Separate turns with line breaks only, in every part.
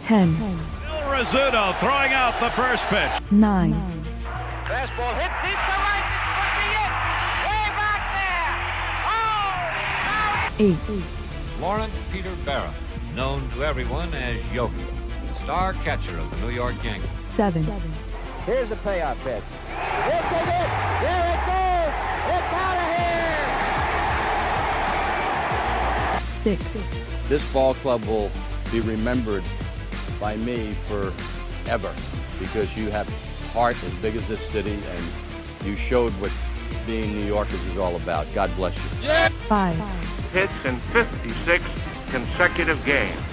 10.
Bill Rizzuto throwing out the first pitch.
9.
Fastball hit deep to right. It's going to be it. Way back there. Oh!
8.
Lawrence Peter Barra, known to everyone as Yogi, star catcher of the New York Yankees.
7.
Here's the payoff pitch. It's a hit. There it goes. It's out of here.
6.
This ball club will be remembered by me forever because you have heart as big as this city and you showed what being New Yorkers is all about. God bless you.
5.
Hits in 56 consecutive games.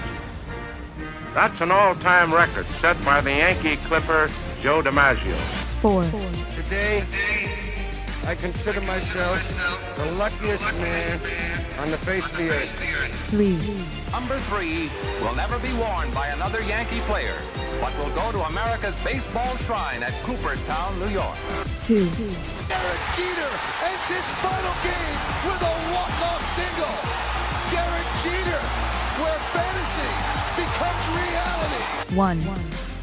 That's an all-time record set by the Yankee Clipper, Joe DiMaggio.
4.
Today, I consider myself the luckiest man on the face of the earth.
3.
Number 3 will never be worn by another Yankee player, but will go to America's baseball shrine at Cooperstown, New York.
2.
Derek Jeter ends his final game with a walk-off single. Derek Jeter, where fantasy becomes reality.
1.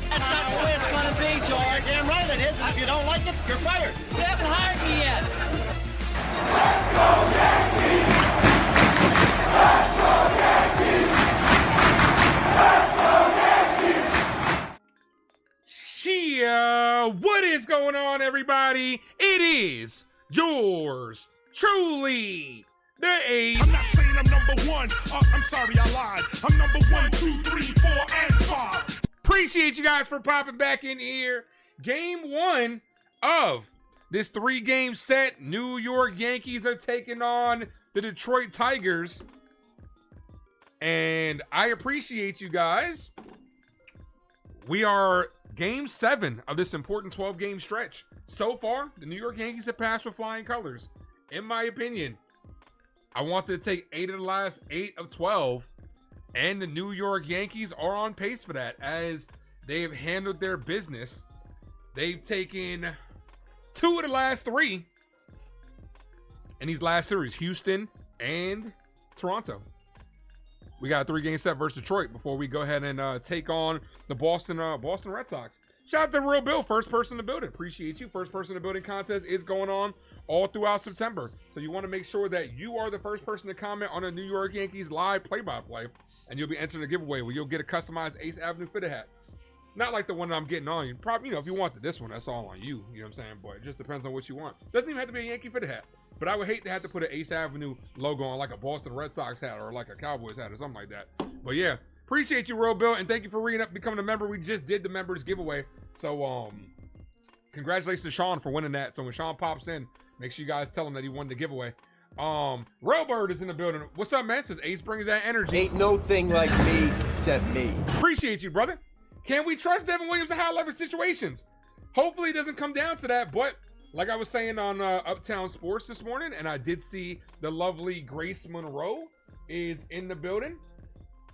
That's not the way it's going to be, George. Damn right it is. If you don't like it, you're fired. You haven't hired me yet.
Let's go Yankees! Let's go Yankees! Let's go Yankees!
Chyeaaa! What is going on, everybody? It is yours truly, the Ace.
I'm not saying I'm number one. I'm sorry, I lied. I'm number 1, 2, 3, 4, and 5.
Appreciate you guys for popping back in here. Game 1 of this 3-game set. New York Yankees are taking on the Detroit Tigers. And I appreciate you guys. We are game 7 of this important 12-game stretch. So far, the New York Yankees have passed with flying colors. In my opinion, I wanted to take 8 of the last 8 of 12. And the New York Yankees are on pace for that as they have handled their business. They've taken 2 of the last 3 in these last series, Houston and Toronto. We got a 3-game set versus Detroit before we go ahead and take on the Boston Red Sox. Shout out to Real Bill, first person in the building. Appreciate you. First person in the building contest is going on all throughout September. So you want to make sure that you are the first person to comment on a New York Yankees live play-by-play. And you'll be entering a giveaway where you'll get a customized Ace Avenue fitted hat. Not like the one that I'm getting on you. Probably, if you want this one, that's all on you. You know what I'm saying? But it just depends on what you want. Doesn't even have to be a Yankee fitted hat. But I would hate to have to put an Ace Avenue logo on like a Boston Red Sox hat or like a Cowboys hat or something like that. But yeah, appreciate you, Real Bill, and thank you for reading up, becoming a member. We just did the members giveaway. So congratulations to Sean for winning that. So when Sean pops in, make sure you guys tell him that he won the giveaway. Railbird is in the building. What's up, man? Says Ace brings that energy.
Ain't no thing like me except me.
Appreciate you, brother. Can we trust Devin Williams in high leverage situations? Hopefully it doesn't come down to that, but like I was saying on Uptown Sports this morning, and I did see the lovely Grace Monroe is in the building.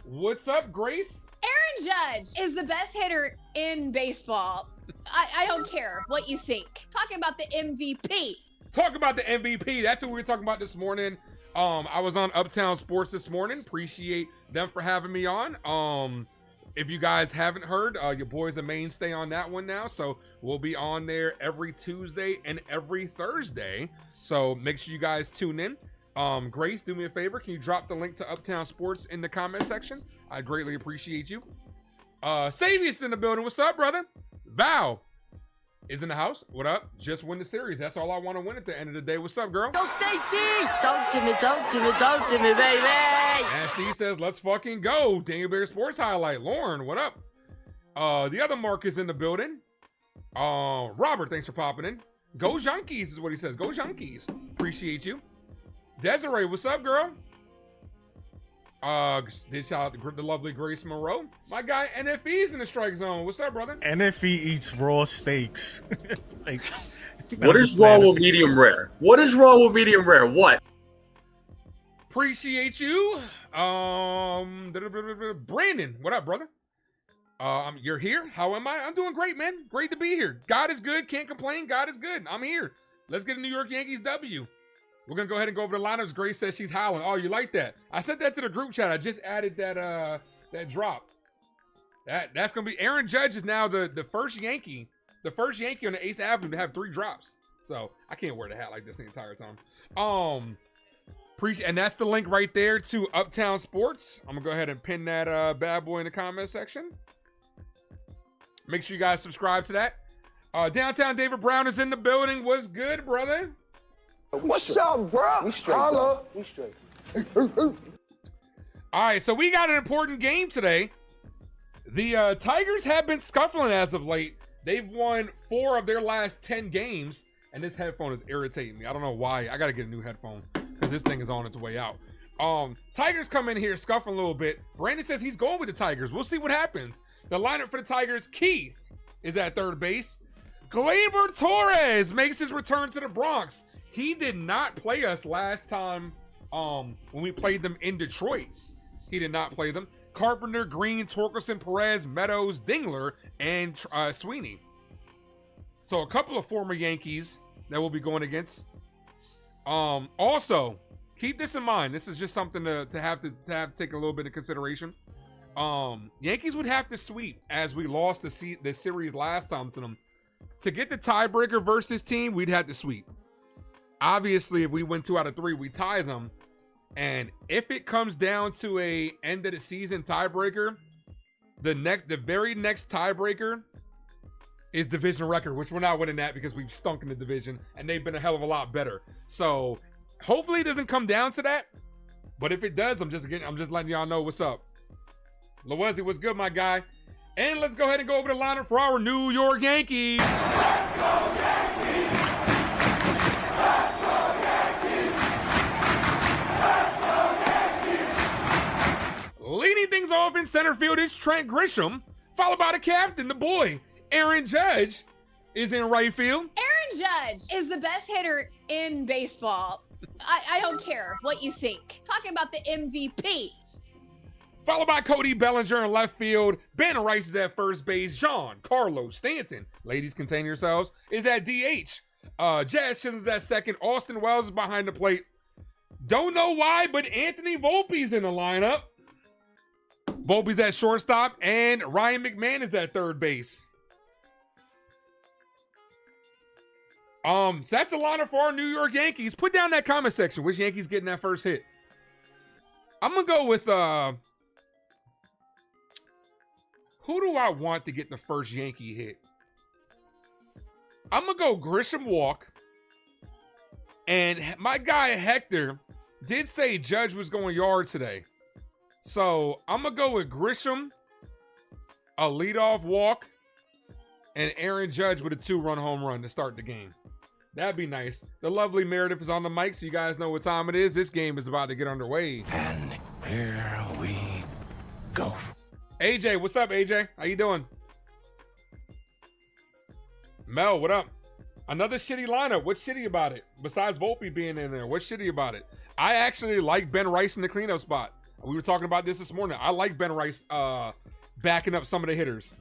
What's up, Grace?
Aaron Judge is the best hitter in baseball. I don't care what you think. Talking about the MVP.
Talk about the MVP. That's what we were talking about this morning. I was on Uptown Sports this morning. Appreciate them for having me on. If you guys haven't heard, your boy's a mainstay on that one now. So we'll be on there every Tuesday and every Thursday. So make sure you guys tune in. Grace, do me a favor. Can you drop the link to Uptown Sports in the comment section? I greatly appreciate you. Savius in the building. What's up, brother? Val is in the house. What up? Just win the series. That's all I want to win at the end of the day. What's up, girl?
Yo, Stacy! Talk to me, talk to me, talk to me, baby!
And Steve says, let's fucking go. Daniel Bear Sports Highlight. Lauren, what up? The other Mark is in the building. Robert, thanks for popping in. Go Yankees is what he says. Go Yankees. Appreciate you. Desiree, what's up, girl? Did shout out the lovely Grace Monroe. My guy NFE's in the strike zone. What's up, brother?
NFE eats raw steaks. Like,
what is wrong with medium rare? What is wrong with medium rare? What?
Appreciate you. Brandon, what up, brother? You're here. How am I? I'm doing great, man. Great to be here. God is good. Can't complain. God is good. I'm here. Let's get a New York Yankees W. We're going to go ahead and go over the lineups. Grace says she's howling. Oh, you like that? I sent that to the group chat. I just added that that drop. That's gonna be Aaron Judge is now the first Yankee on the Ace Avenue to have 3 drops. So I can't wear the hat like this the entire time. And that's the link right there to Uptown Sports. I'm gonna go ahead and pin that bad boy in the comment section. Make sure you guys subscribe to that. Downtown David Brown is in the building. What's good, brother?
What's up, bro?
We straight.
Holla.
We straight.
All right, so we got an important game today. The Tigers have been scuffling as of late. They've won 4 of their last 10 games, and this headphone is irritating me. I don't know why. I got to get a new headphone because this thing is on its way out. Tigers come in here scuffling a little bit. Brandon says he's going with the Tigers. We'll see what happens. The lineup for the Tigers, Keith is at third base. Gleyber Torres makes his return to the Bronx. He did not play us last time when we played them in Detroit. He did not play them. Carpenter, Green, Torkelson, Perez, Meadows, Dingler, and Sweeney. So a couple of former Yankees that we'll be going against. Also, keep this in mind. This is just something to take a little bit of consideration. Yankees would have to sweep as we lost the series last time to them. To get the tiebreaker versus this team, we'd have to sweep. Obviously, if we win 2 out of 3, we tie them. And if it comes down to a end of the season tiebreaker, the very next tiebreaker is division record, which we're not winning that because we've stunk in the division and they've been a hell of a lot better. So hopefully it doesn't come down to that. But if it does, I'm just letting y'all know what's up. Lowesley, what's good, my guy? And let's go ahead and go over the lineup for our New York Yankees.
Let's go Yankees! Let's go Yankees! Let's go Yankees!
Leading things off in center field is Trent Grisham, followed by the captain, the boy, Aaron Judge, is in right field.
Aaron Judge is the best hitter in baseball. I don't care what you think. Talking about the MVP.
Followed by Cody Bellinger in left field. Ben Rice is at first base. Giancarlo Stanton, ladies contain yourselves, is at DH. Jazz Chisholm's at second. Austin Wells is behind the plate. Don't know why, but Anthony Volpe's in the lineup. Volpe's at shortstop, and Ryan McMahon is at third base. So that's a lineup for our New York Yankees. Put down that comment section. Which Yankees getting that first hit? I'm gonna go with who do I want to get the first Yankee hit? I'm gonna go Grisham walk. And my guy Hector did say Judge was going yard today. So I'm gonna go with Grisham, a leadoff walk, and Aaron Judge with a 2-run home run to start the game. That'd be nice. The lovely Meredith is on the mic, so you guys know what time it is. This game is about to get underway.
And here we go.
AJ, what's up, AJ? How you doing? Mel, what up? Another shitty lineup. What's shitty about it? Besides Volpe being in there, what's shitty about it? I actually like Ben Rice in the cleanup spot. We were talking about this morning. I like Ben Rice backing up some of the hitters.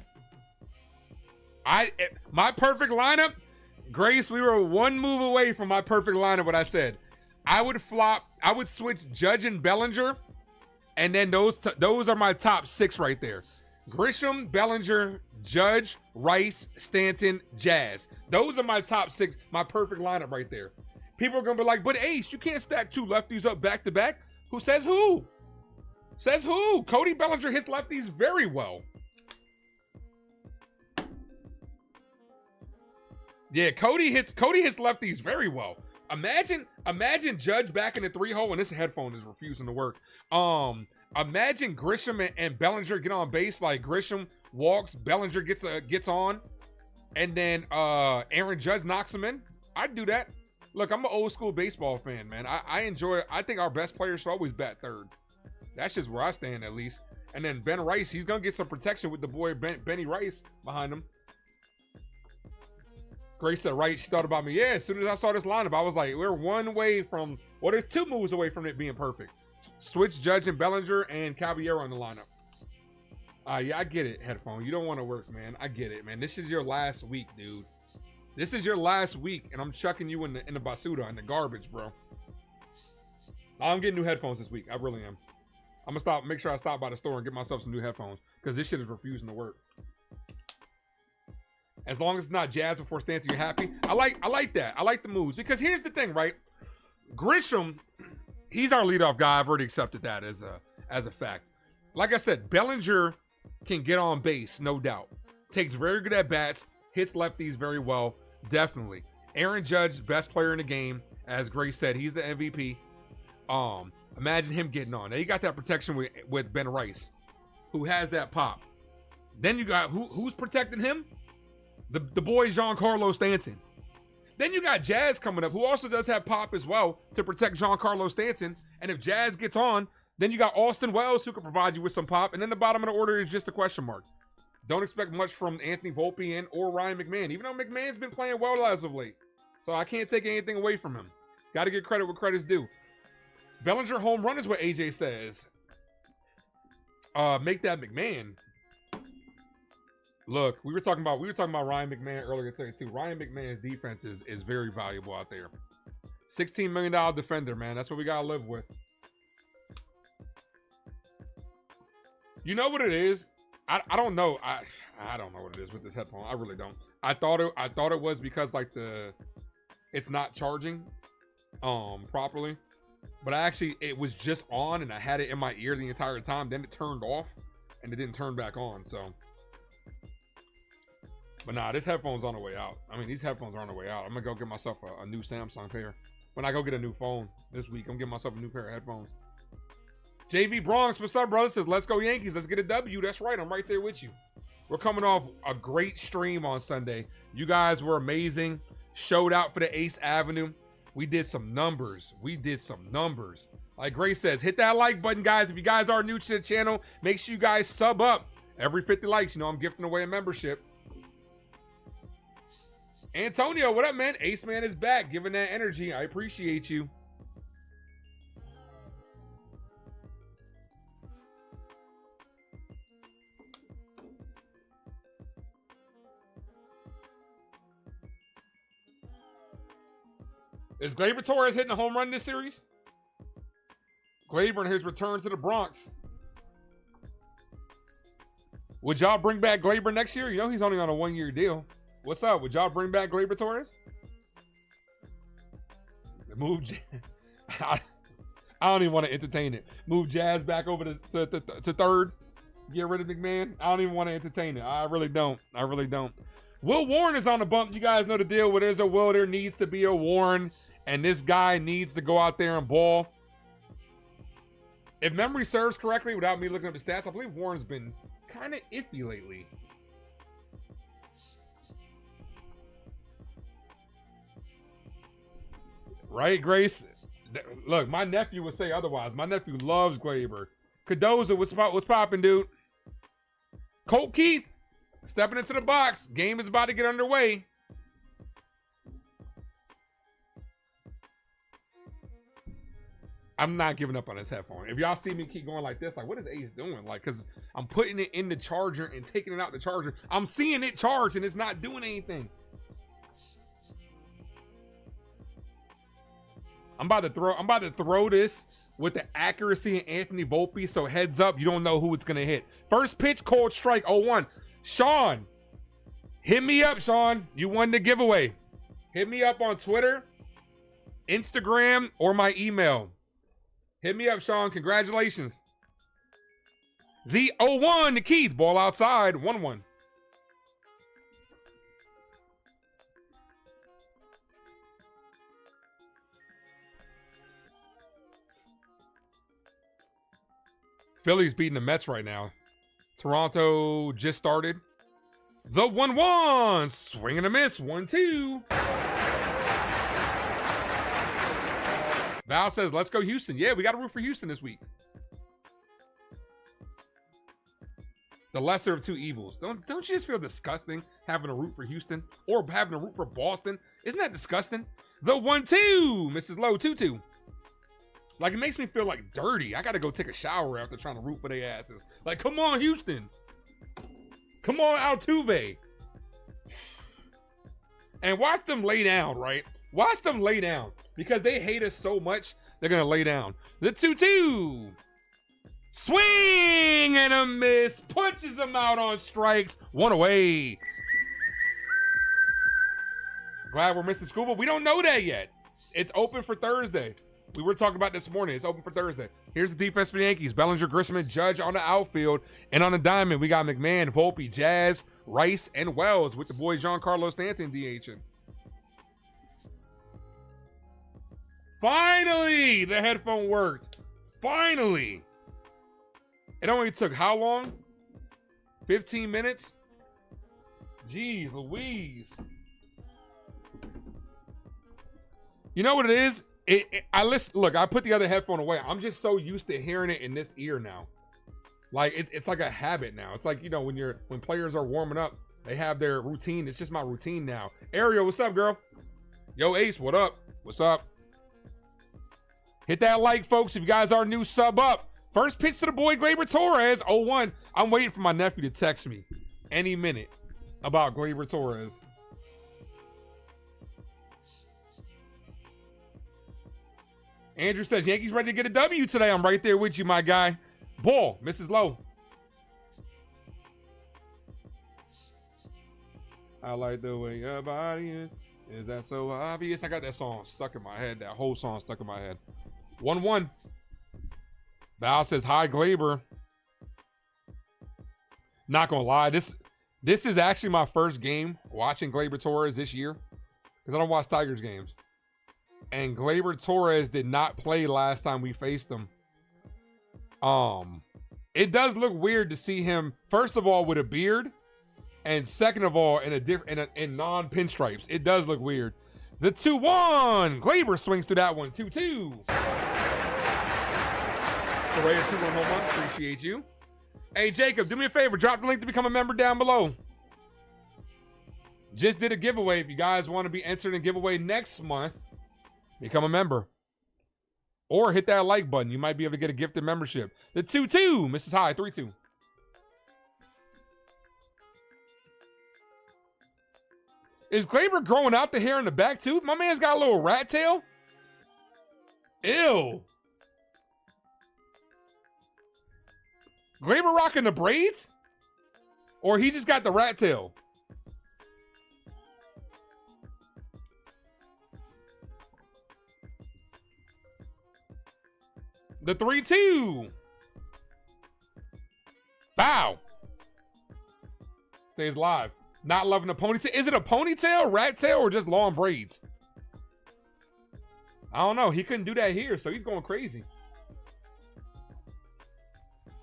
My perfect lineup, Grace, we were one move away from my perfect lineup, what I said. I would switch Judge and Bellinger, and then those are my top 6 right there. Grisham, Bellinger, Judge, Rice, Stanton, Jazz. Those are my top 6, my perfect lineup right there. People are going to be like, but Ace, you can't stack 2 lefties up back-to-back. Who says who? Says who? Cody Bellinger hits lefties very well. Yeah, Cody hits lefties very well. Imagine Judge back in the 3-hole, and this headphone is refusing to work. Imagine Grisham and Bellinger get on base, like Grisham walks, Bellinger gets on, and then Aaron Judge knocks him in. I'd do that. Look, I'm an old school baseball fan, man. I enjoy it. I think our best players should always bat third. That's just where I stand, at least. And then Ben Rice, he's gonna get some protection with the boy Benny Rice behind him. Grace said, right, she thought about me. Yeah, as soon as I saw this lineup, I was like, we're one way from, well, there's 2 moves away from it being perfect. Switch Judge and Bellinger and Caballero in the lineup. Yeah, I get it, headphone. You don't want to work, man. I get it, man. This is your last week, dude. This is your last week, and I'm chucking you in the basura, in the garbage, bro. I'm getting new headphones this week. I really am. I'm gonna make sure I stop by the store and get myself some new headphones because this shit is refusing to work. As long as it's not Jazz before Stanton, you're happy. I like that. I like the moves because here's the thing, right? Grisham, he's our leadoff guy. I've already accepted that as a fact. Like I said, Bellinger can get on base, no doubt. Takes very good at bats, hits lefties very well, definitely. Aaron Judge, best player in the game, as Grace said, he's the MVP. Imagine him getting on. Now you got that protection with Ben Rice, who has that pop. Then you got who's protecting him? The boy Giancarlo Stanton. Then you got Jazz coming up, who also does have pop as well to protect Giancarlo Stanton. And if Jazz gets on, then you got Austin Wells who can provide you with some pop. And then the bottom of the order is just a question mark. Don't expect much from Anthony Volpe or Ryan McMahon, even though McMahon's been playing well as of late. So I can't take anything away from him. Got to give credit where credit's due. Bellinger home run is what AJ says. Make that McMahon. Look, we were talking about Ryan McMahon earlier today too. Ryan McMahon's defense is very valuable out there. $16 million defender, man. That's what we gotta live with. You know what it is? I don't know. I don't know what it is with this headphone. I really don't. I thought it was because like it's not charging properly. But it was just on and I had it in my ear the entire time. Then it turned off and it didn't turn back on. So, but nah, this headphone's on the way out. I mean, these headphones are on the way out. I'm gonna go get myself a new Samsung pair. When I go get a new phone this week, I'm getting myself a new pair of headphones. JV Bronx, what's up, brother? Says, let's go Yankees. Let's get a W. That's right. I'm right there with you. We're coming off a great stream on Sunday. You guys were amazing. Showed out for the Ace Avenue. We did some numbers. Like Grace says, hit that like button, guys. If you guys are new to the channel, make sure you guys sub up. Every 50 likes, you know I'm gifting away a membership. Antonio, what up, man? Ace Man is back, giving that energy. I appreciate you. Is Gleyber Torres hitting a home run this series? Gleyber and his return to the Bronx. Would y'all bring back Gleyber next year? You know he's only on a 1-year deal. What's up? Would y'all bring back Gleyber Torres? Move. I don't even want to entertain it. Move Jazz back over to third. Get rid of McMahon. I don't even want to entertain it. I really don't. Will Warren is on the bump. You guys know the deal. Where there's a Will, there needs to be a Warren. And this guy needs to go out there and ball. If memory serves correctly, without me looking up the stats, I believe Warren's been kind of iffy lately. Right, Grace? Look, my nephew would say otherwise. My nephew loves Gleyber. Cadoza, what's popping, dude? Colt Keith, stepping into the box. Game is about to get underway. I'm not giving up on this headphone. If y'all see me keep going like this, like, what is Ace doing? Like, because I'm putting it in the charger and taking it out the charger. I'm seeing it charge and it's not doing anything. I'm about to throw this with the accuracy of Anthony Volpe, so heads up, you don't know who it's going to hit. First pitch, cold strike, 0-1. Sean, hit me up, Sean. You won the giveaway. Hit me up on Twitter, Instagram, or my email. Hit me up, Sean. Congratulations. The 0-1 to Keith. Ball outside. 1-1. Philly's beating the Mets right now. Toronto just started. The 1-1. Swing and a miss. 1-2. Val says, let's go Houston. Yeah, we got to root for Houston this week. The lesser of two evils. Don't you just feel disgusting having to root for Houston or having to root for Boston? Isn't that disgusting? The 1-2. Mrs. Lowe, 2-2. Like, it makes me feel like dirty. I got to go take a shower after trying to root for their asses. Like, come on, Houston. Come on, Altuve. And watch them lay down, right? Watch them lay down. Because they hate us so much, they're going to lay down. The 2-2. Swing and a miss. Punches him out on strikes. One away. Glad we're missing school, but we don't know that yet. It's open for Thursday. We were talking about this morning. It's open for Thursday. Here's the defense for the Yankees. Bellinger, Grissman, Judge on the outfield. And on the diamond, we got McMahon, Volpe, Jazz, Rice, and Wells with the boy Giancarlo Stanton DHing. Finally, the headphone worked. Finally. It only took how long? 15 minutes? Jeez Louise. You know what it is? I listen. Look, I put the other headphone away. I'm just so used to hearing it in this ear now. Like it's like a habit now. It's like, you know, when players are warming up, they have their routine. It's just my routine now. Ariel, what's up, girl? Yo, Ace, what up? What's up? Hit that like, folks. If you guys are new, sub up. First pitch to the boy Gleyber Torres, 0-1. I'm waiting for my nephew to text me any minute about Gleyber Torres. Andrew says, Yankees ready to get a W today. I'm right there with you, my guy. Ball, Mrs. Lowe. I like the way your body is. Is that so obvious? I got that song stuck in my head. That whole song stuck in my head. 1-1. Val says, hi, Gleyber. Not gonna lie, this is actually my first game watching Gleyber Torres this year, because I don't watch Tigers games. And Gleyber Torres did not play last time we faced him. It does look weird to see him, first of all, with a beard, and second of all, in non-pinstripes. It does look weird. The 2-1. Gleyber swings to that one. 2-2. Correa 2-1 home run. Appreciate you. Hey, Jacob, do me a favor. Drop the link to become a member down below. Just did a giveaway. If you guys want to be entered in a giveaway next month, become a member. Or hit that like button. You might be able to get a gifted membership. The 2-2. Mrs. High, 3-2. Is Gleyber growing out the hair in the back too? My man's got a little rat tail. Ew. Gleyber rocking the braids? Or he just got the rat tail? The 3-2. Foul. Stays live. Not loving the ponytail. Is it a ponytail, rat tail, or just long braids? I don't know. He couldn't do that here, so he's going crazy.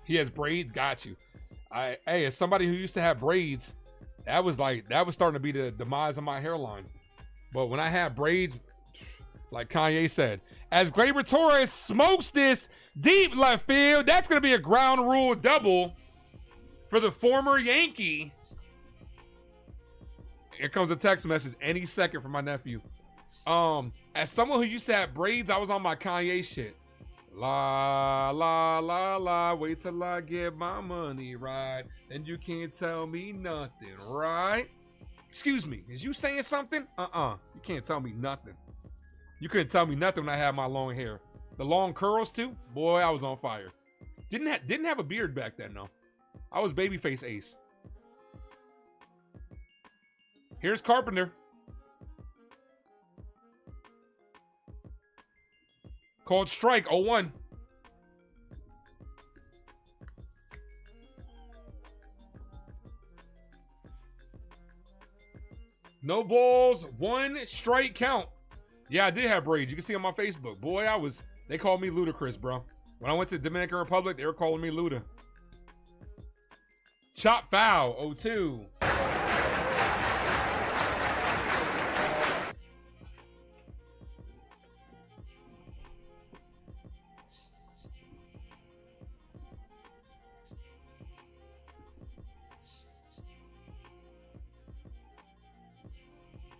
He has braids. Got you. Hey, as somebody who used to have braids, that was starting to be the demise of my hairline. But when I had braids, like Kanye said, as Gleyber Torres smokes this deep left field, that's going to be a ground rule double for the former Yankee. Here comes a text message any second from my nephew. As someone who used to have braids, I was on my Kanye shit. La, la, la, la, wait till I get my money right. Then you can't tell me nothing, right? Excuse me, is you saying something? You can't tell me nothing. You couldn't tell me nothing when I had my long hair. The long curls too? Boy, I was on fire. Didn't have a beard back then, though. I was babyface Ace. Here's Carpenter. Called strike, 0-1. No balls, 1 strike count. Yeah, I did have braids. You can see on my Facebook. Boy, they called me Ludacris, bro. When I went to Dominican Republic, they were calling me Luda. Chop foul, 0-2.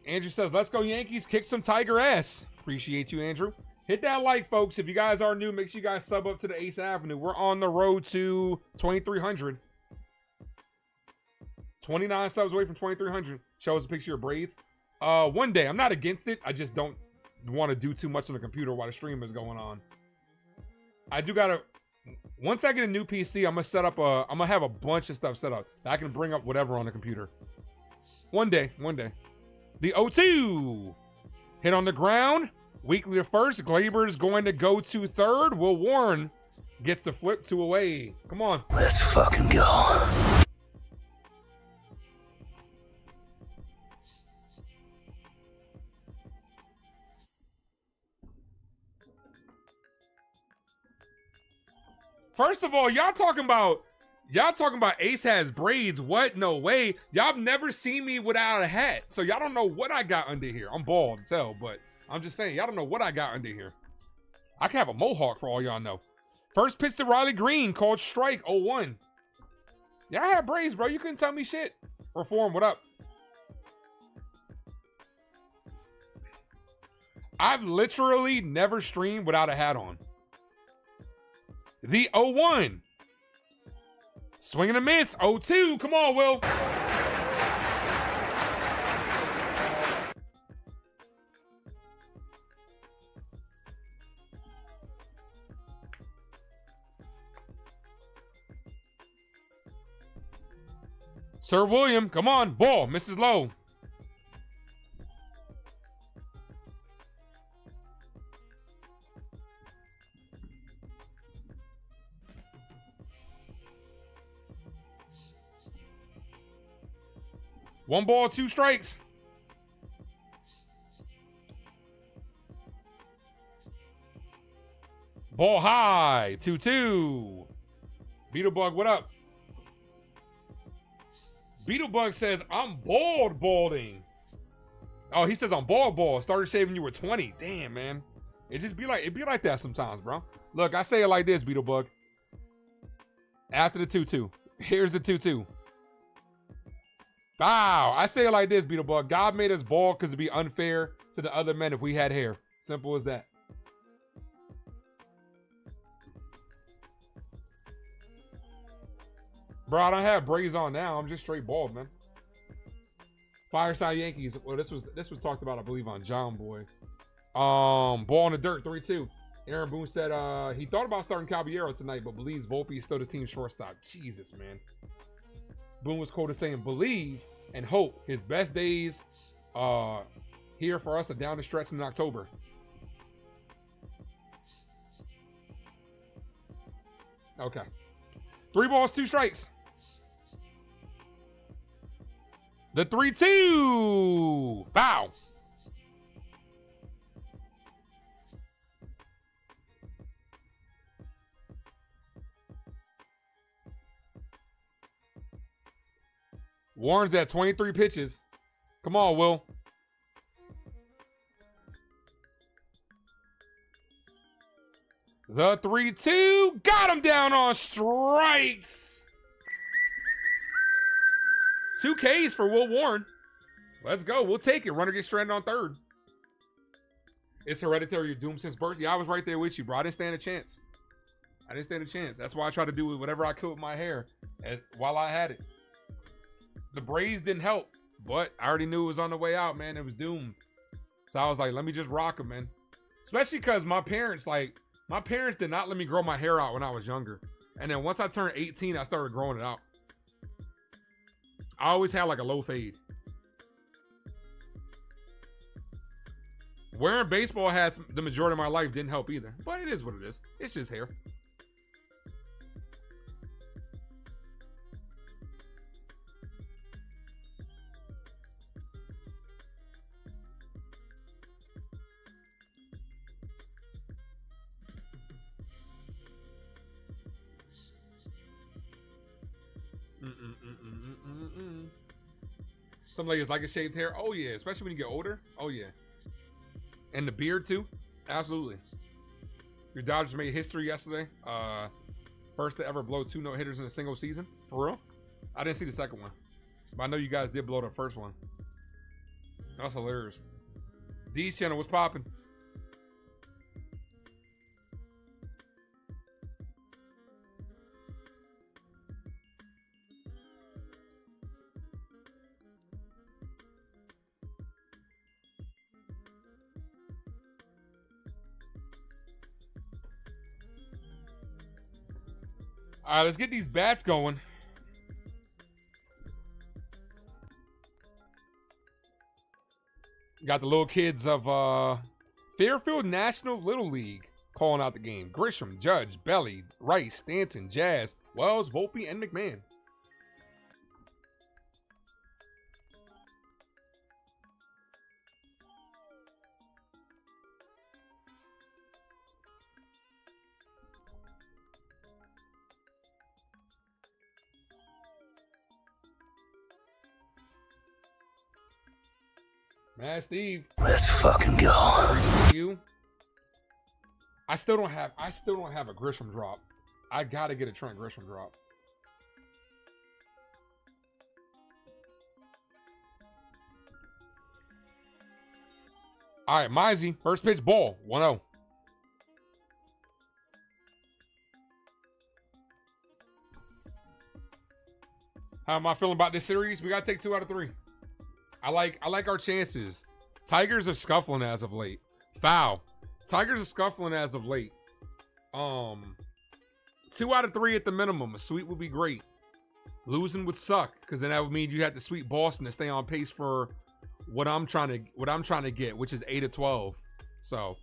Andrew says, let's go Yankees, kick some Tiger ass. Appreciate you, Andrew. Hit that like, folks. If you guys are new, make sure you guys sub up to the daaceavenue. We're on the road to 2,300. 29 subs away from 2,300. Show us a picture of braids. One day. I'm not against it. I just don't want to do too much on the computer while the stream is going on. I do got to Once I get a new PC, I'm gonna have a bunch of stuff set up. I can bring up whatever on the computer. One day. The 0-2. Hit on the ground. Weekly to first. Glaber's going to go to third. Will Warren gets the flip 2 away. Come on.
Let's fucking go.
First of all, y'all talking about Ace has braids. What? No way. Y'all have never seen me without a hat. So y'all don't know what I got under here. I'm bald as hell, but I'm just saying, y'all don't know what I got under here. I can have a mohawk for all y'all know. First pitch to Riley Green, called strike, 0-1. Yeah, I had braids, bro. You couldn't tell me shit. Reform, what up? I've literally never streamed without a hat on. The 0-1. Swing and a miss. 0-2. Come on, Will. Sir William, come on. Ball. Misses low. One ball, 2 strikes. Ball high, 2-2. Beetlebug, what up? Beetlebug says, I'm balding. Oh, he says I'm bald. Started shaving you were 20. Damn, man. It be like that sometimes, bro. Look, I say it like this, Beetlebug. After the 2-2. Here's the 2-2. Wow, I say it like this, Beetlebug. God made us bald because it'd be unfair to the other men if we had hair. Simple as that. Bro, I don't have braids on now. I'm just straight bald, man. Fireside Yankees. Well, this was talked about, I believe, on John Boy. Ball in the dirt, 3-2. Aaron Boone said he thought about starting Caballero tonight, but believes Volpe is still the team's shortstop. Jesus, man. Boone was quoted saying, believe and hope his best days here for us are down the stretch in October. Okay. 3 balls, 2 strikes. The 3-2. Foul. Warren's at 23 pitches. Come on, Will. The 3-2. Got him down on strikes. 2 Ks for Will Warren. Let's go. We'll take it. Runner gets stranded on third. It's hereditary. You're doomed since birth. Yeah, I was right there with you, bro. I didn't stand a chance. That's why I tried to do whatever I could with my hair while I had it. The braids didn't help, but I already knew it was on the way out, man. It was doomed. So I was like, let me just rock them, man. Especially because my parents did not let me grow my hair out when I was younger. And then once I turned 18, I started growing it out. I always had like a low fade. Wearing baseball hats the majority of my life didn't help either. But it is what it is. It's just hair. Some ladies like a shaved hair. Oh yeah, especially when you get older. Oh yeah, and the beard too. Absolutely. Your Dodgers made history yesterday. First to ever blow 2 no-hitters in a single season. For real? I didn't see the second one, but I know you guys did blow the first one. That's hilarious. D's channel, what's popping? All right, let's get these bats going. Got the little kids of Fairfield National Little League calling out the game. Grisham, Judge, Belly, Rice, Stanton, Jazz, Wells, Volpe, and McMahon. Mad Steve.
Let's fucking go.
You. I still don't have a Grisham drop. I gotta get a Trent Grisham drop. All right, Mizey, first pitch ball, 1-0. How am I feeling about this series? We gotta take 2 out of 3. I like our chances. Tigers are scuffling as of late. Foul. Tigers are scuffling as of late. 2 out of 3 at the minimum. A sweep would be great. Losing would suck because then that would mean you have to sweep Boston to stay on pace for what I'm trying to get, which is 8 of 12. So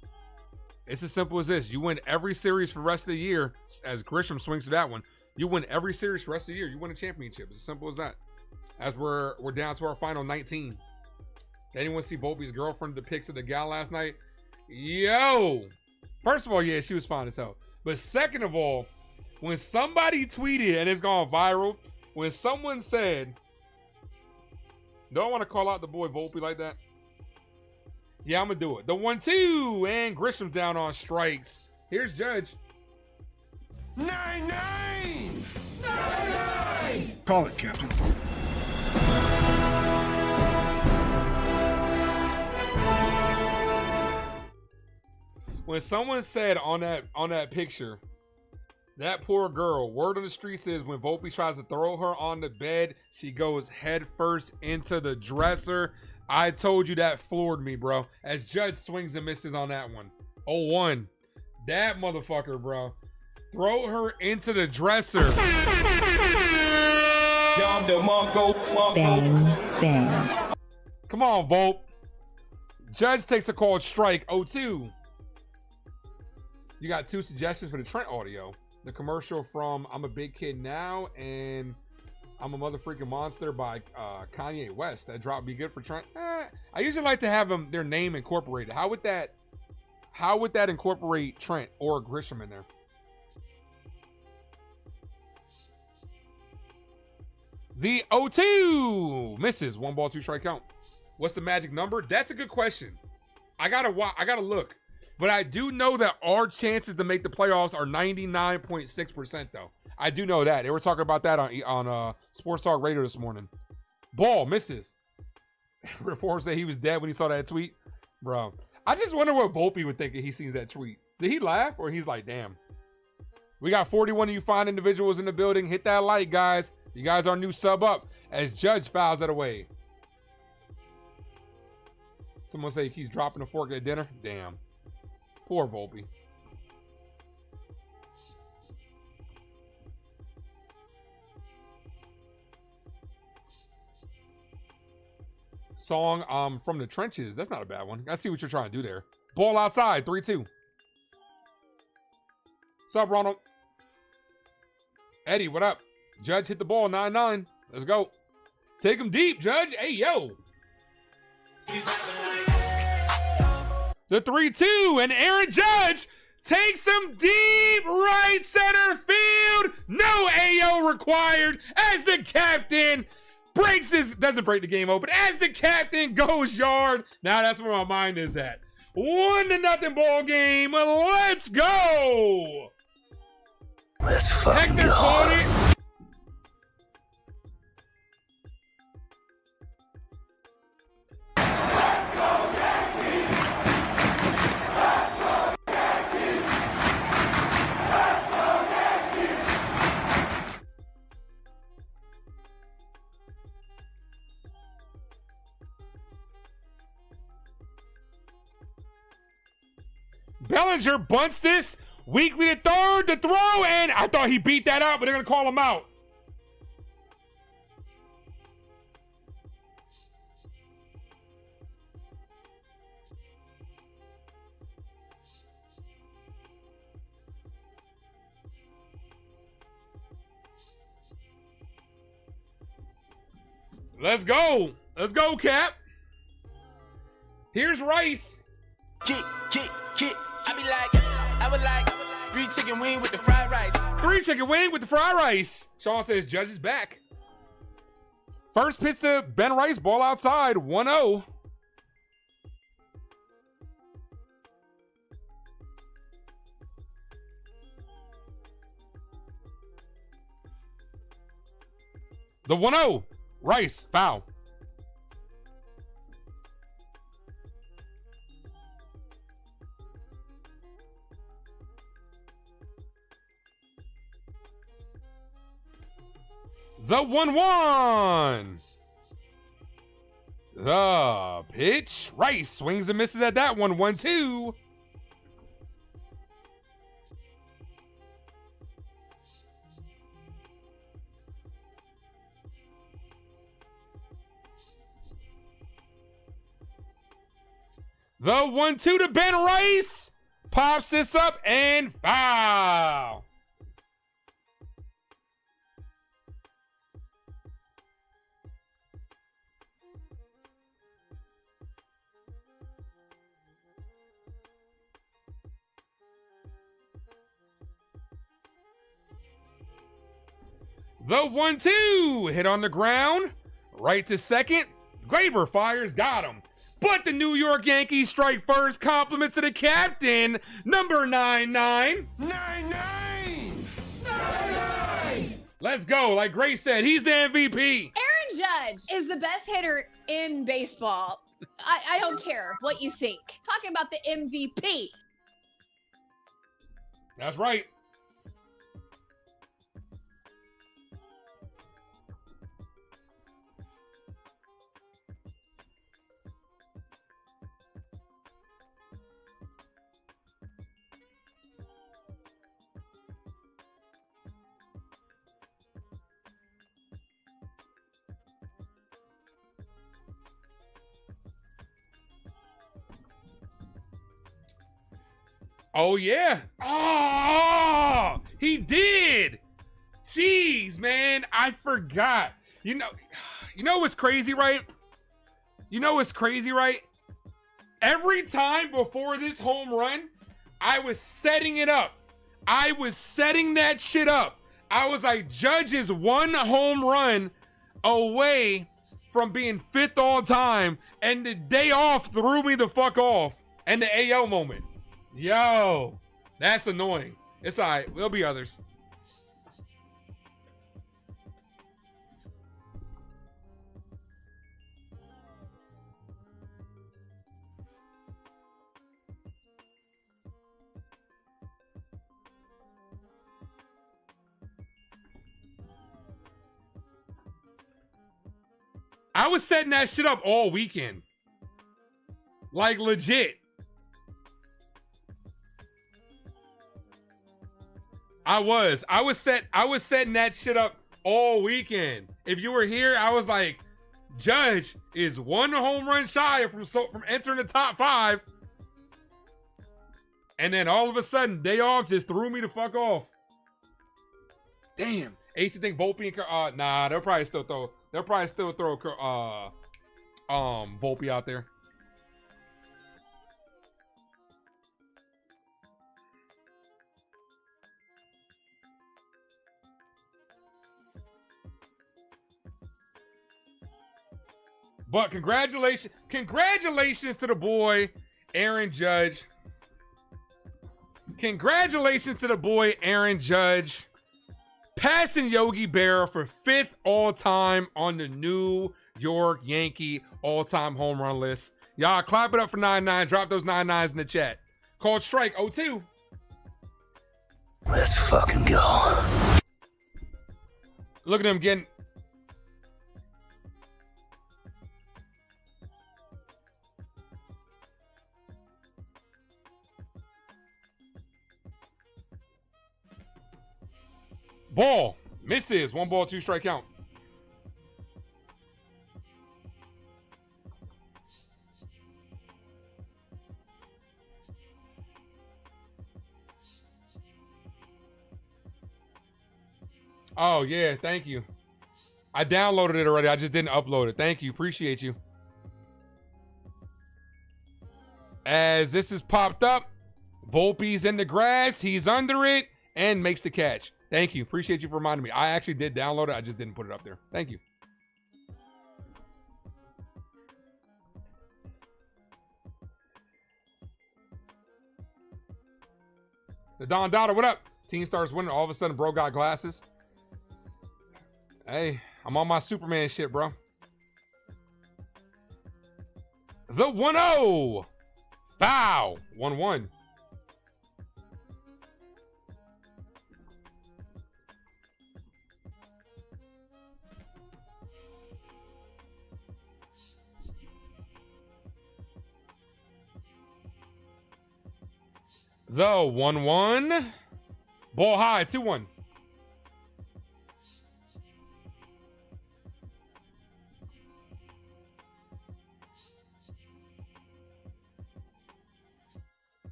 it's as simple as this: you win every series for the rest of the year. As Grisham swings to that one, you win every series for the rest of the year. You win a championship. It's as simple as that. As we're down to our final 19. Did anyone see Volpe's girlfriend, the pics of the gal last night? Yo! First of all, yeah, she was fine as hell. But second of all, when somebody tweeted, and it's gone viral, when someone said, don't want to call out the boy Volpe like that. Yeah, I'm going to do it. The 1-2, and Grisham's down on strikes. Here's Judge.
9-9! 9-9!
Call it, Captain.
When someone said on that picture, that poor girl, word on the streets is when Volpe tries to throw her on the bed, she goes head first into the dresser. I told you that floored me, bro. As Judge swings and misses on that one. 0-1. That motherfucker, bro. Throw her into the dresser.
Bang, bang.
Come on, Volpe. Judge takes a called strike. 0-2. You got 2 suggestions for the Trent audio. The commercial from I'm a Big Kid Now and I'm a Mother Freaking Monster by Kanye West. That drop be good for Trent. I usually like to have their name incorporated. How would that incorporate Trent or Grisham in there? The 0-2 misses. 1 ball, 2 strike count. What's the magic number? That's a good question. I gotta look. But I do know that our chances to make the playoffs are 99.6% though. I do know that. They were talking about that on Sports Talk Radio this morning. Ball misses. Reform said he was dead when he saw that tweet. Bro, I just wonder what Volpe would think if he sees that tweet. Did he laugh or he's like, damn. We got 41 of you fine individuals in the building. Hit that like, guys. You guys are new sub up as Judge fouls that away. Someone say he's dropping a fork at dinner. Damn. Poor Volpe. Song from the trenches. That's not a bad one. I see what you're trying to do there. Ball outside. 3-2. What's up, Ronald? Eddie, what up? Judge hit the ball. 9-9. Let's go. Take him deep, Judge. Hey, yo. The 3-2, and Aaron Judge takes him deep right center field. No AO required as the captain doesn't break the game open, as the captain goes yard. Now that's where my mind is at. 1-0 ball game. Let's go.
Let's fucking
Hector caught it. Bellinger bunts this Weekly to third, the throw, and I thought he beat that out, but they're going to call him out. Let's go. Let's go, Cap. Here's Rice.
Kick. I would like 3 chicken wing with the fried rice.
3 chicken wing with the fried rice. Sean says Judge is back. First pitch to Ben Rice, ball outside, 1-0. The 1-0. Rice, foul. The 1-1. The pitch. Rice swings and misses at that one. 1-2. The 1-2 to Ben Rice. Pops this up and foul. The 1-2 hit on the ground. Right to second. Glaber fires, got him. But the New York Yankees strike first. Compliments to the captain, number 99.
99!
Let's go. Like Grace said, he's the MVP.
Aaron Judge is the best hitter in baseball. I don't care what you think. Talking about the MVP.
That's right. Oh, yeah. Oh, he did. Jeez, man. I forgot. You know what's crazy, right? You know what's crazy, right? Every time before this home run, I was setting it up. I was setting that shit up. I was like, Judge is 1 home run away from being 5th all time, and the day off threw me the fuck off. And the AO moment. Yo, that's annoying. It's all right. There'll be others. I was setting that shit up all weekend. Like legit. I was setting that shit up all weekend. If you were here, I was like, Judge is 1 home run shy from entering the top 5. And then all of a sudden, day off just threw me the fuck off. Damn. AC think Volpe and nah, they'll probably still throw Volpe out there. But congratulations to the boy, Aaron Judge. Congratulations to the boy, Aaron Judge. Passing Yogi Berra for 5th all-time on the New York Yankee all-time home run list. Y'all clap it up for 99. Drop those 99s in the chat. Called strike 0-2.
Let's fucking go.
Look at him getting... Ball. Misses. 1 ball, 2 strike count. Oh, yeah. Thank you. I downloaded it already. I just didn't upload it. Thank you. Appreciate you. As this is popped up, Volpe's in the grass. He's under it and makes the catch. Thank you. Appreciate you for reminding me. I actually did download it. I just didn't put it up there. Thank you. The Don Dada, what up? Team starts winning. All of a sudden, bro got glasses. Hey, I'm on my Superman shit, bro. The 1-0. Foul. 1-1. The 1-1. Ball high. 2-1.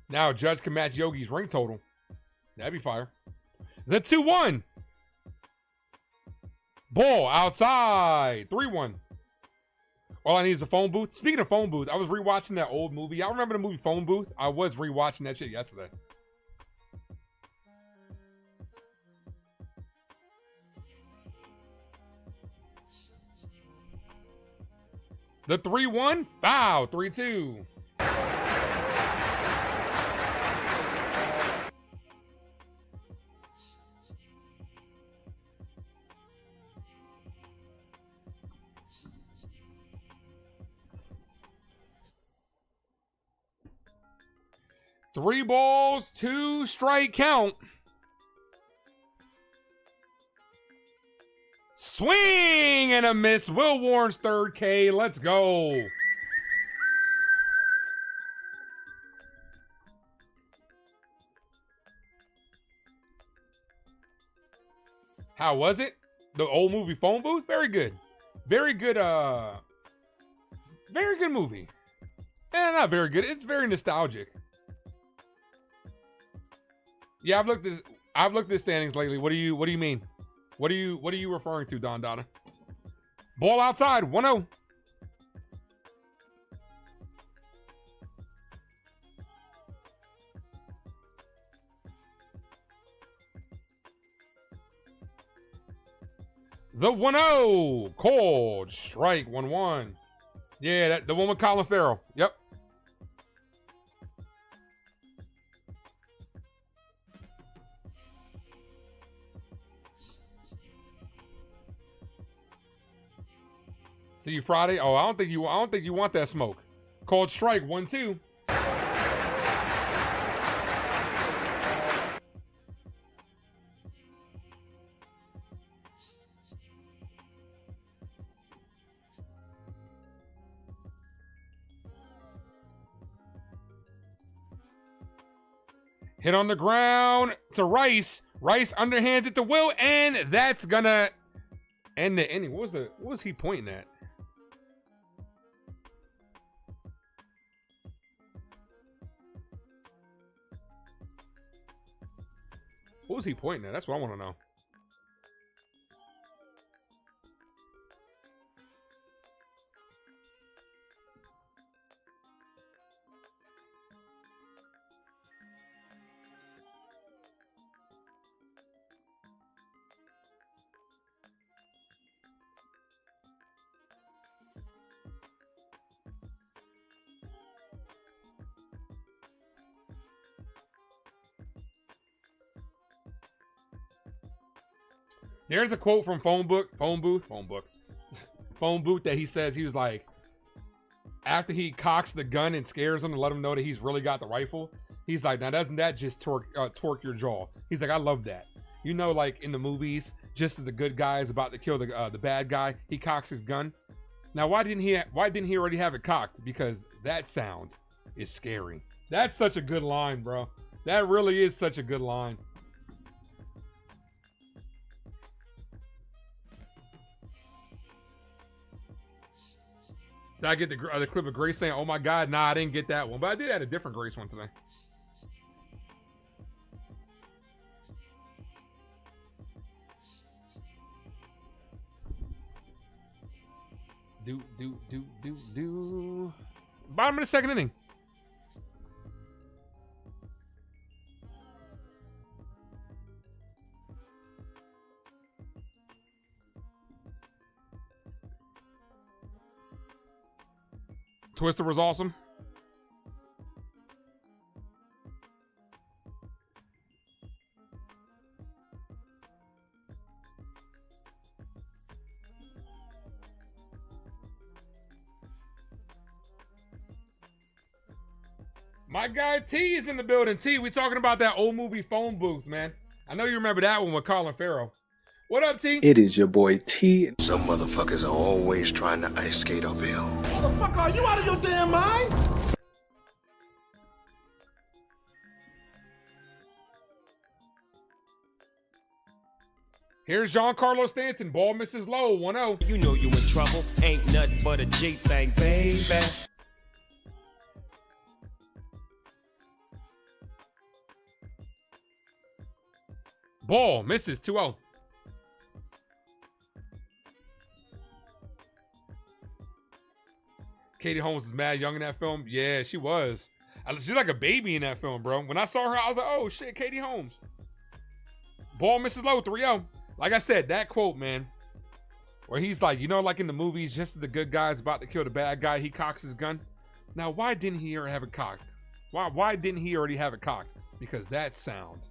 Now Judge can match Yogi's ring total. That'd be fire. The 2-1. Ball outside. 3-1. All I need is a phone booth. Speaking of phone booth, I was rewatching that old movie. Y'all remember the movie Phone Booth? I was rewatching that shit yesterday. The 3-1. Foul. 3-2. Three balls, 2 strike count. Swing and a miss. Will Warren's 3rd K. Let's go. How was it? The old movie Phone Booth? Very good. Very good, very good movie. Not very good. It's very nostalgic. Yeah, I've looked at standings lately. What do you mean? What are you referring to, Don Dada? Ball outside, 1-0. The 1-0. Cold strike, 1-1. Yeah, the one with Colin Farrell. Yep. See you Friday. Oh, I don't think you want that smoke. Called strike, 1-2. Hit on the ground to Rice. Rice underhands it to Will, and that's gonna end the inning. What was he pointing at? What was he pointing at? That's what I want to know. There's a quote from Phone Booth that he says, he was like, after he cocks the gun and scares him to let him know that he's really got the rifle, he's like, now doesn't that just torque your jaw? He's like, I love that. You know, like in the movies, just as the good guy is about to kill the bad guy, he cocks his gun. Now, why didn't he already have it cocked? Because that sound is scary. That's such a good line, bro. That really is such a good line. Did I get the clip of Grace saying, "Oh my God"? Nah, I didn't get that one, but I did add a different Grace one today. Do. Bottom of the second inning. Twister was awesome. My guy T is in the building. T, we talking about that old movie Phone Booth, man. I know you remember that one with Colin Farrell. What up, T?
It is your boy T. Some motherfuckers are always trying to ice skate uphill.
Motherfucker, are you out of your damn mind?
Here's Giancarlo Stanton. Ball misses low. 1-0.
You know you in trouble. Ain't nothing but a G thing, baby.
Ball misses 2-0. Katie Holmes is mad young in that film. Yeah, she was. She's like a baby in that film, bro. When I saw her, I was like, oh shit, Katie Holmes. Ball misses low, 3-0. Like I said, that quote, man, where he's like, you know, like in the movies, just as the good guy's about to kill the bad guy, he cocks his gun. Now, why didn't he already have it cocked? Why didn't he already have it cocked? Because that sound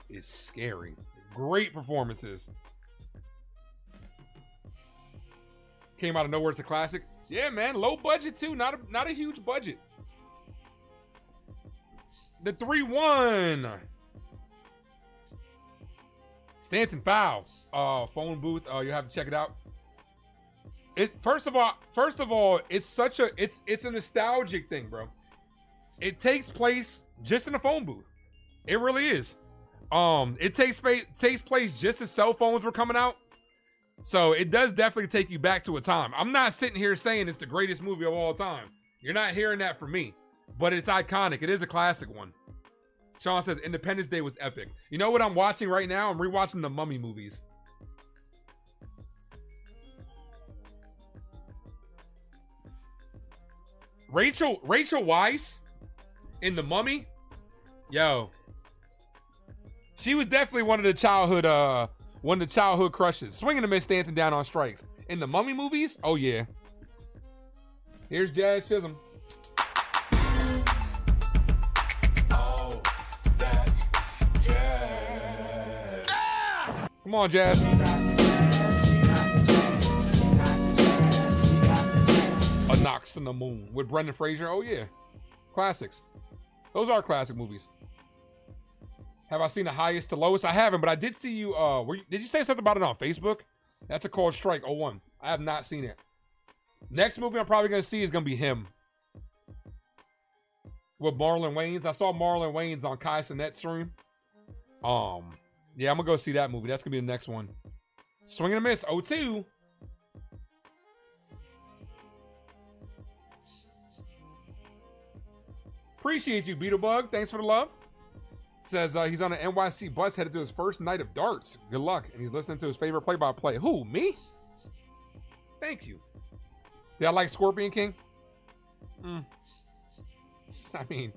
is scary. Great performances. Came out of nowhere. It's a classic. Yeah, man. Low budget too. Not a huge budget. The 3-1. Stanton foul. Phone booth. You have to check it out. First of all, it's a nostalgic thing, bro. It takes place just in a phone booth. It really is. It takes place just as cell phones were coming out. So it does definitely take you back to a time. I'm not sitting here saying it's the greatest movie of all time. You're not hearing that from me, but it's iconic. It is a classic one. Sean says Independence Day was epic. You know what I'm watching right now? I'm rewatching the Mummy movies. Rachel Weisz in The Mummy. Yo. She was definitely one of the childhood crushes. Swinging a miss, Stanton down on strikes. In the Mummy movies? Oh, yeah. Here's Jazz Chisholm. Oh, that jazz. Come on, Jazz. A Knocks in the Moon with Brendan Fraser. Oh, yeah. Classics. Those are classic movies. Have I seen the highest to lowest? I haven't, but I did see you. Did you say something about it on Facebook? That's a called Strike 01. I have not seen it. Next movie I'm probably going to see is going to be Him. With Marlon Wayans. I saw Marlon Wayans on Kai Cenat's stream. Yeah, I'm going to go see that movie. That's going to be the next one. Swing and a miss. 0-2. Appreciate you, Beetlebug. Thanks for the love. Says he's on an NYC bus headed to his first night of darts. Good luck. And he's listening to his favorite play-by-play. Who, me? Thank you. Did I like Scorpion King? I mean,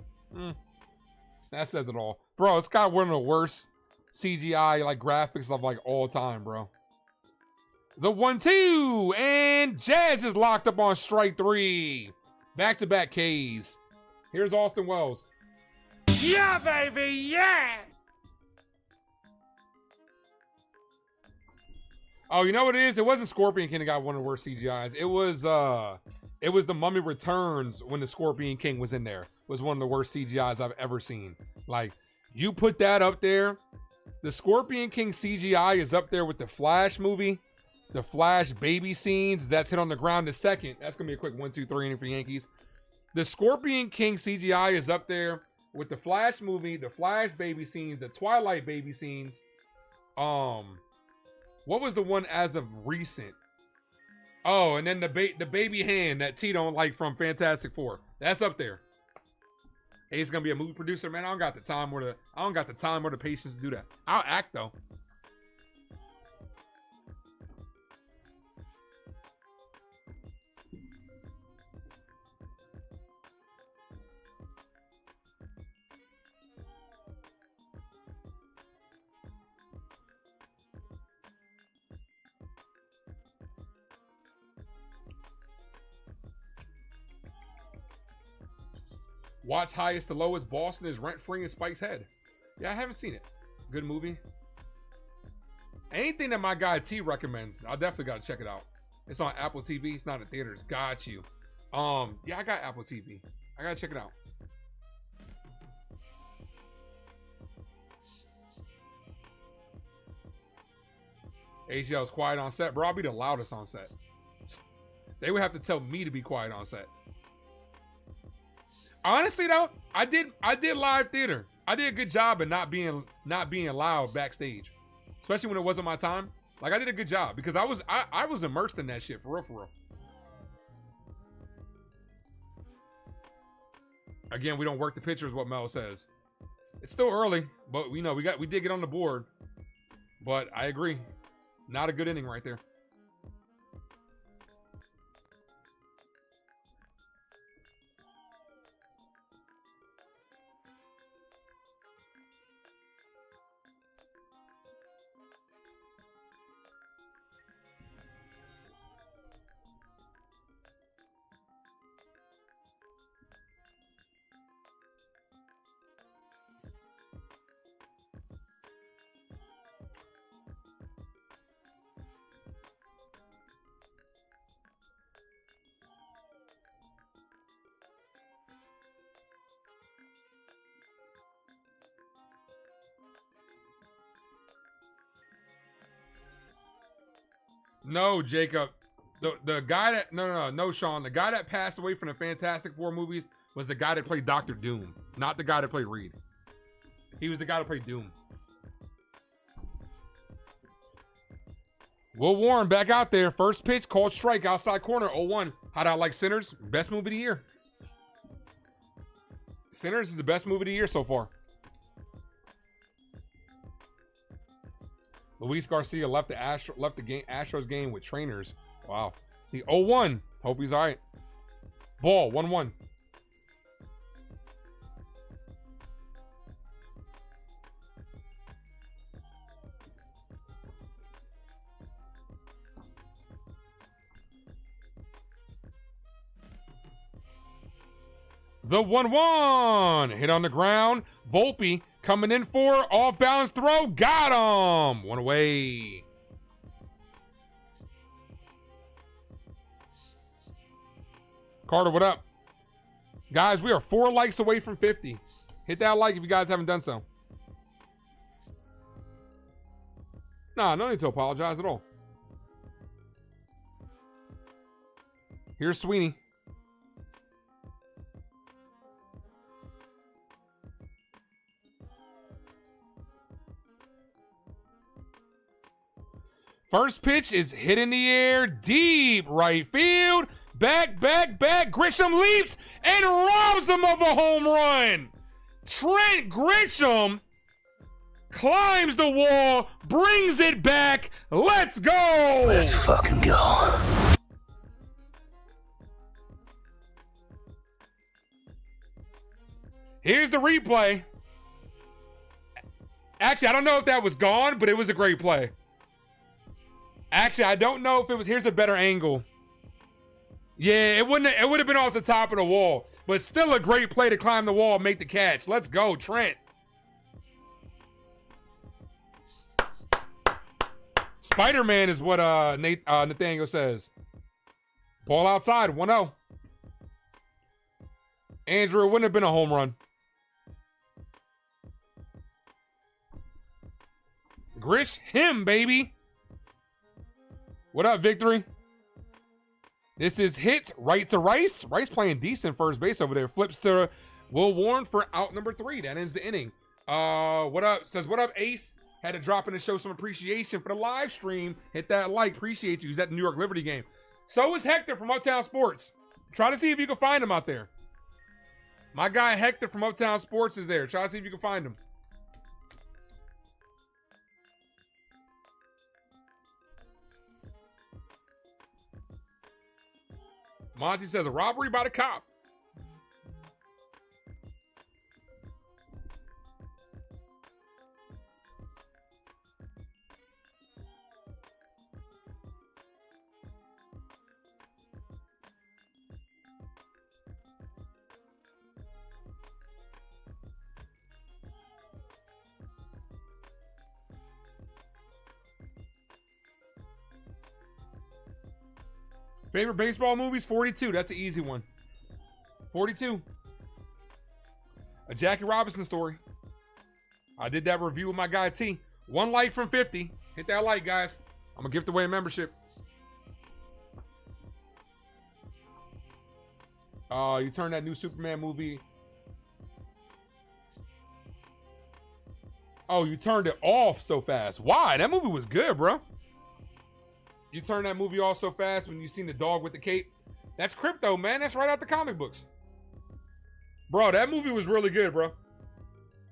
that says it all. Bro, it's got one of the worst CGI like graphics of like all time, bro. The 1-2. And Jazz is locked up on strike 3. Back-to-back Ks. Here's Austin Wells.
Yeah, baby, yeah!
Oh, you know what it is? It wasn't Scorpion King that got one of the worst CGIs. It was The Mummy Returns when the Scorpion King was in there. It was one of the worst CGIs I've ever seen. Like, you put that up there. The Scorpion King CGI is up there with the Flash movie. The Flash baby scenes. That's hit on the ground the second. That's going to be a quick 1-2-3 inning for Yankees. The Scorpion King CGI is up there with the Flash movie, the Flash baby scenes, the Twilight baby scenes. What was the one as of recent? Oh, and then the baby hand that T don't like from Fantastic Four. That's up there. Hey, he's gonna be a movie producer, man. I don't got the time or the patience to do that. I'll act though. Watch Highest to Lowest. Boston is rent-free in Spike's head. Yeah, I haven't seen it. Good movie. Anything that my guy T recommends, I definitely got to check it out. It's on Apple TV. It's not in theaters. Got you. Yeah, I got Apple TV. I got to check it out. ACL's quiet on set. Bro, I'll be the loudest on set. They would have to tell me to be quiet on set. Honestly though, I did live theater. I did a good job of not being loud backstage, especially when it wasn't my time. Like I did a good job because I was immersed in that shit for real. Again, we don't work the pictures. What Mel says. It's still early, but we did get on the board. But I agree, not a good inning right there. No, Jacob. The guy that no, Sean. The guy that passed away from the Fantastic Four movies was the guy that played Dr. Doom, not the guy that played Reed. He was the guy that played Doom. Will Warren back out there. First pitch, called strike, outside corner, 0-1. How'd I like Sinners? Best movie of the year. Sinners is the best movie of the year so far. Luis Garcia left the Astros game with trainers. Wow. The 0-1. Hope he's all right. Ball, 1-1. The 1-1. Hit on the ground. Volpe coming in for off balance throw. Got him. One away. Carter, what up? Guys, we are 4 likes away from 50. Hit that like if you guys haven't done so. Nah, no need to apologize at all. Here's Sweeney. First pitch is hit in the air, deep right field. Back. Grisham leaps and robs him of a home run. Trent Grisham climbs the wall, brings it back. Let's go.
Let's fucking go.
Here's the replay. Actually, I don't know if that was gone, but it was a great play. Actually, I don't know if it was. Here's a better angle. Yeah, it would have been off the top of the wall, but still a great play to climb the wall and make the catch. Let's go, Trent. Spider-Man is what Nathaniel says. Ball outside, 1-0. Andrew, it wouldn't have been a home run. Grish him, baby. What up, Victory? This is hit right to Rice. Rice playing decent first base over there. Flips to Will Warren for out number 3. That ends the inning. What up? Says, what up, Ace? Had to drop in to show some appreciation for the live stream. Hit that like. Appreciate you. He's at the New York Liberty game. So is Hector from Uptown Sports. Try to see if you can find him out there. My guy Hector from Uptown Sports is there. Try to see if you can find him. Monty says a robbery by the cop. Favorite baseball movies? 42. That's an easy one. 42. A Jackie Robinson story. I did that review with my guy T. 1 like from 50. Hit that like, guys. I'm going to gift away a membership. You turned that new Superman movie. Oh, you turned it off so fast. Why? That movie was good, bro. You turned that movie off so fast when you seen the dog with the cape. That's crypto, man. That's right out the comic books. Bro, that movie was really good, bro.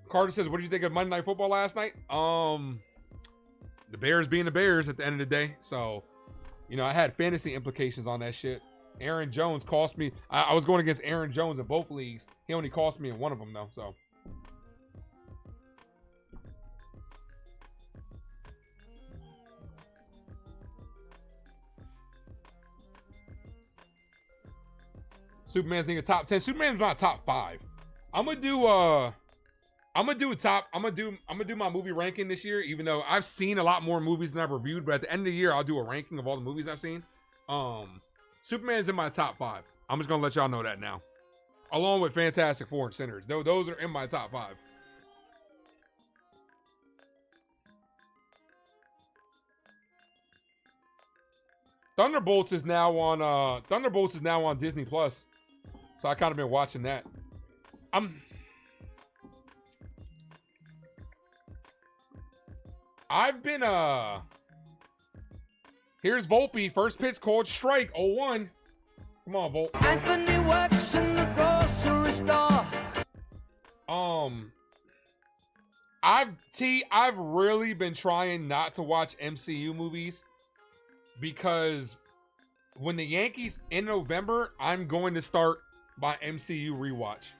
Carter says, what did you think of Monday Night Football last night? The Bears being the Bears at the end of the day. So, you know, I had fantasy implications on that shit. Aaron Jones cost me. I was going against Aaron Jones in both leagues. He only cost me in one of them, though. So. Superman's in your top 10. Superman's my top 5. I'm gonna do my movie ranking this year, even though I've seen a lot more movies than I've reviewed, but at the end of the year, I'll do a ranking of all the movies I've seen. Superman's in my top 5. I'm just gonna let y'all know that now. Along with Fantastic Four and Sinners. Those are in my top 5. Thunderbolts is now on Disney Plus. So I kind of been watching that. Here's Volpe, first pitch called strike, 0-1. Come on, Volpe.
Anthony works in the grocery store.
I've really been trying not to watch MCU movies because when the Yankees in November, I'm going to start my MCU rewatch.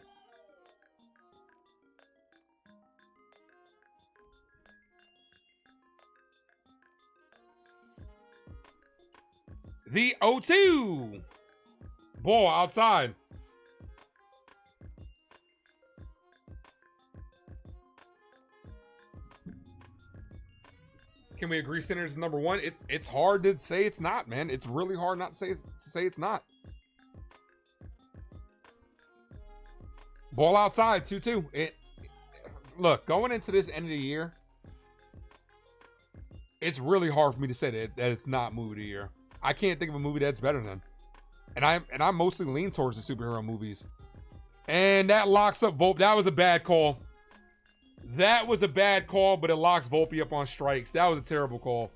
The 0-2. Ball outside. Can we agree Sinners is number 1? It's hard to say it's not, man. It's really hard not to say it's not. Ball outside, 2-2. Look, going into this end of the year, it's really hard for me to say that it's not movie of the year. I can't think of a movie that's better than. And I mostly lean towards the superhero movies. And that locks up Volpe. That was a bad call. That was a bad call, but it locks Volpe up on strikes. That was a terrible call.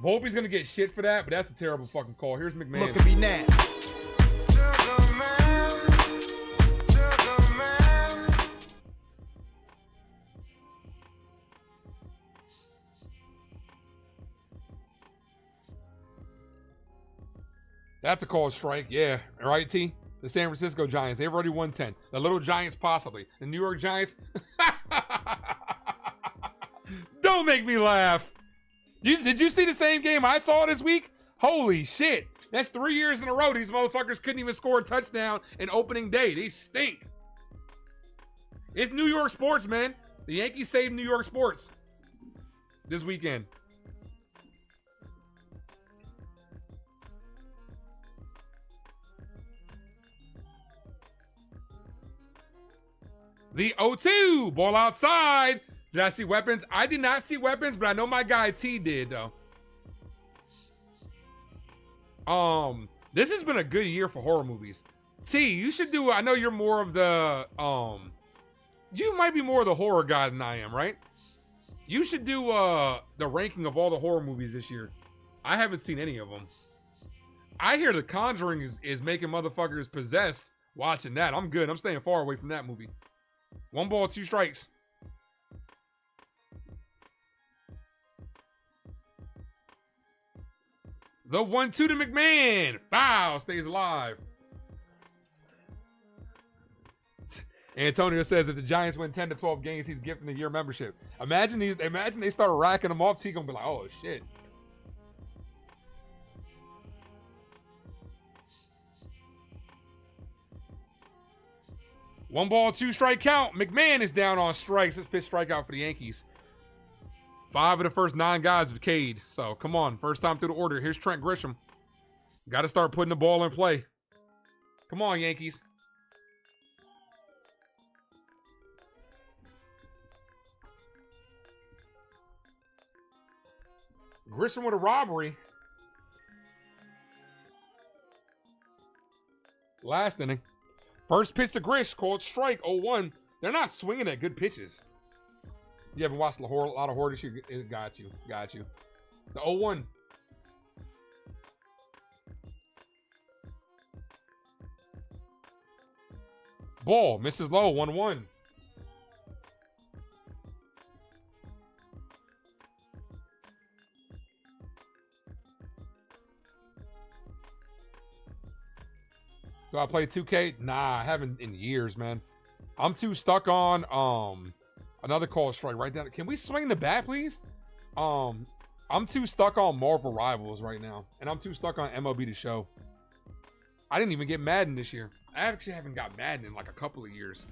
Volpe's gonna get shit for that, but that's a terrible fucking call. Here's McMahon.
Look at me now.
That's a called strike. Yeah. All right, T? The San Francisco Giants. They've already won 10. The little Giants, possibly. The New York Giants. Don't make me laugh. Did you see the same game I saw this week? Holy shit. That's 3 years in a row. These motherfuckers couldn't even score a touchdown in opening day. They stink. It's New York sports, man. The Yankees saved New York sports this weekend. The 0-2. Ball outside. Did I see weapons? I did not see weapons, but I know my guy T did, though. This has been a good year for horror movies. T, you should do, I know you're more of the, you might be more of the horror guy than I am, right? You should do the ranking of all the horror movies this year. I haven't seen any of them. I hear The Conjuring is making motherfuckers possessed watching that. I'm good. I'm staying far away from that movie. 1 ball, 2 strikes. The 1-2 to McMahon. Foul, stays alive. Antonio says if the Giants win 10 to 12 games, he's gifting a year membership. Imagine they start racking them off. T gonna be like, oh shit. One ball, 2 strike count. McMahon is down on strikes. Let's pitch strikeout for the Yankees. 5 of the first 9 guys have K'd. So come on, first time through the order. Here's Trent Grisham. Got to start putting the ball in play. Come on, Yankees. Grisham with a robbery. Last inning. First pitch to Grish, called strike, 0-1. They're not swinging at good pitches. You haven't watched a lot of horror this year? Got you. The 0-1. Ball, misses low, 1-1. Do I play 2K? Nah, I haven't in years, man. I'm too stuck on another call strike right down. Can we swing the bat, please? I'm too stuck on Marvel Rivals right now, and I'm too stuck on MLB The Show. I didn't even get Madden this year. I actually haven't got Madden in like a couple of years.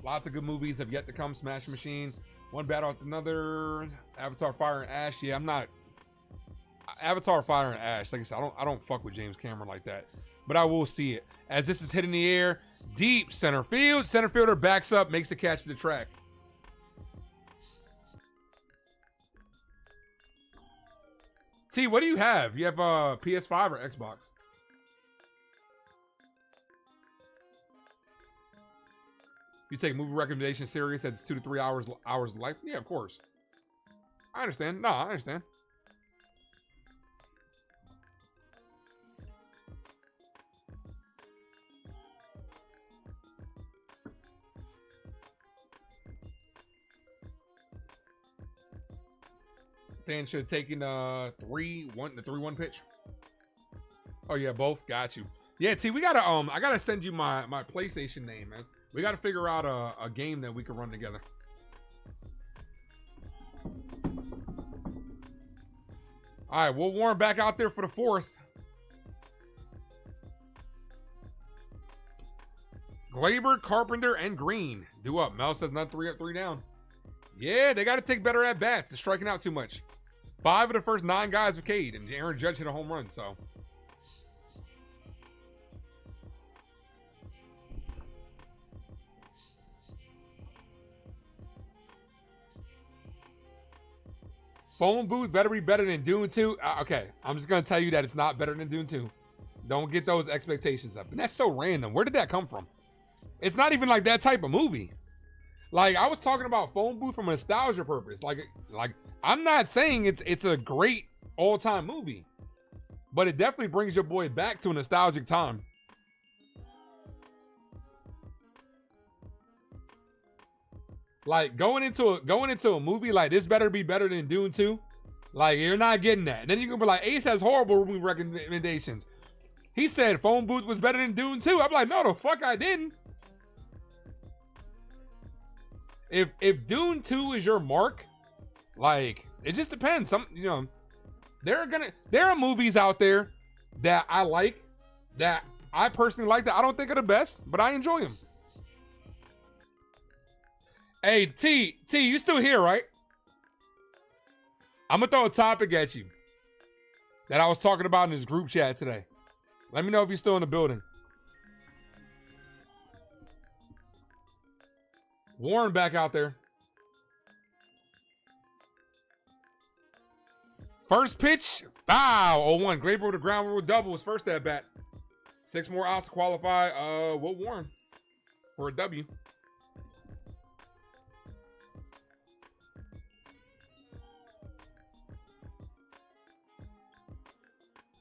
Lots of good movies have yet to come. Smash Machine, one battle after another. Avatar: Fire and Ash. Yeah, I'm not. Avatar: Fire and Ash. Like I said, I don't fuck with James Cameron like that. But I will see it. As this is hitting the air, deep center field. Center fielder backs up, makes the catch at the track. T, what do you have? You have PS5 or Xbox? You take movie recommendation serious that's 2 to 3 hours of life? Yeah, of course. I understand. No, I understand. Stan should have taken the 3-1 pitch. Oh yeah, both. Got you. Yeah, T, we gotta I gotta send you my PlayStation name, man. We gotta figure out a game that we can run together. All right, we'll Warren back out there for the 4th. Glaber, Carpenter, and Green. Do up. Mel says not 3 up, 3 down. Yeah, they got to take better at bats. They're striking out too much. 5 of the first 9 guys have K'd, and Aaron Judge hit a home run, so. Phone booth better be better than Dune 2. Okay, I'm just going to tell you that it's not better than Dune 2. Don't get those expectations up. And that's so random. Where did that come from? It's not even like that type of movie. Like, I was talking about Phone Booth from a nostalgia purpose. Like I'm not saying it's a great all-time movie, but it definitely brings your boy back to a nostalgic time. Like, going into a movie like this better be better than Dune 2. Like, you're not getting that. And then you can be like, Ace has horrible movie recommendations. He said Phone Booth was better than Dune 2. I'm like, no, the fuck I didn't. If Dune 2 is your mark, like, it just depends. Some, you know, there are movies out there that I like, that I personally like, that I don't think are the best, but I enjoy them. Hey, T, you still here, right? I'm gonna throw a topic at you that I was talking about in this group chat today. Let me know if you're still in the building. Warren back out there. First pitch, foul. 0-1. Glaber with a ground rule double his first at bat. 6 more outs to qualify. Will Warren for a W.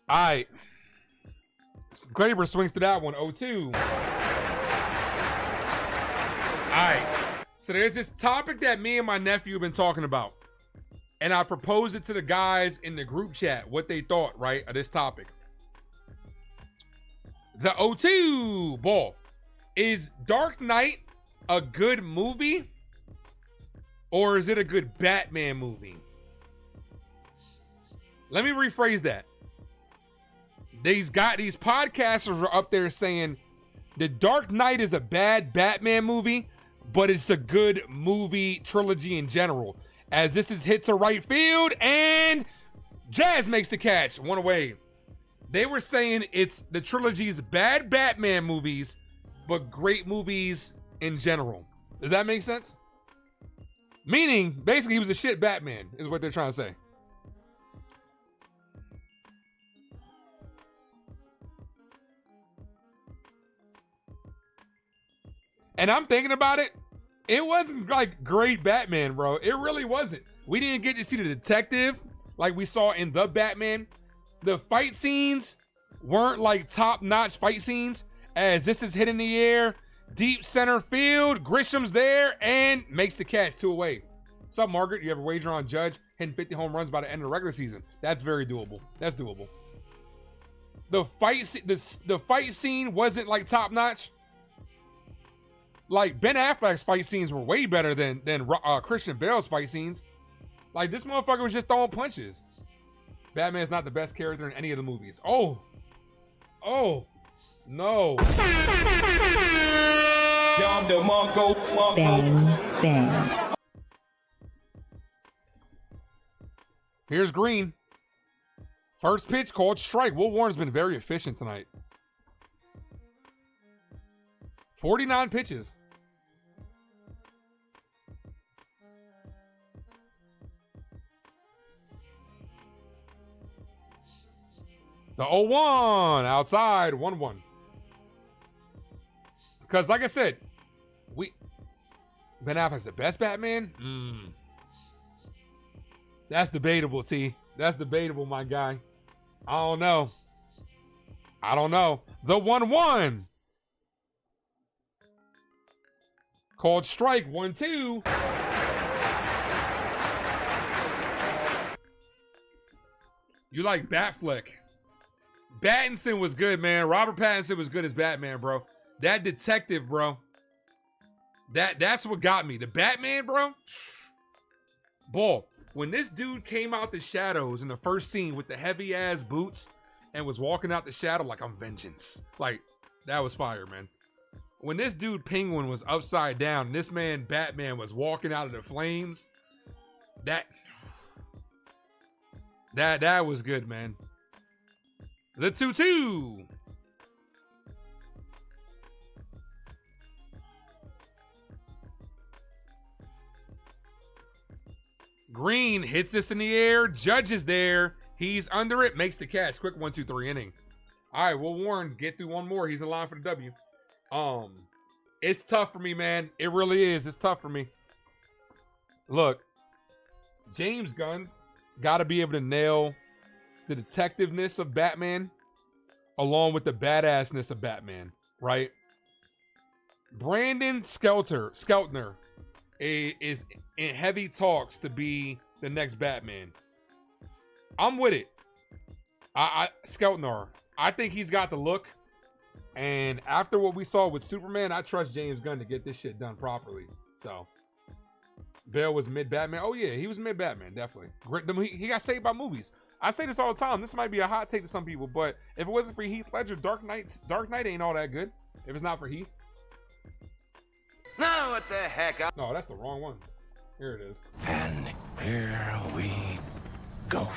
All right. Glaber swings to that one. 0-2. All right. So there's this topic that me and my nephew have been talking about. And I proposed it to the guys in the group chat, what they thought, right, of this topic. The 0-2 ball. Is Dark Knight a good movie? Or is it a good Batman movie? Let me rephrase that. These podcasters are up there saying The Dark Knight is a bad Batman movie, but it's a good movie trilogy in general. As this is hit to right field, and Jazz makes the catch. One away. They were saying it's the trilogy's bad Batman movies, but great movies in general. Does that make sense? Meaning, basically, he was a shit Batman, is what they're trying to say. And I'm thinking about it. It wasn't like great Batman, bro. It really wasn't. We didn't get to see the detective like we saw in the Batman. The fight scenes weren't like top-notch fight scenes, as this is hit in the air, deep center field. Grisham's there and makes the catch 2 away. What's up, Margaret? You have a wager on Judge hitting 50 home runs by the end of the regular season. That's very doable. That's doable. The fight scene wasn't like top-notch. Like, Ben Affleck's fight scenes were way better than Christian Bale's fight scenes. Like, this motherfucker was just throwing punches. Batman's not the best character in any of the movies. Oh, no.
Bang, bang.
Here's Green. First pitch called strike. Will Warren's been very efficient tonight. 49 pitches. The 0-1 outside, 1-1. Because like I said, Ben Affleck's the best Batman? That's debatable, T. That's debatable, my guy. I don't know. The 1-1. Called strike, 1-2. You like Batfleck. Pattinson was good, man. Robert Pattinson was good as Batman, bro. That detective, bro. That's what got me. The Batman, bro. Ball. When this dude came out the shadows in the first scene with the heavy ass boots and was walking out the shadow like I'm vengeance. Like, that was fire, man. When this dude Penguin was upside down and this man Batman was walking out of the flames, that was good, man. The 2-2. Green hits this in the air. Judge is there. He's under it. Makes the catch. Quick 1-2-3 inning. All right, Will Warren get through one more. He's in line for the W. It's tough for me, man. It really is. It's tough for me. Look, James Gunn's got to be able to nail the detectiveness of Batman along with the badassness of Batman, right? Brandon Skeltner is in heavy talks to be the next Batman. I'm with it. Skeltner, I think he's got the look. And after what we saw with Superman, I trust James Gunn to get this shit done properly. So, Bale was mid-Batman. Oh, yeah, he was mid-Batman, definitely. He got saved by movies. I say this all the time. This might be a hot take to some people, but if it wasn't for Heath Ledger, Dark Knight ain't all that good. If it's not for Heath.
No, what the heck?
No, that's the wrong one. Here it is.
And here we go.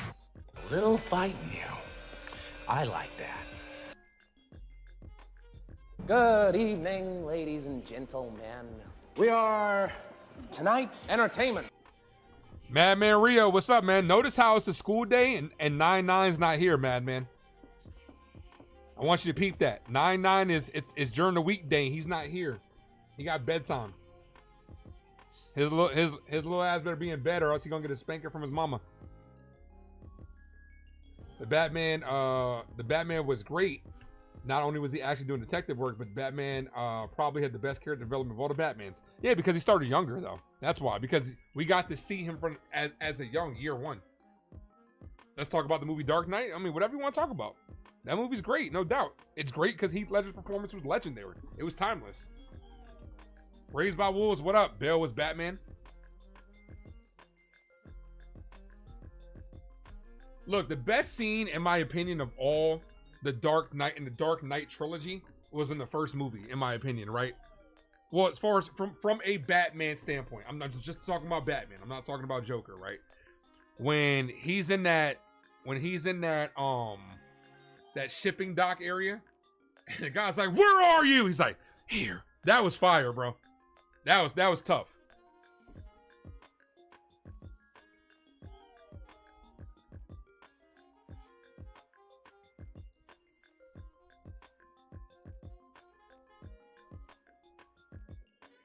A little fight here. I like that.
Good evening, ladies and gentlemen. We are tonight's entertainment.
Madman Rio, what's up, man? Notice how it's a school day and 9-9's not here, Madman. I want you to peep that. 9-9 is during the weekday. He's not here. He got bedtime. His little ass better be in bed or else he's gonna get a spanker from his mama. The Batman was great. Not only was he actually doing detective work, but Batman probably had the best character development of all the Batmans. Yeah, because he started younger though. That's why. Because we got to see him from as a young year one. Let's talk about the movie Dark Knight. I mean, whatever you want to talk about. That movie's great, no doubt. It's great because Heath Ledger's performance was legendary. It was timeless. Raised by Wolves, what up? Bale was Batman. Look, the best scene, in my opinion, of all the Dark Knight and the Dark Knight trilogy was in the first movie, in my opinion, right? Well, as far as from a Batman standpoint, I'm not just talking about Batman. I'm not talking about Joker, right? When he's in that shipping dock area, and the guy's like, "Where are you?" He's like, "Here." That was fire, bro. That was tough.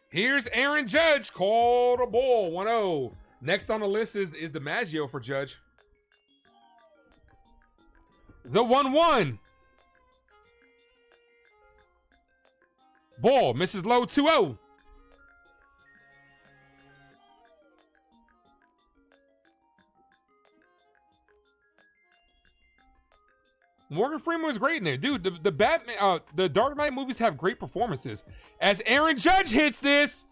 Here's Aaron Judge, called a ball, 1-0. Next on the list is DiMaggio for Judge. The 1-1. Ball, Mrs. Lowe, 2-0. Morgan Freeman was great in there. Dude, the Batman, the Dark Knight movies have great performances. As Aaron Judge hits this,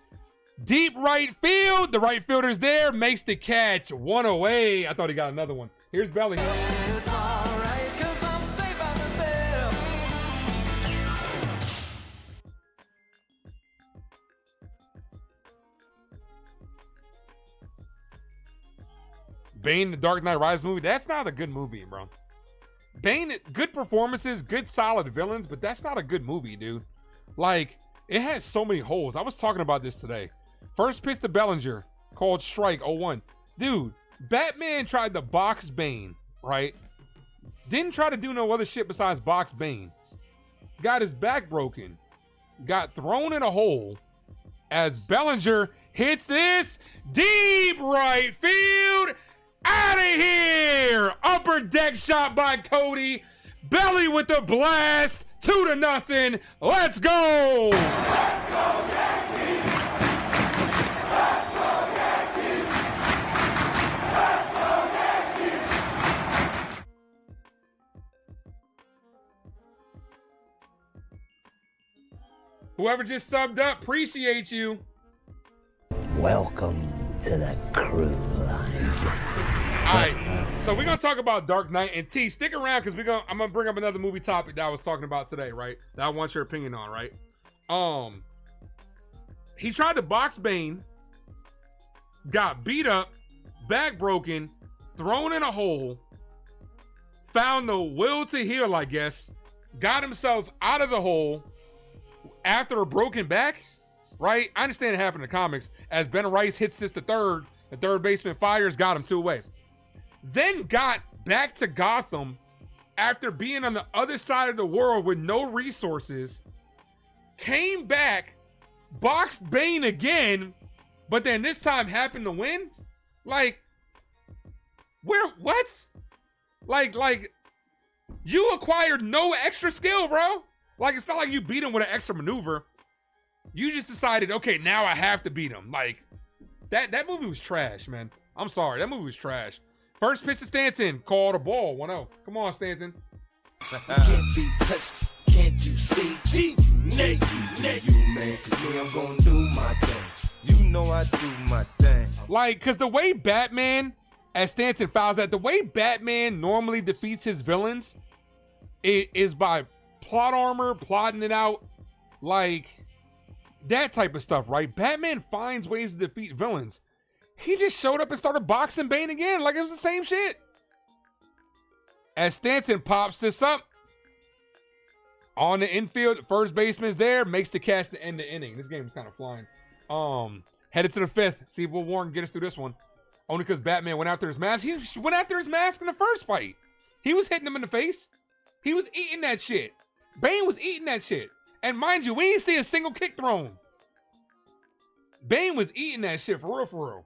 deep right field. The right fielder's there, makes the catch. One away. I thought he got another one. Here's Belly.
It's alright, 'cause I'm safe out there.
Bane, the Dark Knight Rises movie. That's not a good movie, bro. Bane, good performances, good solid villains, but that's not a good movie, dude. Like, it has so many holes. I was talking about this today. First pitch to Bellinger, called strike, 0-1. Dude, Batman tried to box Bane, right? Didn't try to do no other shit besides box Bane. Got his back broken. Got thrown in a hole as Bellinger hits this deep right field. Out of here! Upper deck shot by Cody. Belly with the blast. 2-0. Let's go!
Let's go Yankees! Let's go Yankees! Let's go Yankees!
Whoever just subbed up, appreciate you.
Welcome to the crew line.
All right, so we're gonna talk about Dark Knight, and T, stick around because I'm gonna bring up another movie topic that I was talking about today, right? That I want your opinion on, right? He tried to box Bane, got beat up, back broken, thrown in a hole, found the will to heal, I guess, got himself out of the hole after a broken back, right? I understand it happened in the comics. As Ben Rice hits this the third baseman fires, got him 2 away. Then got back to Gotham after being on the other side of the world with no resources, came back, boxed Bane again, but then this time happened to win? Like, what? Like, you acquired no extra skill, bro. Like, it's not like you beat him with an extra maneuver. You just decided, okay, now I have to beat him. Like, that movie was trash, man. I'm sorry, that movie was trash. First pitch to Stanton, called a ball, 1-0. Come on, Stanton.
Can't be touched, can't you see? You man, 'cause me, I'm gonna do my thing. You know I do my thing.
Like, because the way Batman, as Stanton fouls that, the way Batman normally defeats his villains is by plot armor, plotting it out, like that type of stuff, right? Batman finds ways to defeat villains. He just showed up and started boxing Bane again like it was the same shit. As Stanton pops this up on the infield, first baseman's there, makes the catch to end the inning. This game is kind of flying. Headed to the 5th. See if Will Warren can get us through this one. Only because Batman went after his mask. He went after his mask in the first fight. He was hitting him in the face. He was eating that shit. Bane was eating that shit. And mind you, we didn't see a single kick thrown. Bane was eating that shit for real, for real.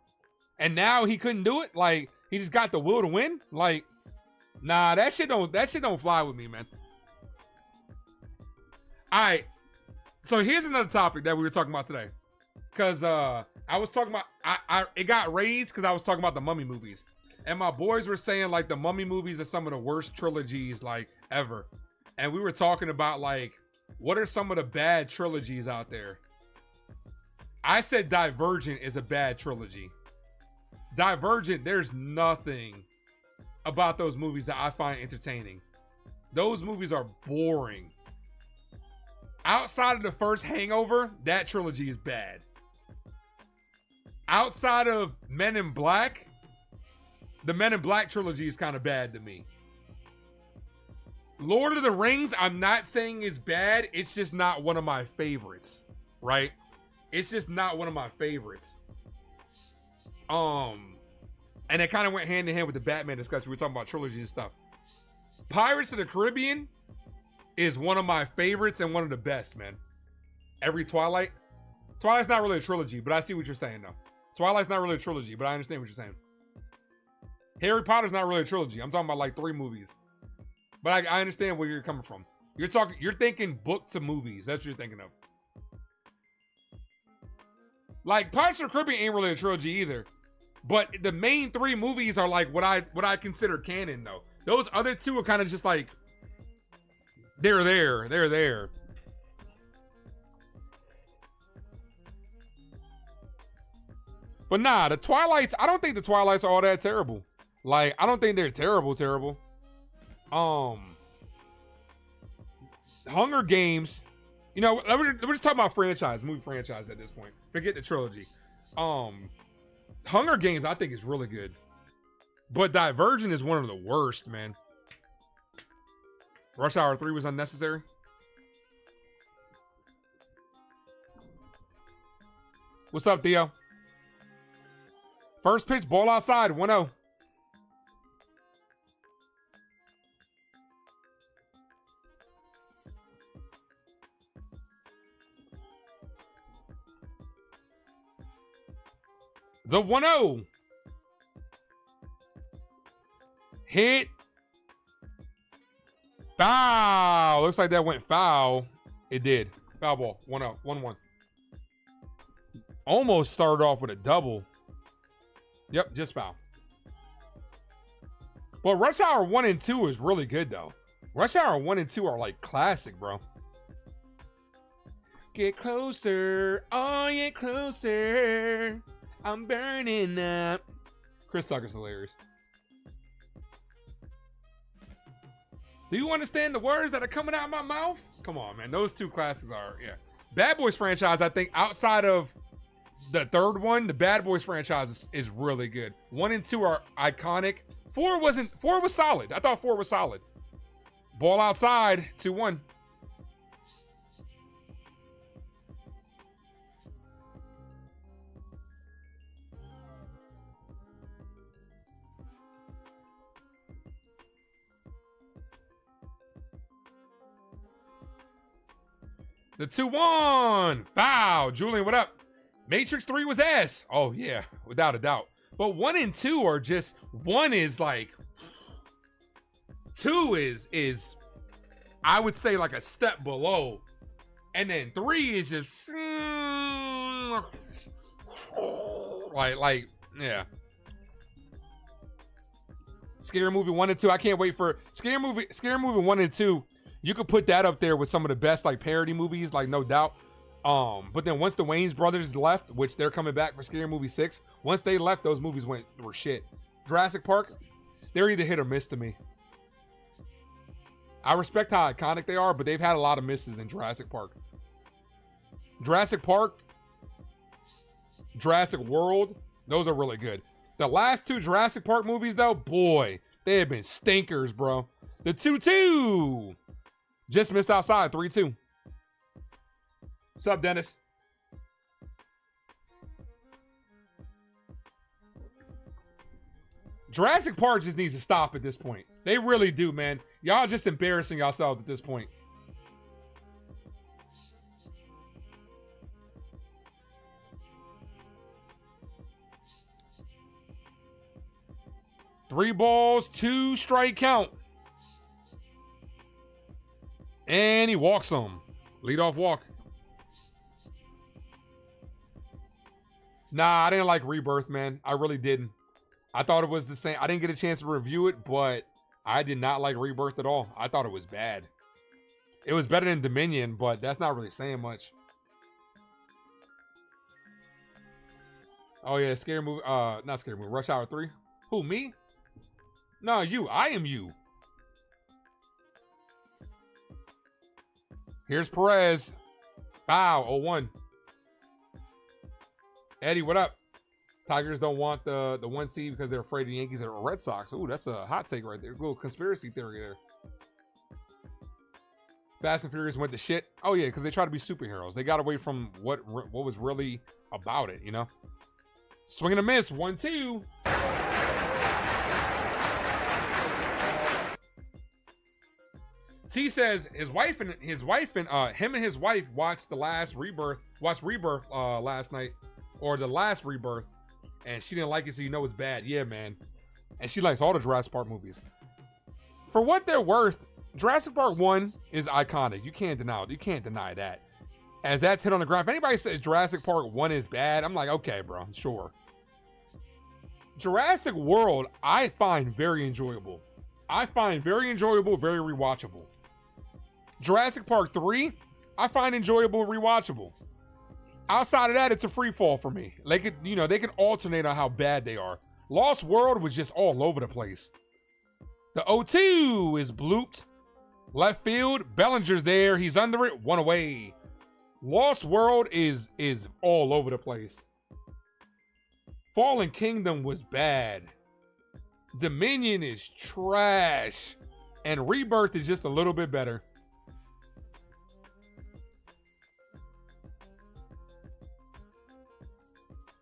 And now he couldn't do it? Like, he just got the will to win? Like, Nah, that shit don't fly with me, man. All right. So here's another topic that we were talking about today. Cause I was talking about it got raised because I was talking about the Mummy movies. And my boys were saying like the Mummy movies are some of the worst trilogies like ever. And we were talking about like what are some of the bad trilogies out there? I said Divergent is a bad trilogy. Divergent, there's nothing about those movies that I find entertaining. Those movies are boring. Outside of the first Hangover, that trilogy is bad. Outside of Men in Black, the Men in Black trilogy is kind of bad to me. Lord of the Rings, I'm not saying it's bad. It's just not one of my favorites, right? It's just not one of my favorites. And it kind of went hand in hand with the Batman discussion. We were talking about trilogy and stuff. Pirates of the Caribbean is one of my favorites and one of the best, man. Every Twilight's not really a trilogy, but I see what you're saying, though. Twilight's not really a trilogy, but I understand what you're saying. Harry Potter's not really a trilogy. I'm talking about like 3 movies. But I understand where you're coming from. You're thinking book to movies. That's what you're thinking of. Like Pirates of the Caribbean ain't really a trilogy either. But the main 3 movies are like what I consider canon though. Those other 2 are kind of just like they're there. But nah, the Twilights, I don't think the Twilights are all that terrible. Like, I don't think they're terrible. Hunger Games, you know, we're just talking about movie franchise at this point. Forget the trilogy. Hunger Games, I think is really good. But Divergent is one of the worst, man. Rush Hour 3 was unnecessary. What's up, Theo? First pitch, ball outside, 1-0. The 1-0. Hit. Foul. Looks like that went foul. It did. Foul ball. 1-0. 1-1. Almost started off with a double. Yep, just foul. Well, Rush Hour 1 and 2 is really good, though. Rush Hour 1 and 2 are like classic, bro. Get closer. Oh, get closer. I'm burning up. Chris Tucker's hilarious. Do you understand the words that are coming out of my mouth? Come on, man. Those 2 classics are, yeah. Bad Boys franchise, I think, outside of the 3rd one, the Bad Boys franchise is really good. 1 and 2 are iconic. 4 was solid. I thought 4 was solid. Ball outside, 2-1. The 2-1. Foul. Julian, what up? Matrix 3 was ass. Oh, yeah. Without a doubt. But 1 and 2 are just... 1 is like... 2 is... I would say like a step below. And then 3 is just... Like, yeah. Scary Movie 1 and 2. I can't wait for... Scary Movie 1 and 2... You could put that up there with some of the best like parody movies, like no doubt. But then once the Wayans brothers left, which they're coming back for Scary Movie 6, once they left, those movies were shit. Jurassic Park, they're either hit or miss to me. I respect how iconic they are, but they've had a lot of misses in Jurassic Park. Jurassic Park, Jurassic World, those are really good. The last 2 Jurassic Park movies, though, boy, they have been stinkers, bro. The 2-2. Just missed outside, 3-2. What's up, Dennis? Jurassic Park just needs to stop at this point. They really do, man. Y'all just embarrassing yourselves at this point. 3 balls, 2 strike count. And he walks him. Leadoff walk. Nah, I didn't like Rebirth, man. I really didn't. I thought it was the same. I didn't get a chance to review it, but I did not like Rebirth at all. I thought it was bad. It was better than Dominion, but that's not really saying much. Oh yeah, scary movie. Not scary movie. Rush Hour 3. Who, me? No, you. I am you. Here's Perez. Bow. 0-1. Eddie, what up? Tigers don't want the 1 seed because they're afraid the Yankees are Red Sox. Ooh, that's a hot take right there. Little conspiracy theory there. Fast and Furious went to shit. Oh yeah, because they try to be superheroes. They got away from what was really about it, you know? Swing and a miss. 1-2. T says him and his wife watched Rebirth last night, or the last Rebirth, and she didn't like it, so you know it's bad. Yeah, man. And she likes all the Jurassic Park movies. For what they're worth, Jurassic Park 1 is iconic. You can't deny it. You can't deny that. As that's hit on the ground. If anybody says Jurassic Park 1 is bad, I'm like, okay, bro, sure. Jurassic World, I find very enjoyable. Very rewatchable. Jurassic Park 3, I find enjoyable, rewatchable. Outside of that, it's a free fall for me. They could alternate on how bad they are. Lost World was just all over the place. The 0-2 is blooped. Left field, Bellinger's there. He's under it. 1 away. Lost World is all over the place. Fallen Kingdom was bad. Dominion is trash. And Rebirth is just a little bit better.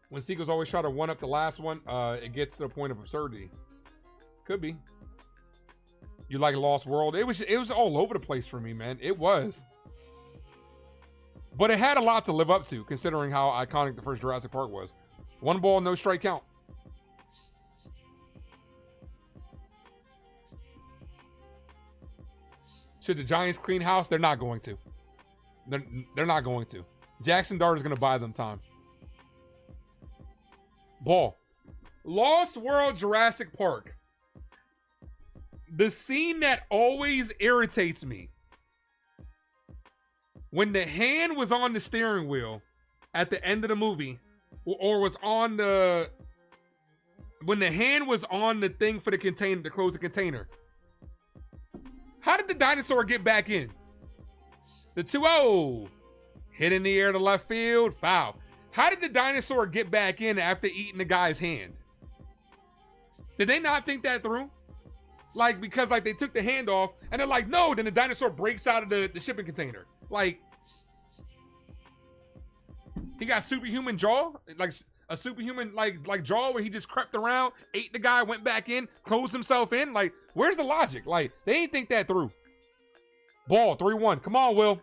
When sequels always try to one-up the last one, it gets to the point of absurdity. Could be. You like Lost World? It was all over the place for me, man. It was. But it had a lot to live up to, considering how iconic the first Jurassic Park was. 1 ball, no strike count. Should the Giants clean house? They're not going to. They're not going to. Jackson Dart is going to buy them time. Ball. Lost World Jurassic Park. The scene that always irritates me. When the hand was on the steering wheel at the end of the movie, or was on the... When the hand was on the thing for the container, to close the container. How did the dinosaur get back in? The 2-0. Hit in the air to left field. Foul. How did the dinosaur get back in after eating the guy's hand? Did they not think that through? Like, because like they took the hand off and they're like, no, then the dinosaur breaks out of the shipping container. Like, he got superhuman jaw, like a superhuman like jaw where he just crept around, ate the guy, went back in, closed himself in. Like, where's the logic? Like, they ain't think that through. Ball, 3-1. Come on, Will.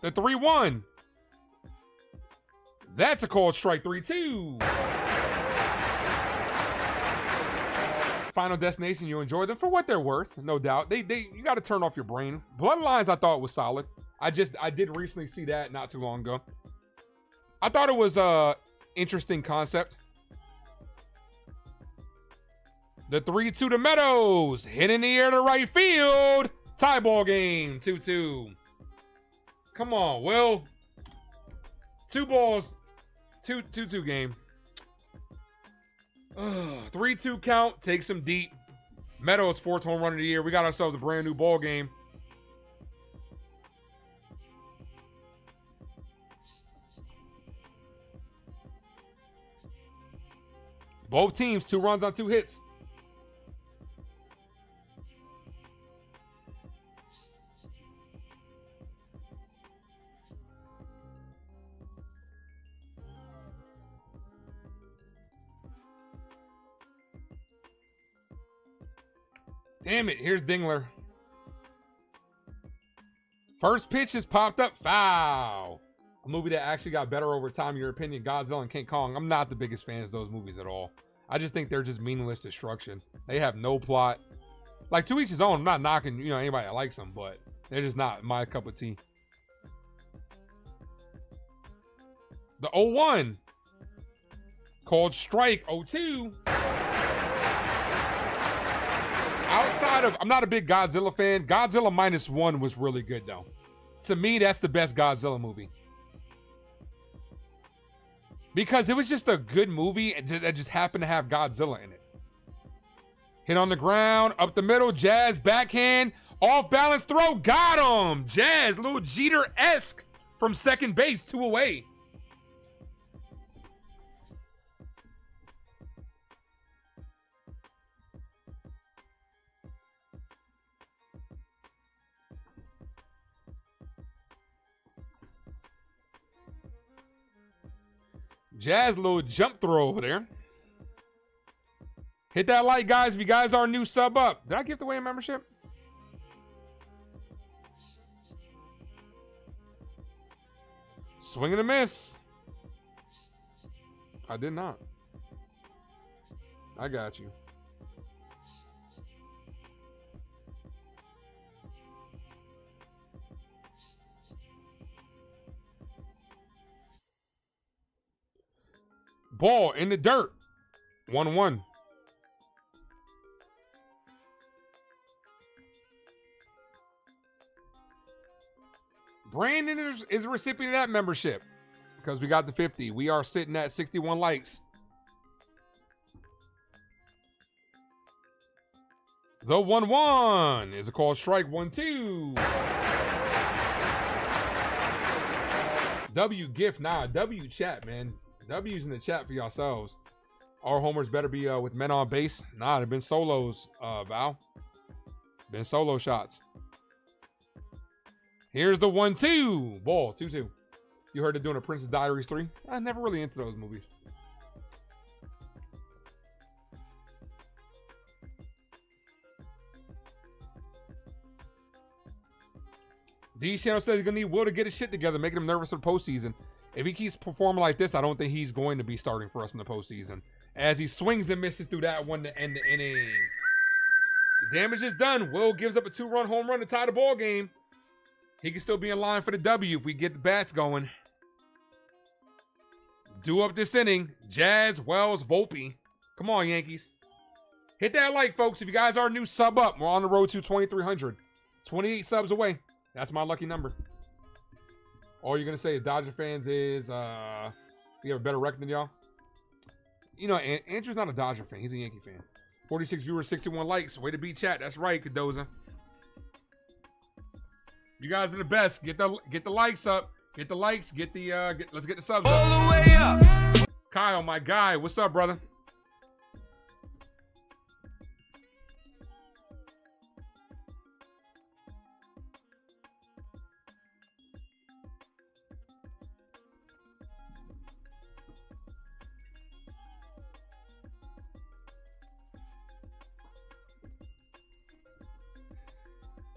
The 3-1. That's a called strike. 3-2. Final Destination, you enjoy them for what they're worth, no doubt. You got to turn off your brain. Bloodlines, I thought was solid. I did recently see that not too long ago. I thought it was a interesting concept. The 3-2 to Meadows, hit in the air to right field. Tie ball game, 2-2. Come on, Will. 2 balls, 2-2 game. 3-2 count, takes him deep. Meadows, 4th home run of the year. We got ourselves a brand new ball game. Both teams, 2 runs on 2 hits. Damn it. Here's Dingler. First pitch has popped up. Foul. A movie that actually got better over time, in your opinion, Godzilla and King Kong. I'm not the biggest fan of those movies at all. I just think they're just meaningless destruction. They have no plot. Like, to each his own. I'm not knocking, anybody that likes them, but they're just not my cup of tea. The 0-1. Called strike 0-2. Outside of, I'm not a big Godzilla fan. Godzilla -1 was really good, though. To me, that's the best Godzilla movie. Because it was just a good movie that just happened to have Godzilla in it. Hit on the ground, up the middle, Jazz backhand, off balance throw, got him! Jazz, little Jeter-esque from second base, 2 away. Jazz, little jump throw over there. Hit that like, guys. If you guys are new, sub up. Did I give away a membership? Swing and a miss. I did not. I got you. Ball in the dirt. 1-1. Brandon is a recipient of that membership because we got the 50. We are sitting at 61 likes. The 1-1 is a called strike. 1-2. W gift. Nah, W chat, man. W's in the chat for yourselves. Our homers better be with men on base. Nah, they've been solos, Val. Been solo shots. Here's the 1-2. Ball, 2-2. You heard of doing a Princess Diaries 3? I'm never really into those movies. D Channel says he's going to need Will to get his shit together, making him nervous for the postseason. If he keeps performing like this, I don't think he's going to be starting for us in the postseason. As he swings and misses through that one to end the inning. The damage is done. Will gives up a 2-run home run to tie the ball game. He can still be in line for the W if we get the bats going. Do up this inning. Jazz, Wells, Volpe. Come on, Yankees. Hit that like, folks. If you guys are new, sub up. We're on the road to 2,300. 28 subs away. That's my lucky number. All you're going to say to Dodger fans is, you have a better record than y'all? Andrew's not a Dodger fan. He's a Yankee fan. 46 viewers, 61 likes. Way to beat chat. That's right, Cadoza. You guys are the best. Get the likes up. Get the likes. Let's get the subs up. All the way up. Kyle, my guy. What's up, brother?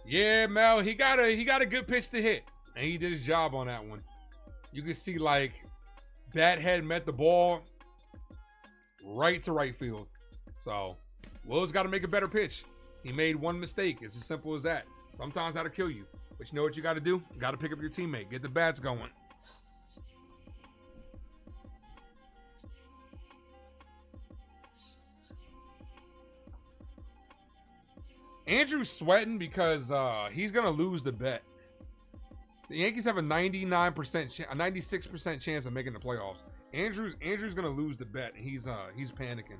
Yeah, Mel, he got a good pitch to hit, and he did his job on that one. You can see like bat head met the ball right to right field. So Will's got to make a better pitch. He made one mistake. It's as simple as that. Sometimes that'll kill you, but you know what you got to do? You got to pick up your teammate, get the bats going. Andrew's sweating because he's gonna lose the bet. The Yankees have a 96% chance of making the playoffs. Andrew's gonna lose the bet, and he's panicking.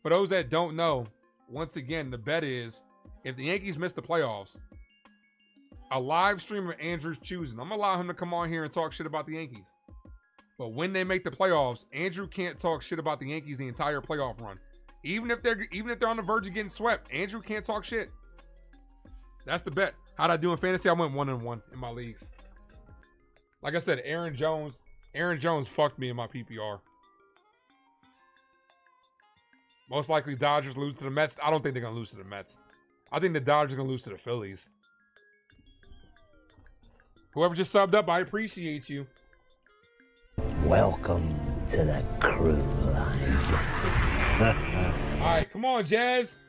For those that don't know, once again, the bet is if the Yankees miss the playoffs, a live stream of Andrew's choosing. I'm gonna allow him to come on here and talk shit about the Yankees. But when they make the playoffs, Andrew can't talk shit about the Yankees the entire playoff run. Even if they're on the verge of getting swept, Andrew can't talk shit. That's the bet. How'd I do in fantasy? I went 1-1 in my leagues. Like I said, Aaron Jones fucked me in my PPR. Most likely Dodgers lose to the Mets. I don't think they're going to lose to the Mets. I think the Dodgers are going to lose to the Phillies. Whoever just subbed up, I appreciate you.
Welcome to the crew line.
All right, come on, Jazz.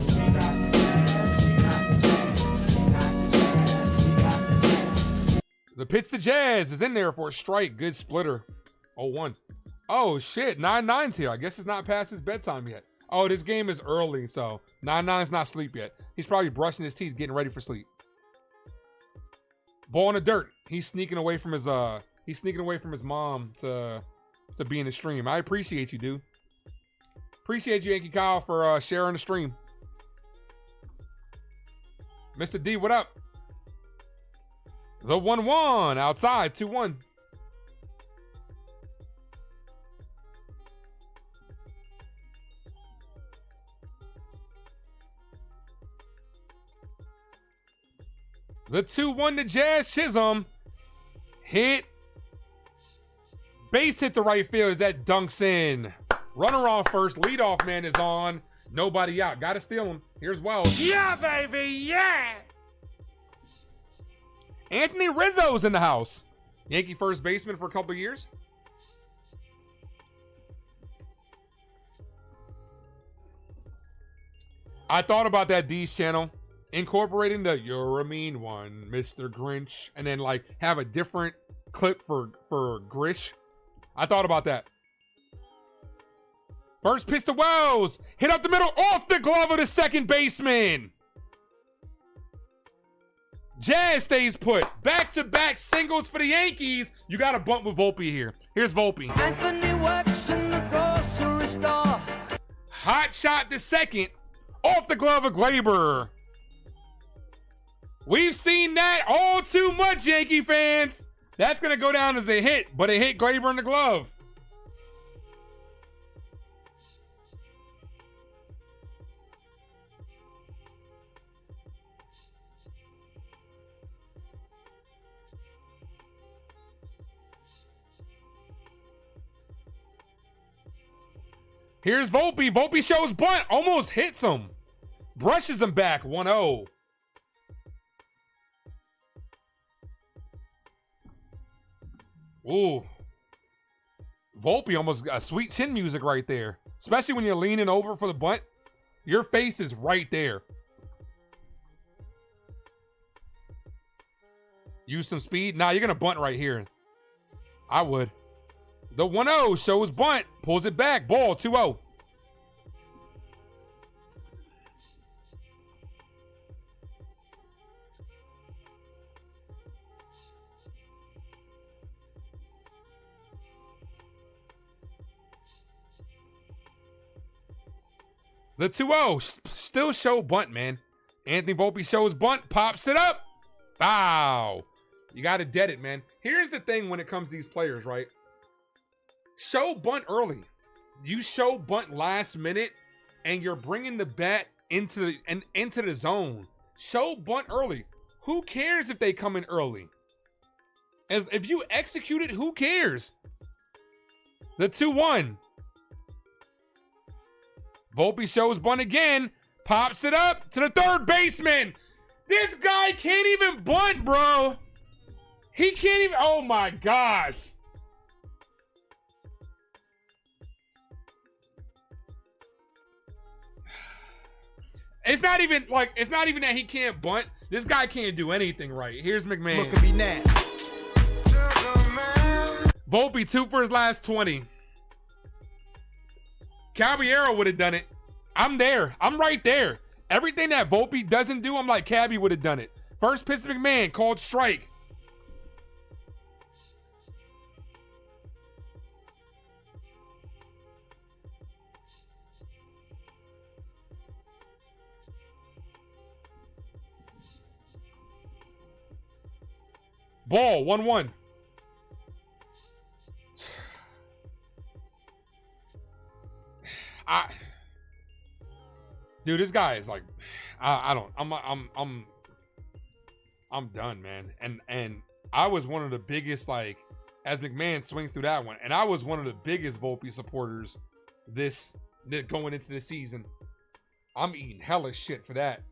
The pitch to Jazz is in there for a strike. Good splitter. 0-1. Oh, shit. 9-9's here. I guess it's not past his bedtime yet. Oh, this game is early, so 9-9's not asleep yet. He's probably brushing his teeth, getting ready for sleep. Ball in the dirt. He's sneaking away from his mom to be in the stream. I appreciate you, dude. Appreciate you, Yankee Kyle, for sharing the stream. Mr. D, what up? The 1-1 outside, 2-1. The 2-1 to Jazz Chisholm. Hit. Base hit to right field as that dunks in. Runner on first. Leadoff man is on. Nobody out. Got to steal him. Here's Wells.
Yeah, baby, yeah!
Anthony Rizzo's in the house. Yankee first baseman for a couple years. I thought about that D's channel. Incorporating the "You're a mean one, Mr. Grinch," and then like have a different clip for Grish. I thought about that. First pitch to Wells. Hit up the middle off the glove of the second baseman. Jazz stays put. Back-to-back singles for the Yankees. You got to bump with Volpe here. Here's Volpe.
Anthony works in the grocery store.
Hot shot to second. Off the glove of Glaber. We've seen that all too much, Yankee fans. That's going to go down as a hit, but it hit Glaber in the glove. Here's Volpe. Volpe shows bunt. Almost hits him. Brushes him back. 1-0. Ooh. Volpe almost got sweet chin music right there. Especially when you're leaning over for the bunt. Your face is right there. Use some speed. Nah, you're going to bunt right here. I would. The 1-0 shows bunt. Pulls it back. Ball 2-0. The 2-0 still show bunt, man. Anthony Volpe shows bunt, pops it up. Wow. You got to dead it, man. Here's the thing when it comes to these players, right? Show bunt early. You show bunt last minute, and you're bringing the bat into the zone. Show bunt early. Who cares if they come in early? As if you execute it, who cares? The 2-1. Volpe shows bunt again. Pops it up to the third baseman. This guy can't even bunt, bro. He can't even. Oh, my gosh. It's not even that he can't bunt. This guy can't do anything right. Here's McMahon.
Look at me now.
Volpe 2 for his last 20. Caballero would have done it. I'm there. I'm right there. Everything that Volpe doesn't do, I'm like, Cabby would have done it. First pitch to McMahon, called strike. Ball, 1-1. Dude, this guy is like, I'm done, man. And I was one of the biggest, like, as McMahon swings through that one, and I was one of the biggest Volpe supporters this going into the season. I'm eating hella shit for that.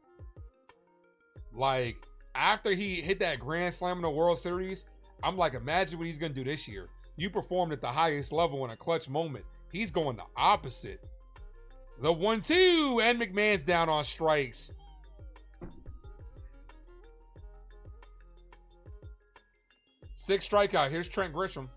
Like, after he hit that grand slam in the World Series, I'm like, imagine what he's going to do this year. You performed at the highest level in a clutch moment. He's going the opposite. The 1-2, and McMahon's down on strikes. Sixth strikeout. Here's Trent Grisham.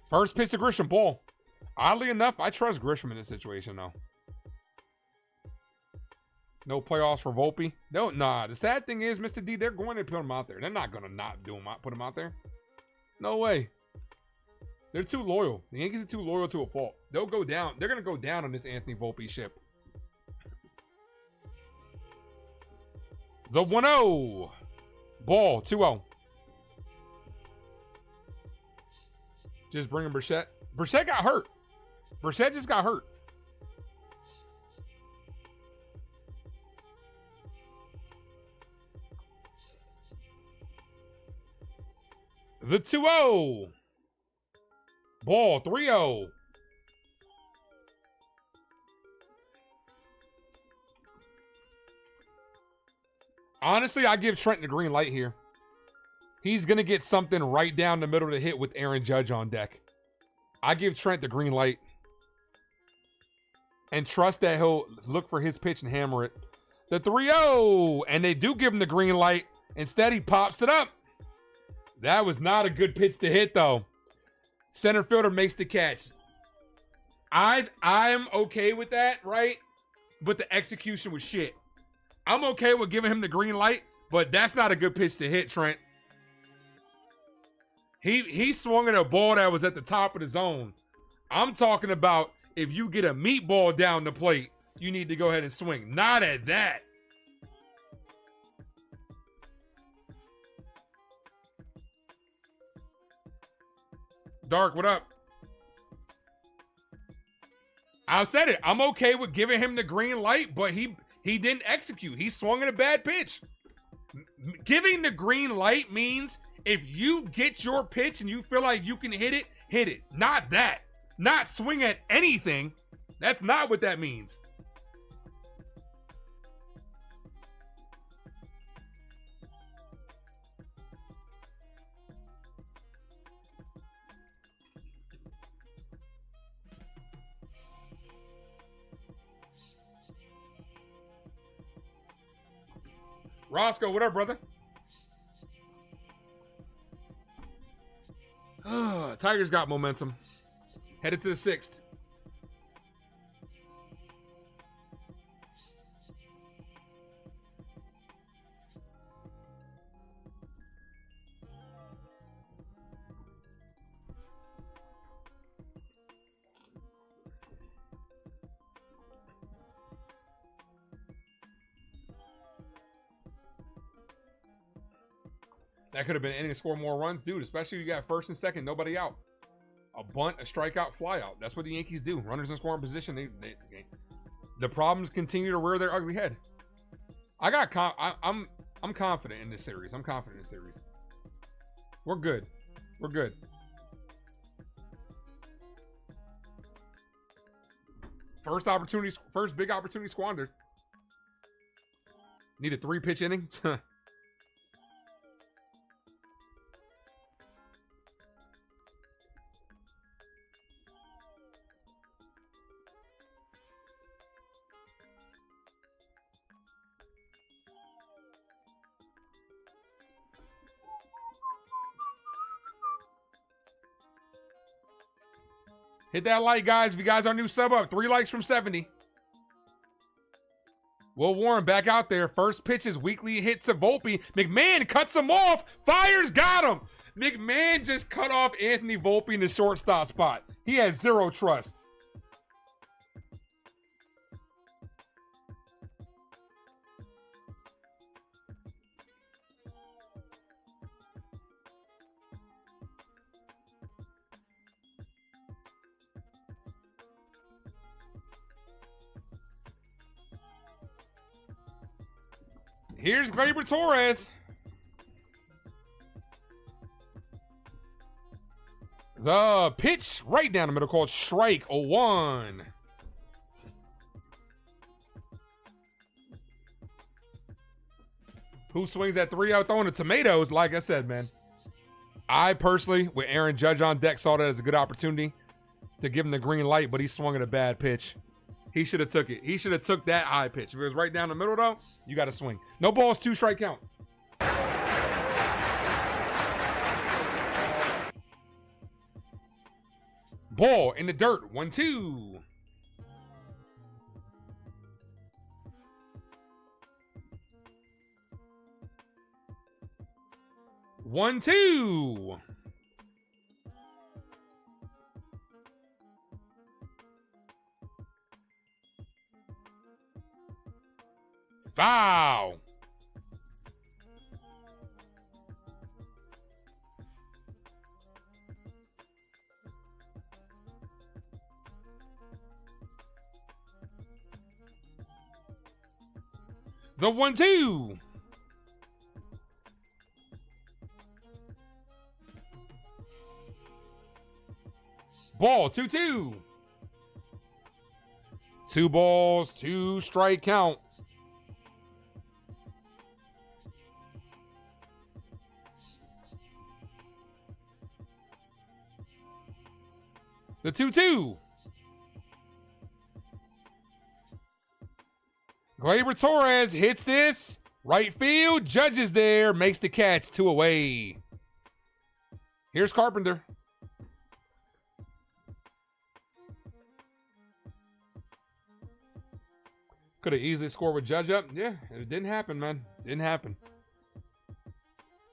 First pitch to Grisham, ball. Oddly enough, I trust Grisham in this situation, though. No playoffs for Volpe. No, nah. The sad thing is, Mr. D, they're going to put him out there. They're not going to not put him out there. No way. They're too loyal. The Yankees are too loyal to a fault. They'll go down. They're going to go down on this Anthony Volpe ship. The 1-0. Ball, 2-0. Just bringing Burchett. Burchett got hurt. Burchett just got hurt. The 2-0. Ball, 3-0. Honestly, I give Trent the green light here. He's going to get something right down the middle to hit with Aaron Judge on deck. I give Trent the green light. And trust that he'll look for his pitch and hammer it. The 3-0. And they do give him the green light. Instead, he pops it up. That was not a good pitch to hit, though. Center fielder makes the catch. I'm okay with that, right? But the execution was shit. I'm okay with giving him the green light, but that's not a good pitch to hit, Trent. He swung at a ball that was at the top of the zone. I'm talking about if you get a meatball down the plate, you need to go ahead and swing. Not at that. Dark, what up? I said it. I'm okay with giving him the green light, but he didn't execute. He swung at a bad pitch. Giving the green light means if you get your pitch and you feel like you can hit it, hit it. Not that. Not swing at anything. That's not what that means. Roscoe, what up, brother? Tigers got momentum. Headed to the 6th. That could have been an inning to score more runs, dude, especially if you got first and second, nobody out. A bunt, a strikeout, fly out. That's what the Yankees do. Runners in scoring position. The problems continue to rear their ugly head. I'm confident in this series. I'm confident in this series. We're good. We're good. First big opportunity squandered. Need a 3-pitch inning. Hit that like, guys. If you guys are new, sub up. 3 likes from 70. Will Warren back out there. First pitch is weekly hit to Volpe. McMahon cuts him off. Fires got him. McMahon just cut off Anthony Volpe in the shortstop spot. He has 0 trust. Here's Gleyber Torres. The pitch right down the middle called strike 0-1. Who swings at 3-0 throwing the tomatoes? Like I said, man. I personally, with Aaron Judge on deck, saw that as a good opportunity to give him the green light, but he swung at a bad pitch. He should have took it. He should have took that high pitch. If it was right down the middle, though, you got to swing. No balls, 2 strike count. Ball in the dirt, 1-2. One, two. Foul. The 1-2. Ball, 2-2. 2 balls, 2 strike count. The 2-2. Gleyber Torres hits this. Right field. Judge is there. Makes the catch. 2 away. Here's Carpenter. Could have easily scored with Judge up. Yeah, it didn't happen, man. Didn't happen.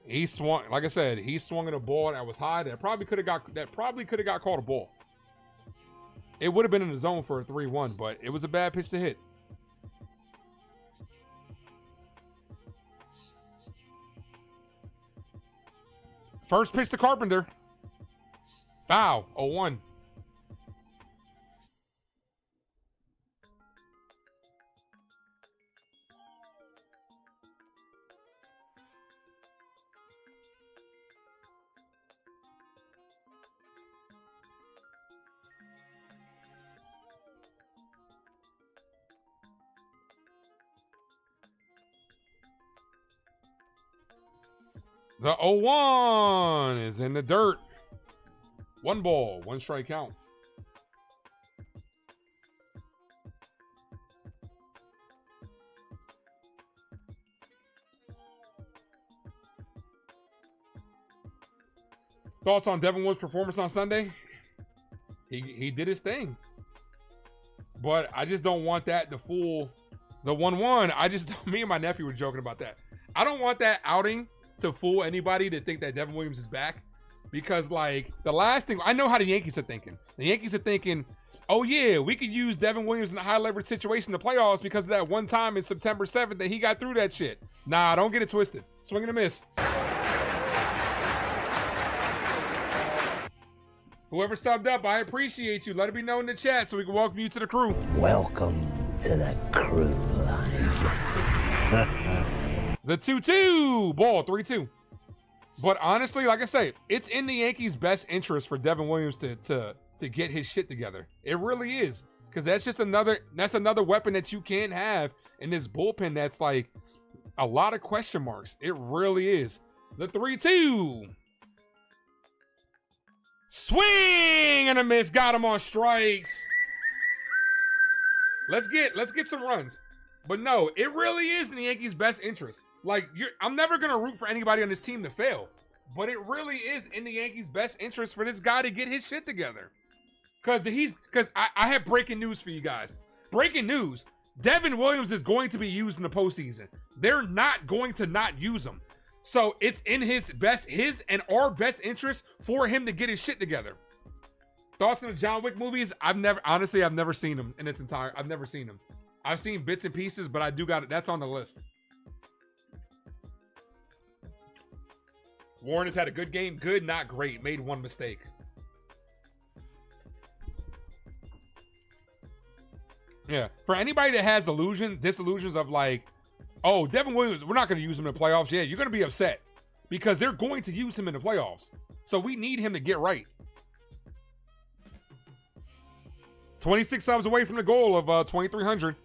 He swung, like I said, he swung at a ball that was high. That probably could have got called a ball. It would have been in the zone for a 3-1, but it was a bad pitch to hit. First pitch to Carpenter. Foul, 0-1. The 0-1 is in the dirt. 1 ball, 1 strike count. Thoughts on Devin Williams' performance on Sunday? He did his thing. But I just don't want that to fool the 1-1. Me and my nephew were joking about that. I don't want that outing to fool anybody to think that Devin Williams is back, because like the last thing, I know how the Yankees are thinking. The Yankees are thinking, oh yeah, we could use Devin Williams in a high leverage situation in the playoffs because of that one time in September 7th that he got through that shit. Nah, don't get it twisted. Swing and a miss. Whoever subbed up, I appreciate you. Let it be known in the chat so we can welcome you to the crew.
Welcome to the crew line.
The 2-2. Ball, 3-2. But honestly, like I say, it's in the Yankees' best interest for Devin Williams to get his shit together. It really is. Because that's just another weapon that you can't have in this bullpen that's like a lot of question marks. It really is. The 3-2. Swing and a miss. Got him on strikes. Let's get some runs. But no, it really is in the Yankees' best interest. Like, I'm never going to root for anybody on this team to fail. But it really is in the Yankees' best interest for this guy to get his shit together. Because I have breaking news for you guys. Breaking news. Devin Williams is going to be used in the postseason. They're not going to not use him. So it's in his and our best interest for him to get his shit together. Thoughts on the John Wick movies? I've never seen them in its entire. I've never seen them. I've seen bits and pieces, but I do got it. That's on the list. Warren has had a good game. Good, not great. Made 1 mistake. Yeah. For anybody that has disillusions of like Oh, Devin Williams, we're not going to use him in the playoffs. Yeah, you're going to be upset because they're going to use him in the playoffs. So we need him to get right. 26 subs away from the goal of 2,300.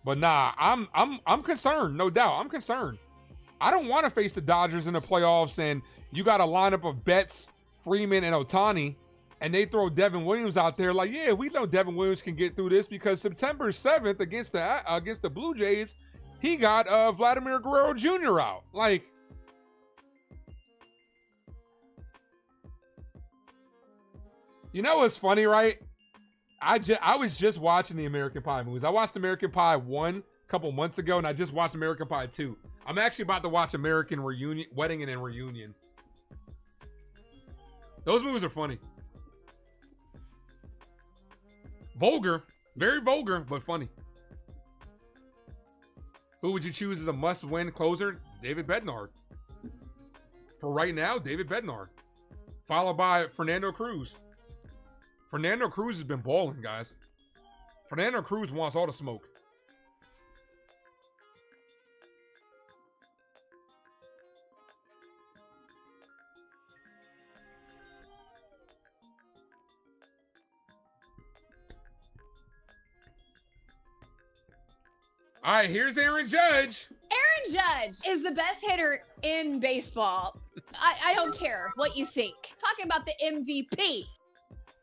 But nah, I'm concerned, no doubt. I'm concerned. I don't want to face the Dodgers in the playoffs, and you got a lineup of Betts, Freeman, and Ohtani, and they throw Devin Williams out there like, yeah, we know Devin Williams can get through this because September 7th against the Blue Jays, he got Vladimir Guerrero Jr. out. Like, you know what's funny, right? I was just watching the American Pie movies. I watched American Pie 1 a couple months ago, and I just watched American Pie 2. I'm actually about to watch American Reunion, Wedding and then Reunion. Those movies are funny. Vulgar. Very vulgar, but funny. Who would you choose as a must-win closer? David Bednar. For right now, David Bednar. Followed by Fernando Cruz. Fernando Cruz has been balling, guys. Fernando Cruz wants all the smoke. All right, here's Aaron Judge.
Aaron Judge is the best hitter in baseball. I don't care what you think. Talking about the MVP.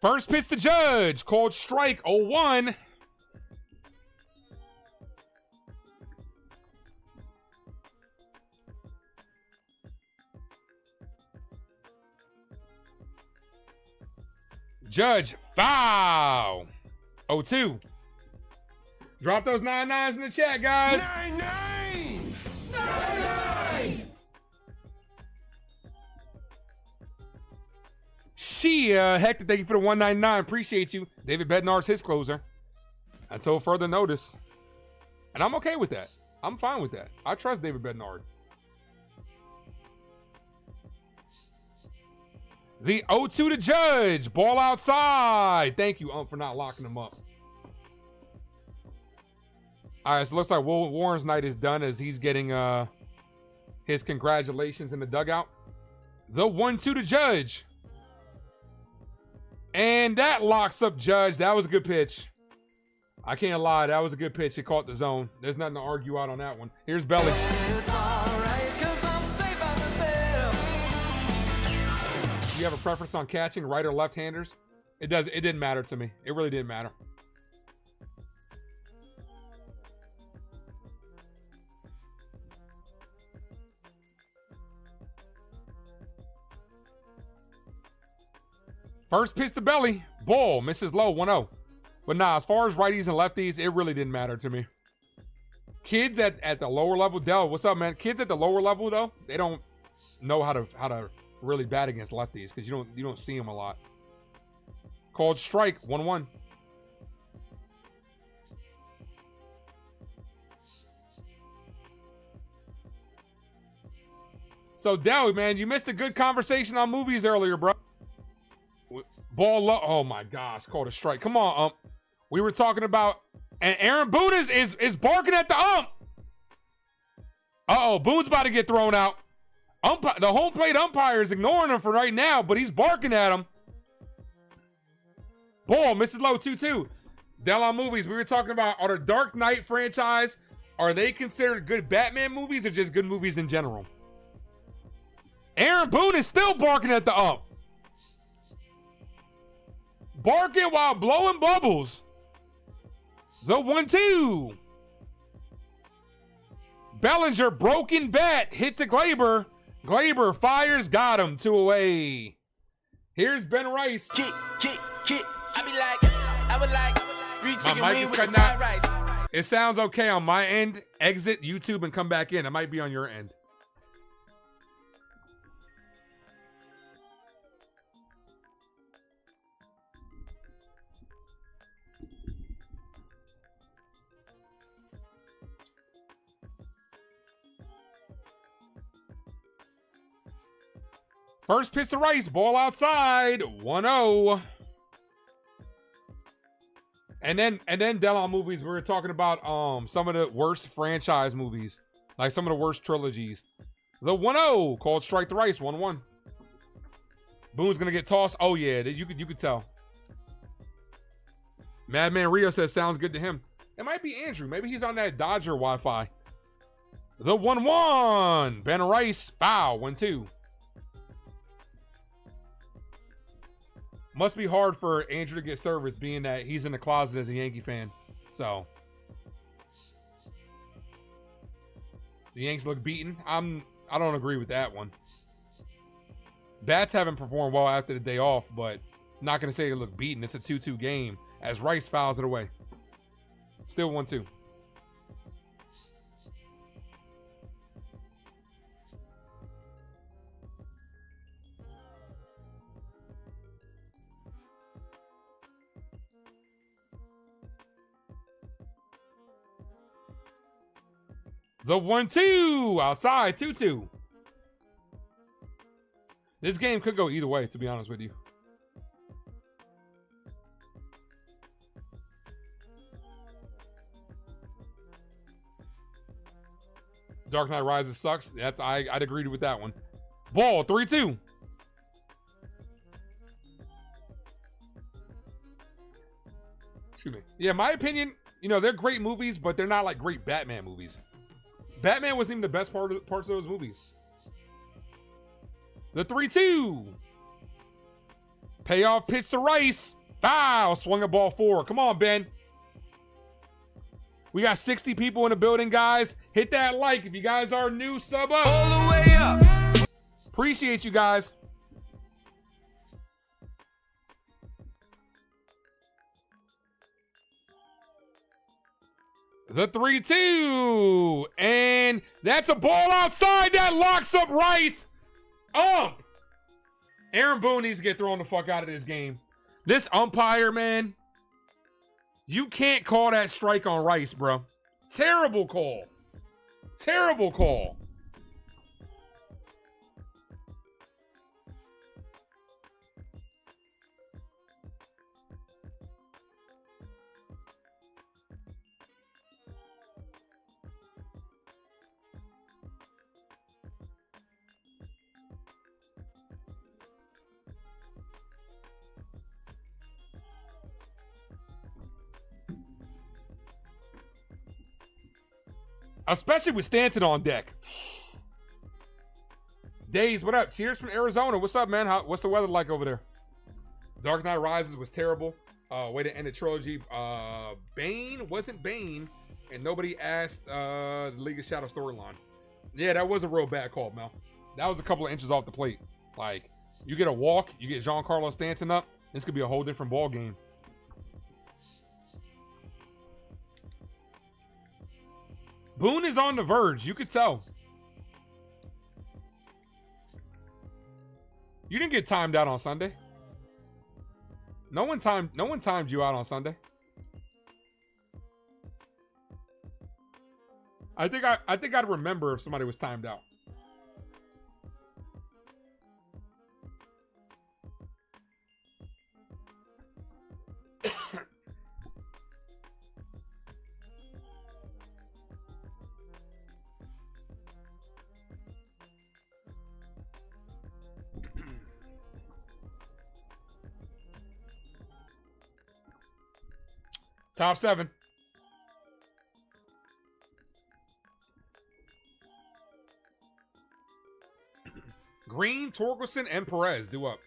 First pitch to Judge, called strike 0-1. Judge, foul. 0-2. Drop those 9-9s in the chat, guys.
9-9! 9-9!
Chyeaaa, Hector, thank you for the 199. Appreciate you. David Bednar's his closer. Until further notice. And I'm okay with that. I'm fine with that. I trust David Bednar. The 0-2 to Judge. Ball outside. Thank you, for not locking him up. All right, so it looks like Warren's night is done as he's getting his congratulations in the dugout. The 1-2 to Judge. And that locks up Judge. That was a good pitch. I can't lie. That was a good pitch. It caught the zone. There's nothing to argue out on that one. Here's Belly.
It's alright, 'cause I'm safe out of there.
Do you have a preference on catching right or left-handers? It didn't matter to me. It really didn't matter. First pitch to Belly. Ball. Misses low. 1-0. But nah, as far as righties and lefties, it really didn't matter to me. Kids at the lower level, Dell, what's up, man? Kids at the lower level, though, they don't know how to really bat against lefties because you don't see them a lot. Called strike. 1-1. So, Dell, man, you missed a good conversation on movies earlier, bro. Ball low. Oh my gosh, called a strike. Come on, we were talking about, and Aaron Boone is barking at the ump. Uh-oh, Boone's about to get thrown out. The home plate umpire is ignoring him for right now, but he's barking at him. Ball, misses low, 2-2. Dell on movies, we were talking about, are the Dark Knight franchise, are they considered good Batman movies or just good movies in general? Aaron Boone is still barking at the ump. Barking while blowing bubbles. The 1-2. Bellinger, broken bat, hit to Glaber. Glaber fires, got him, 2 away. Here's Ben Rice.
Kick. I would like free chicken
My mic
wing
is
with
cutting
the
out.
fried rice.
It sounds okay on my end. Exit YouTube and come back in. It might be on your end. First pitch to Rice, ball outside, 1-0. And then Delon movies, we were talking about some of the worst franchise movies. Like some of the worst trilogies. The 1-0 called Strike Thrice, 1-1. Boone's gonna get tossed. Oh yeah, you could tell. Madman Rio says sounds good to him. It might be Andrew. Maybe he's on that Dodger Wi-Fi. The 1-1. Ben Rice, foul, 1-2. Must be hard for Andrew to get service, being that he's in the closet as a Yankee fan. So the Yanks look beaten. I don't agree with that one. Bats haven't performed well after the day off, but I'm not going to say they look beaten. It's a 2-2 game as Rice fouls it away. Still 1-2. The 1-2 outside, 2-2. This game could go either way, to be honest with you. Dark Knight Rises sucks. I'd agree with that one. Ball, 3-2. Excuse me. Yeah, my opinion, they're great movies, but they're not like great Batman movies. Batman wasn't even the best parts of those movies. The 3-2. Payoff pitch to Rice. Foul. Swung a ball 4. Come on, Ben. We got 60 people in the building, guys. Hit that like. If you guys are new, sub up.
All the way up.
Appreciate you guys. The 3-2. And that's a ball outside that locks up Rice. Aaron Boone needs to get thrown the fuck out of this game. This umpire, man. You can't call that strike on Rice, bro. Terrible call. Terrible call. Especially with Stanton on deck. Days, what up? Cheers from Arizona. What's up, man? What's the weather like over there? Dark Knight Rises was terrible. Way to end the trilogy. Bane wasn't Bane, and nobody asked the League of Shadow storyline. Yeah, that was a real bad call, Mel. That was a couple of inches off the plate. Like, you get a walk, you get Giancarlo Stanton up, this could be a whole different ball game. Boone is on the verge. You could tell. You didn't get timed out on Sunday. No one timed you out on Sunday. I think I'd remember if somebody was timed out. Top 7. Green, Torkelson, and Perez due up.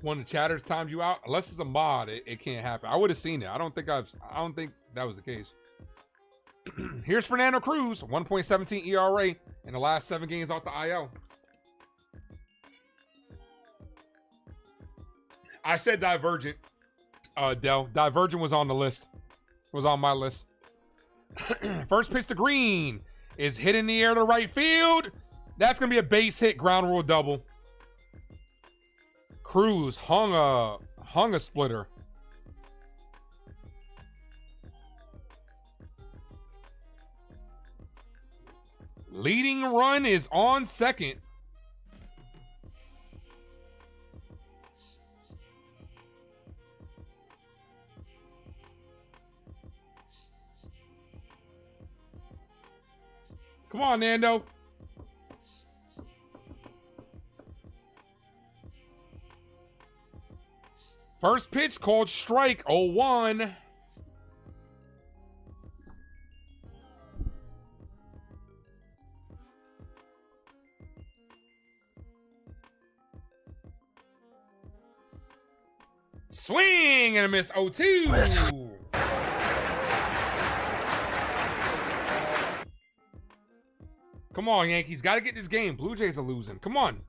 One of the chatters timed you out. Unless it's a mod, it can't happen. I would have seen it. I don't think that was the case. Here's Fernando Cruz, 1.17 ERA in the last 7 games off the IL. I said Divergent, Del. Divergent was on the list. Was on my list. First pitch to Green is hit in the air to right field. That's going to be a base hit, ground rule double. Cruz hung a splitter. Leading run is on second. Come on, Nando. First pitch called strike, 0-1. Swing and a miss, 0-2. Come on, Yankees. Got to get this game. Blue Jays are losing. Come on.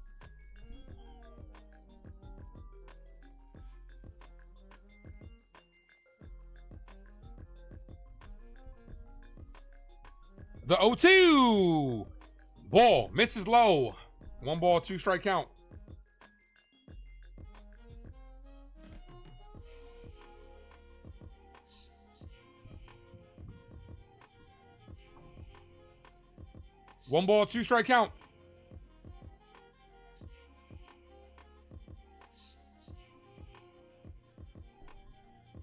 The 0-2. Ball. Misses low. 1 ball, 2 strike count. One ball, 2 strike count.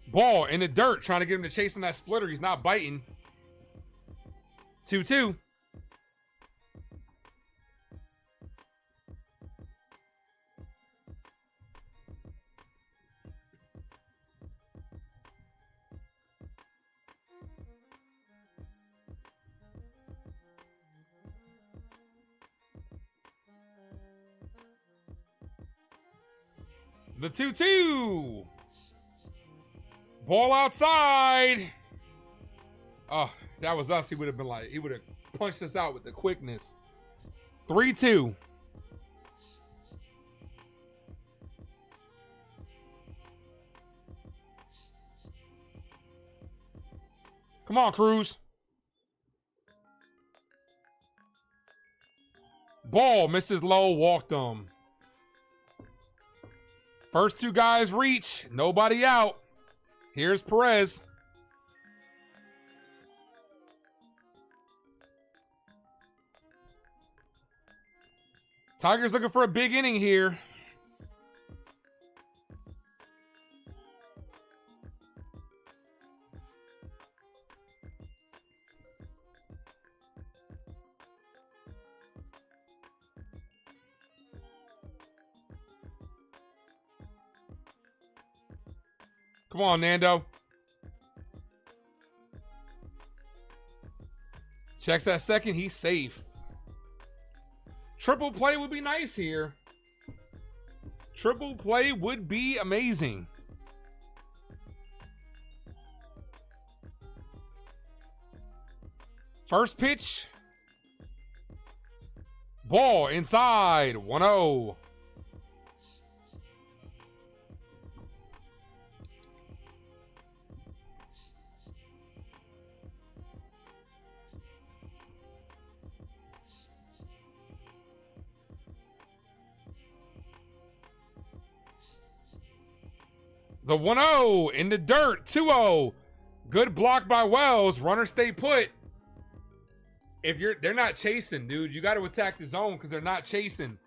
Ball in the dirt, trying to get him to chase in that splitter. He's not biting. 2-2. The 2-2. Ball outside. Oh, that was us. He would have been like, he would have punched us out with the quickness. 3-2. Come on, Cruz. Ball misses low, walked him. First 2 guys reach, nobody out. Here's Perez. Tigers looking for a big inning here. Come on, Nando. Checks that second. He's safe. Triple play would be nice here. Triple play would be amazing. First pitch. Ball inside. 1-0. The 1-0 in the dirt. 2-0. Good block by Wells. Runner stay put. If they're not chasing, dude. You got to attack the zone because they're not chasing.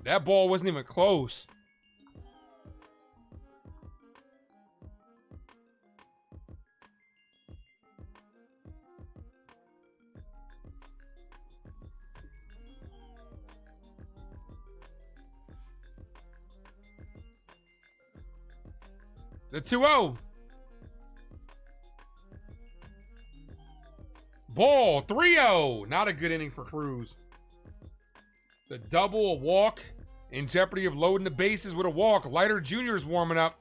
That ball wasn't even close. The 2-0. Ball, 3-0. Not a good inning for Cruz. The double, a walk, in jeopardy of loading the bases with a walk. Leiter Jr. is warming up.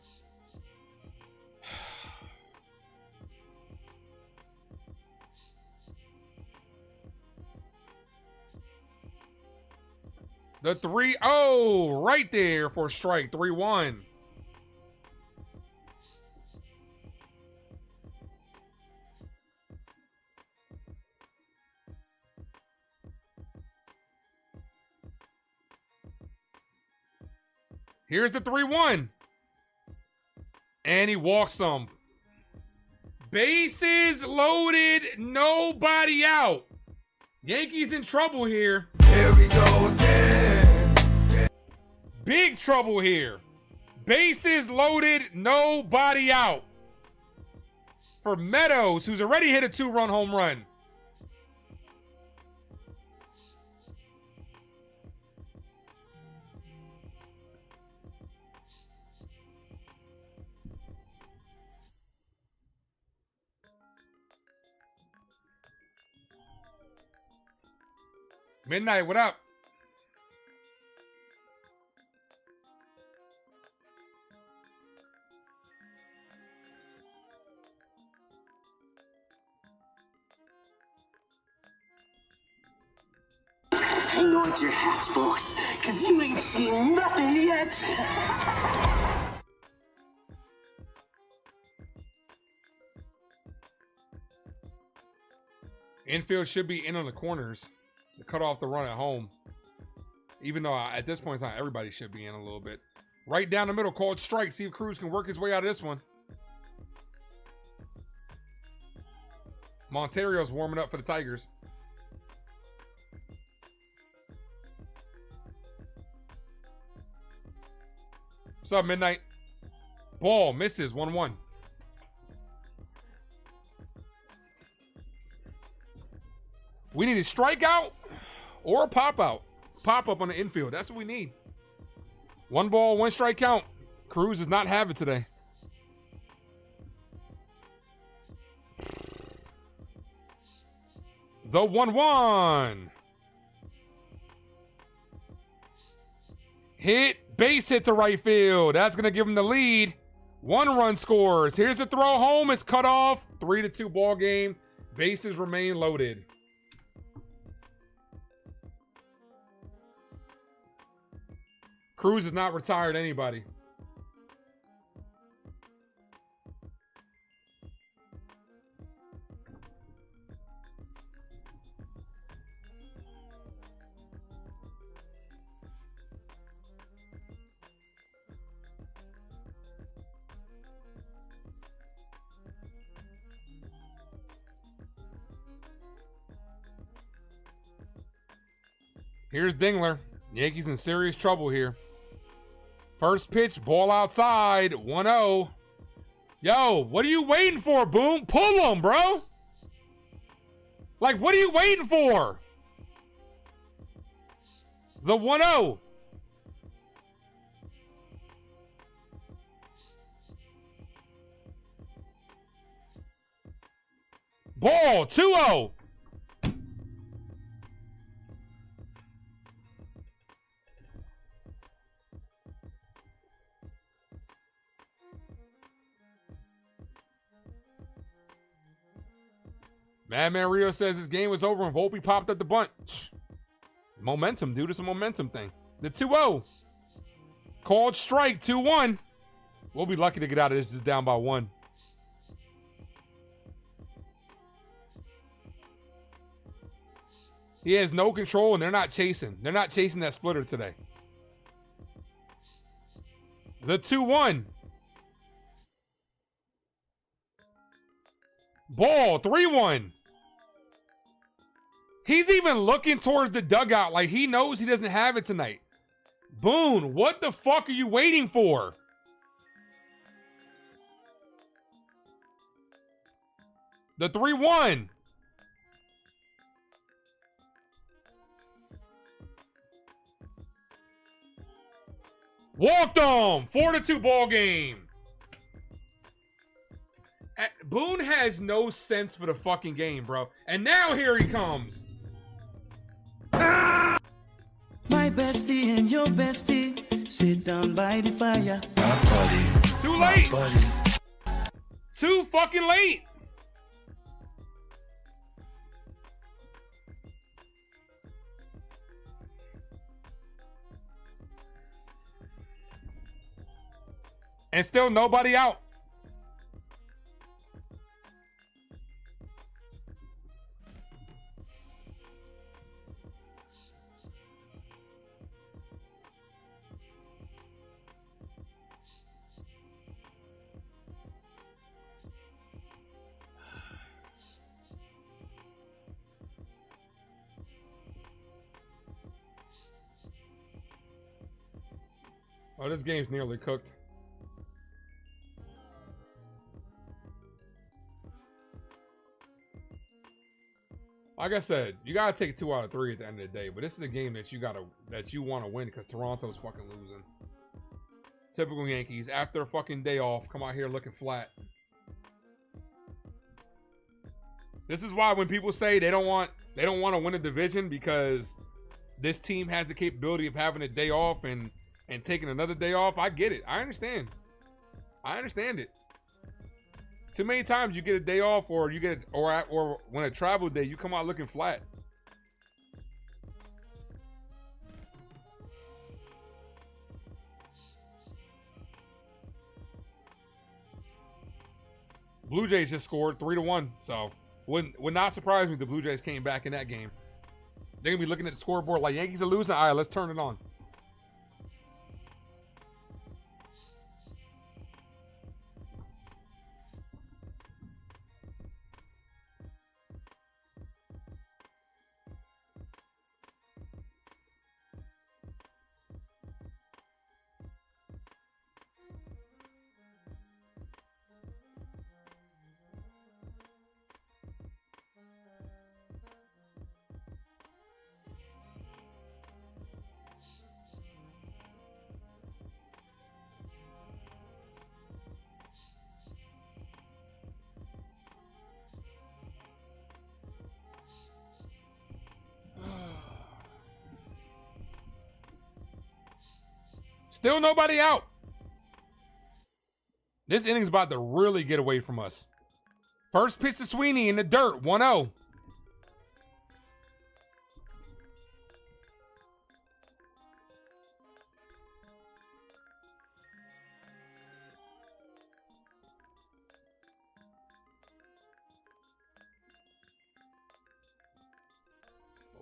The 3-0 right there for strike. 3-1. Here's the 3-1. And he walks him. Bases loaded, nobody out. Yankees in trouble here.
Here we go again.
Big trouble here. Bases loaded, nobody out. For Meadows, who's already hit a 2-run home run. Midnight, what up?
Hang on to your hats, folks, because you ain't seen nothing yet.
Infield should be in on the corners to cut off the run at home. Even though at this point in time, everybody should be in a little bit. Right down the middle, called strike. See if Cruz can work his way out of this one. Monterio's warming up for the Tigers. What's up, Midnight? Ball misses, 1-1. We need a strikeout or a pop-out. Pop-up on the infield. That's what we need. 1 ball, 1 strike count. Cruz does not have it today. The 1-1. Hit. Base hit to right field. That's going to give him the lead. 1 run scores. Here's the throw home. It's cut off. 3-2 ball game. Bases remain loaded. Cruz has not retired anybody. Here's Dingler. Yankees in serious trouble here. First pitch, ball outside, 1-0. Yo, what are you waiting for, Boom? Pull him, bro. Like, what are you waiting for? The 1-0. Ball, 2-0. Madman Rio says his game was over and Volpe popped up the bunt. Momentum, dude. It's a momentum thing. The 2-0. Called strike, 2-1. We'll be lucky to get out of this just down by 1. He has no control, and they're not chasing. They're not chasing that splitter today. The 2-1. Ball, 3-1. He's even looking towards the dugout like he knows he doesn't have it tonight. Boone, what the fuck are you waiting for? The 3-1. Walked him. 4-2 ball game. Boone has no sense for the fucking game, bro. And now here he comes.
My bestie and your bestie sit down by the fire. My buddy.
Too late. Too fucking late. And still nobody out. Oh, this game's nearly cooked. Like I said, you gotta take 2 out of 3 at the end of the day. But this is a game that you want to win because Toronto's fucking losing. Typical Yankees. After a fucking day off, come out here looking flat. This is why when people say they don't want to win a division because this team has the capability of having a day off and taking another day off, I get it. I understand. I understand it. Too many times you get a day off or you get or when a travel day, you come out looking flat. Blue Jays just scored 3-1, so would not surprise me if the Blue Jays came back in that game. They're gonna be looking at the scoreboard like Yankees are losing. All right, let's turn it on. Still nobody out. This inning's about to really get away from us. First pitch to Sweeney in the dirt, 1-0.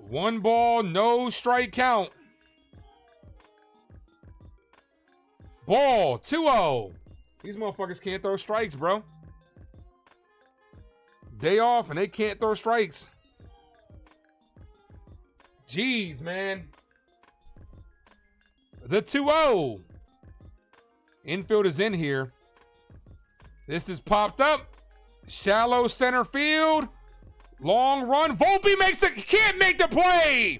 One ball, no strike count. Ball, 2-0. These motherfuckers can't throw strikes, bro. Day off and they can't throw strikes. Jeez, man. The 2-0. Infield is in here. This is popped up. Shallow center field. Long run. Volpe can't make the play.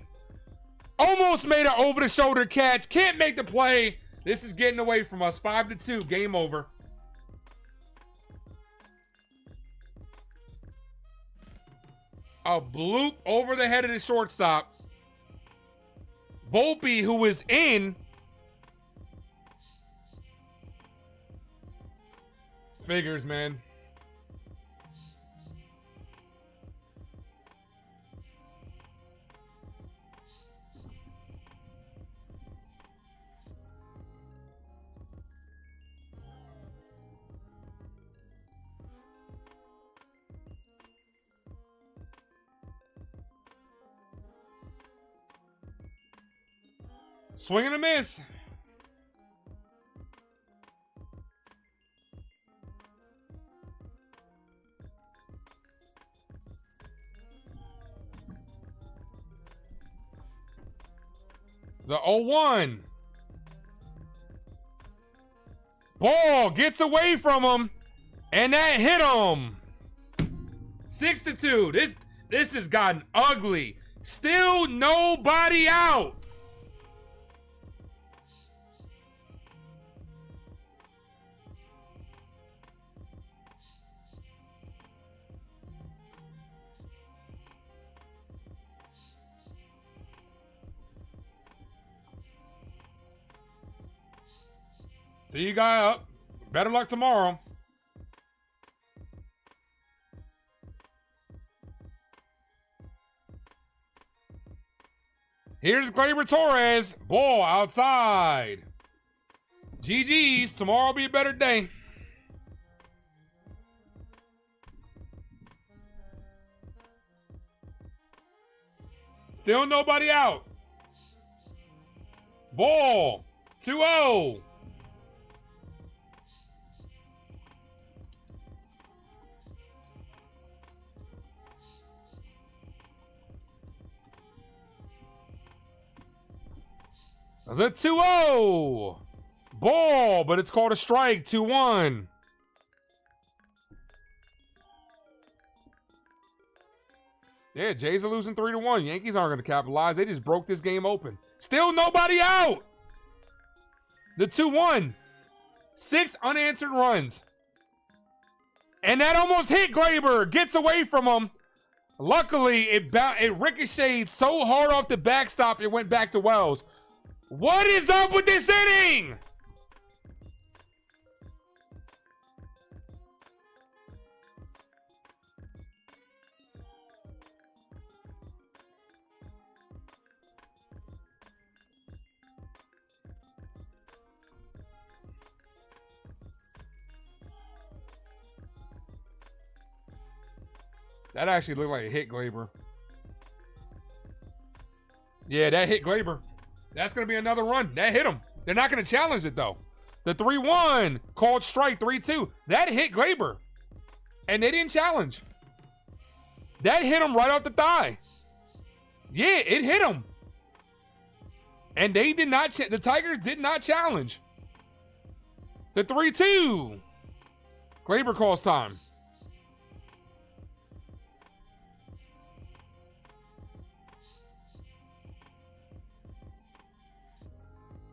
Almost made an over-the-shoulder catch. Can't make the play. This is getting away from us. 5-2. Game over. A bloop over the head of the shortstop. Volpe, who is in. Figures, man. Swing and a miss. The 0-1. Ball gets away from him, and that hit him. 6-2. This has gotten ugly. Still nobody out. See you guys up. Better luck tomorrow. Here's Gleyber Torres. Ball outside. GG's. Tomorrow will be a better day. Still nobody out. Ball. 2-0. The 2-0. Ball, but it's called a strike. 2-1. Yeah, Jays are losing 3-1. Yankees aren't going to capitalize. They just broke this game open. Still nobody out. The 2-1. 6 unanswered runs. And that almost hit Glaber. Gets away from him. Luckily, it ricocheted so hard off the backstop, it went back to Wells. What is up with this inning? That actually looked like it hit Glaber. Yeah, that hit Glaber. That's going to be another run. That hit him. They're not going to challenge it, though. The 3-1, called strike, 3-2. That hit Glaber. And they didn't challenge. That hit him right off the thigh. Yeah, it hit him. And they did not, the Tigers did not challenge. The 3-2. Glaber calls time.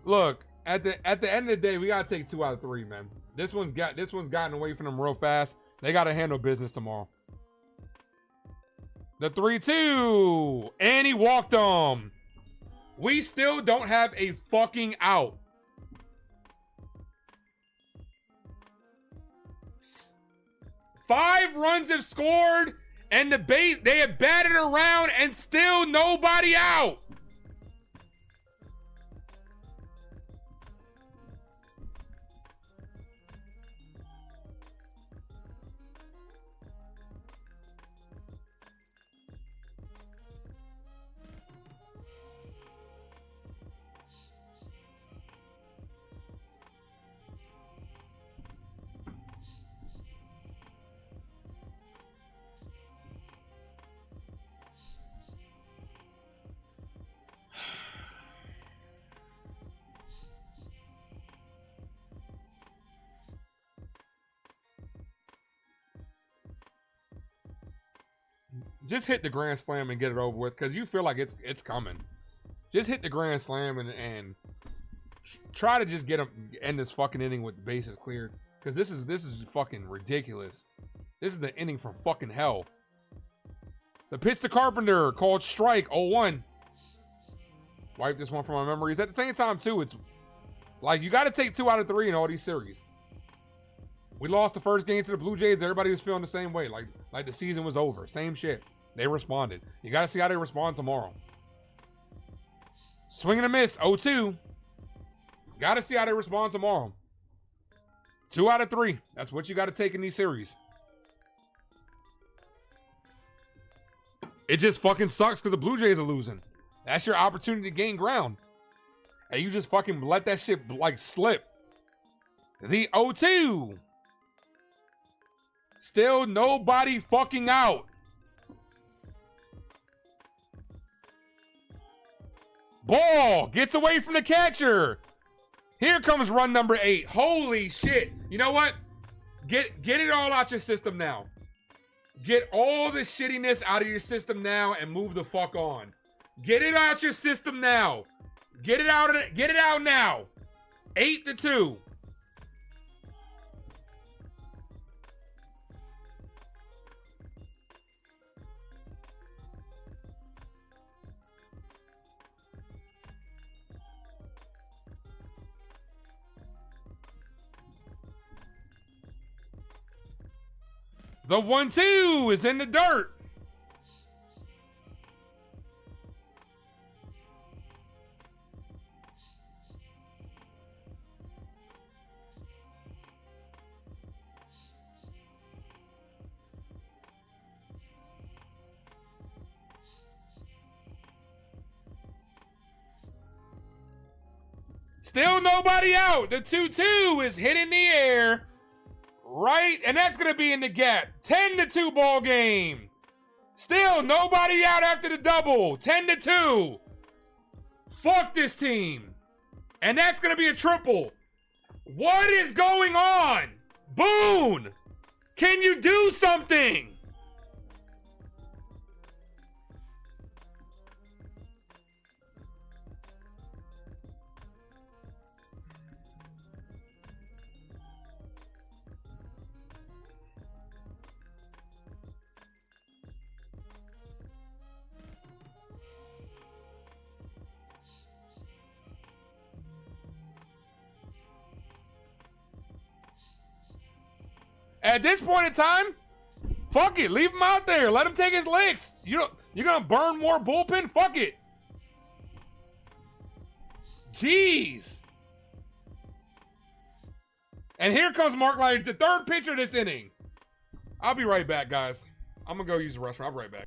Look, at the end of the day, we gotta take 2 out of 3, man. This one's gotten away from them real fast. They gotta handle business tomorrow. The 3-2, and he walked him. We still don't have a fucking out. Five runs have scored, and they have batted around, and still nobody out. Just hit the grand slam and get it over with, because you feel like it's coming. Just hit the grand slam and try to just end this fucking inning with the bases cleared, because this is fucking ridiculous. This is the inning from fucking hell. The pitch to Carpenter, called strike, 0-1. Wipe this one from my memories. At the same time, too, it's like you got to take 2 out of 3 in all these series. We lost the first game to the Blue Jays. Everybody was feeling the same way, like the season was over. Same shit. They responded. You got to see how they respond tomorrow. Swing and a miss, 0-2. Got to see how they respond tomorrow. 2 out of 3. That's what you got to take in these series. It just fucking sucks because the Blue Jays are losing. That's your opportunity to gain ground. And you just fucking let that shit like slip. The 0-2. Still nobody fucking out. Ball gets away from the catcher. Here comes run number 8. Holy shit. You know what? Get it all out your system now. Get all the shittiness out of your system now and move the fuck on. Get it out your system now. Get it out now. 8-2. The 1-2 is in the dirt. Still nobody out. The 2-2 is hit in the air. Right, and that's going to be in the gap. 10-2 ball game. Still nobody out after the double. 10-2. Fuck this team. And that's going to be a triple. What is going on? Boone! Can you do something? At this point in time, fuck it. Leave him out there. Let him take his licks. You're gonna burn more bullpen? Fuck it. Jeez. And here comes Mark Leiter, the third pitcher of this inning. I'll be right back, guys. I'm gonna go use the restroom. I'll be right back.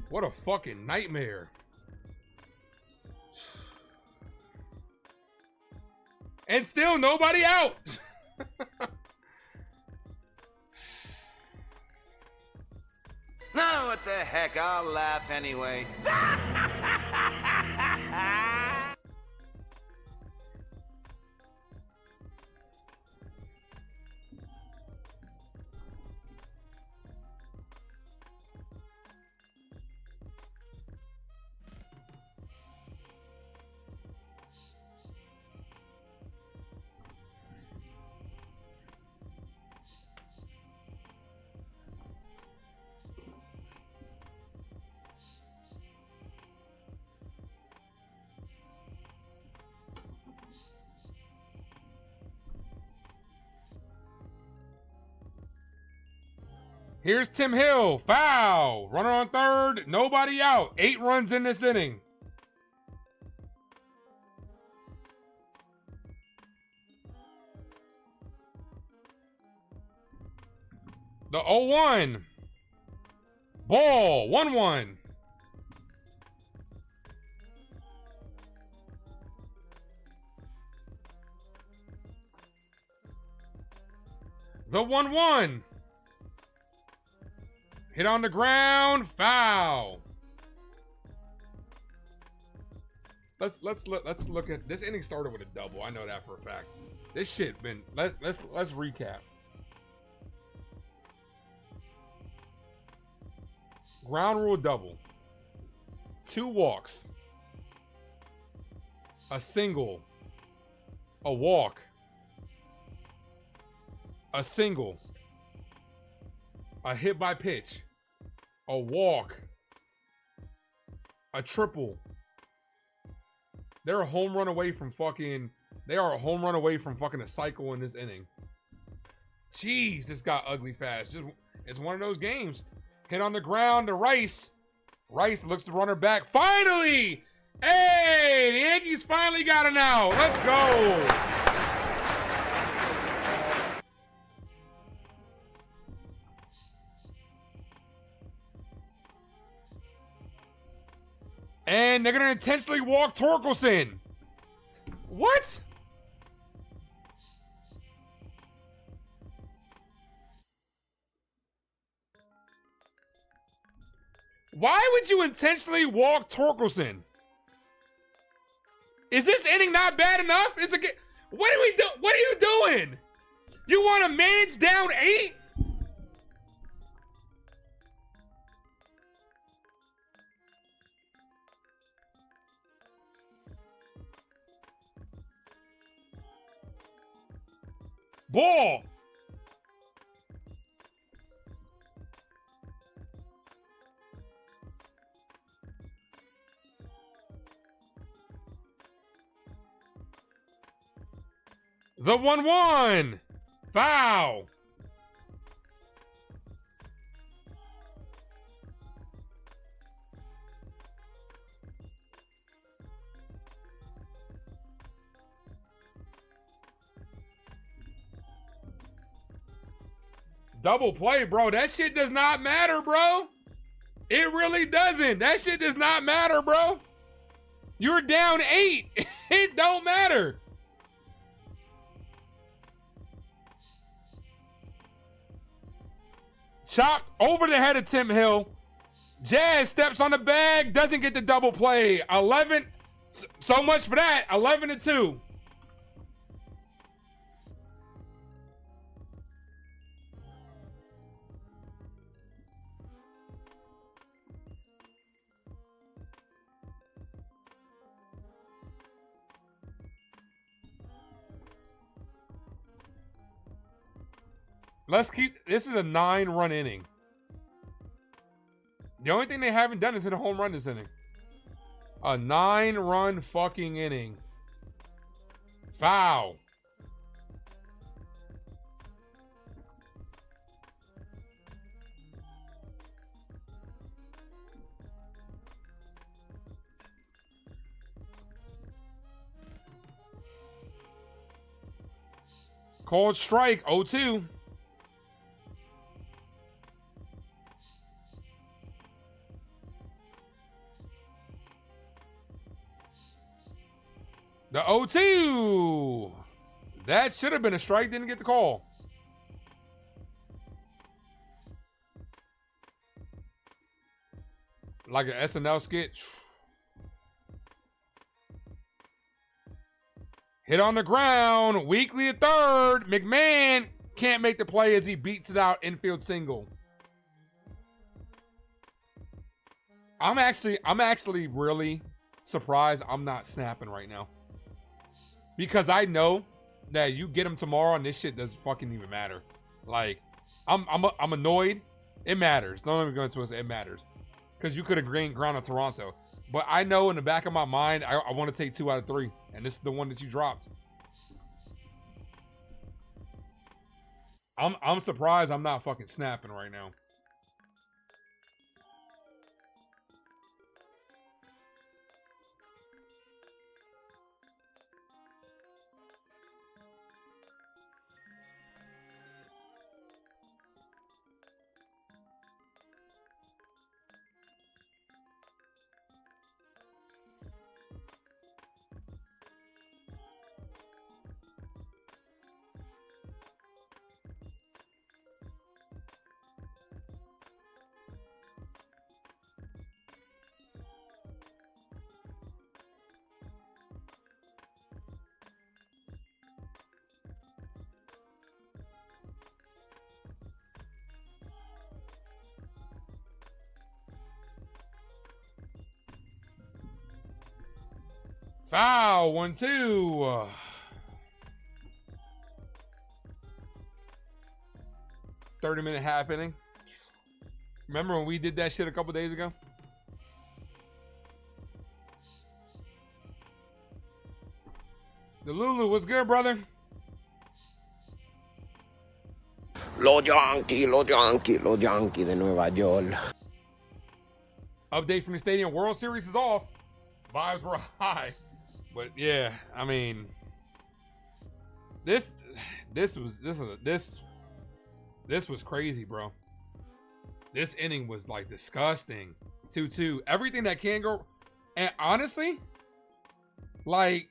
What a fucking nightmare. And still nobody out.
No, what the heck? I'll laugh anyway.
Here's Tim Hill. Foul. Runner on third. Nobody out. 8 runs in this inning. The 0-1. Ball. 1-1. The 1-1. Hit on the ground, foul. Let's look at this inning. Started with a double. I know that for a fact. This shit been. Let's recap. Ground rule double. 2 walks. A single. A walk. A single. A hit by pitch, a walk, a triple. They're a home run away from fucking. They are a home run away from fucking a cycle in this inning. Jeez, this got ugly fast. It's one of those games. Hit on the ground to Rice. Rice looks the runner back. Finally, hey, the Yankees finally got it out. Let's go. And they're going to intentionally walk Torkelson. What? Why would you intentionally walk Torkelson? Is this inning not bad enough? Is it? What are we do? What are you doing? You want to manage down 8? Ball. The 1-1. Foul. Double play, bro. That shit does not matter, bro. It really doesn't. That shit does not matter, bro. You're down 8. It don't matter. Chopped over the head of Tim Hill. Jazz steps on the bag, doesn't get the double play. 11. So much for that. 11-2. Let's keep, this is a 9-run inning. The only thing they haven't done is hit a home run this inning. A 9-run fucking inning. Foul. Called strike, 0-2. The 0-2. That should have been a strike. Didn't get the call. Like an SNL skit. Hit on the ground. Weekly at third. McMahon can't make the play as he beats it out. Infield single. I'm actually really surprised I'm not snapping right now. Because I know that you get him tomorrow and this shit doesn't fucking even matter. Like, I'm annoyed. It matters. Don't let me go into it. It matters. Because you could have grounded Toronto. But I know in the back of my mind, I want to take 2 out of 3. And this is the one that you dropped. I'm surprised I'm not fucking snapping right now. Foul, 1-2. 30-minute half inning. Remember when we did that shit a couple days ago? The Lulu, what's good, brother?
Los Yankees de Nueva York.
Update from the stadium. World Series is off. Vibes were high. But yeah, I mean, this was crazy, bro. This inning was like disgusting. 2-2. Everything that can go. And honestly, like,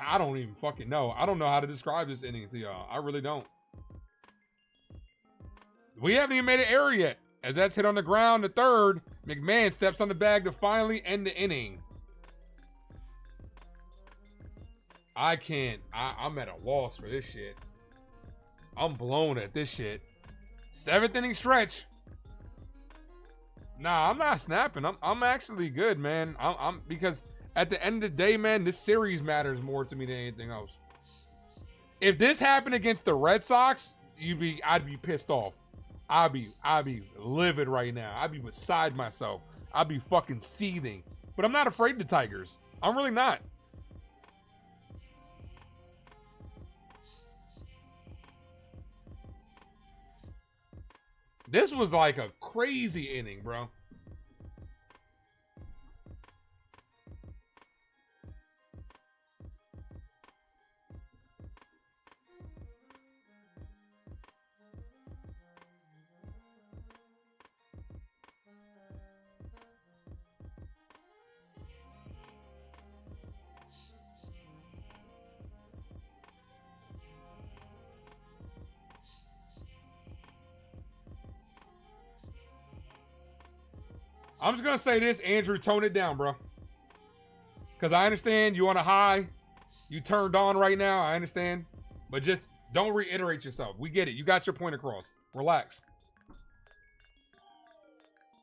I don't even fucking know. I don't know how to describe this inning to y'all. I really don't. We haven't even made an error yet. As that's hit on the ground, the third, McMahon steps on the bag to finally end the inning. I can't. I'm at a loss for this shit. I'm blown at this shit. 7th inning stretch. Nah, I'm not snapping. I'm actually good, man. I'm because at the end of the day, man, this series matters more to me than anything else. If this happened against the Red Sox, I'd be pissed off. I'd be livid right now. I'd be beside myself. I'd be fucking seething. But I'm not afraid of the Tigers. I'm really not. This was like a crazy inning, bro. I'm just going to say this, Andrew, tone it down, bro. Because I understand you on a high. You turned on right now. I understand. But just don't reiterate yourself. We get it. You got your point across. Relax.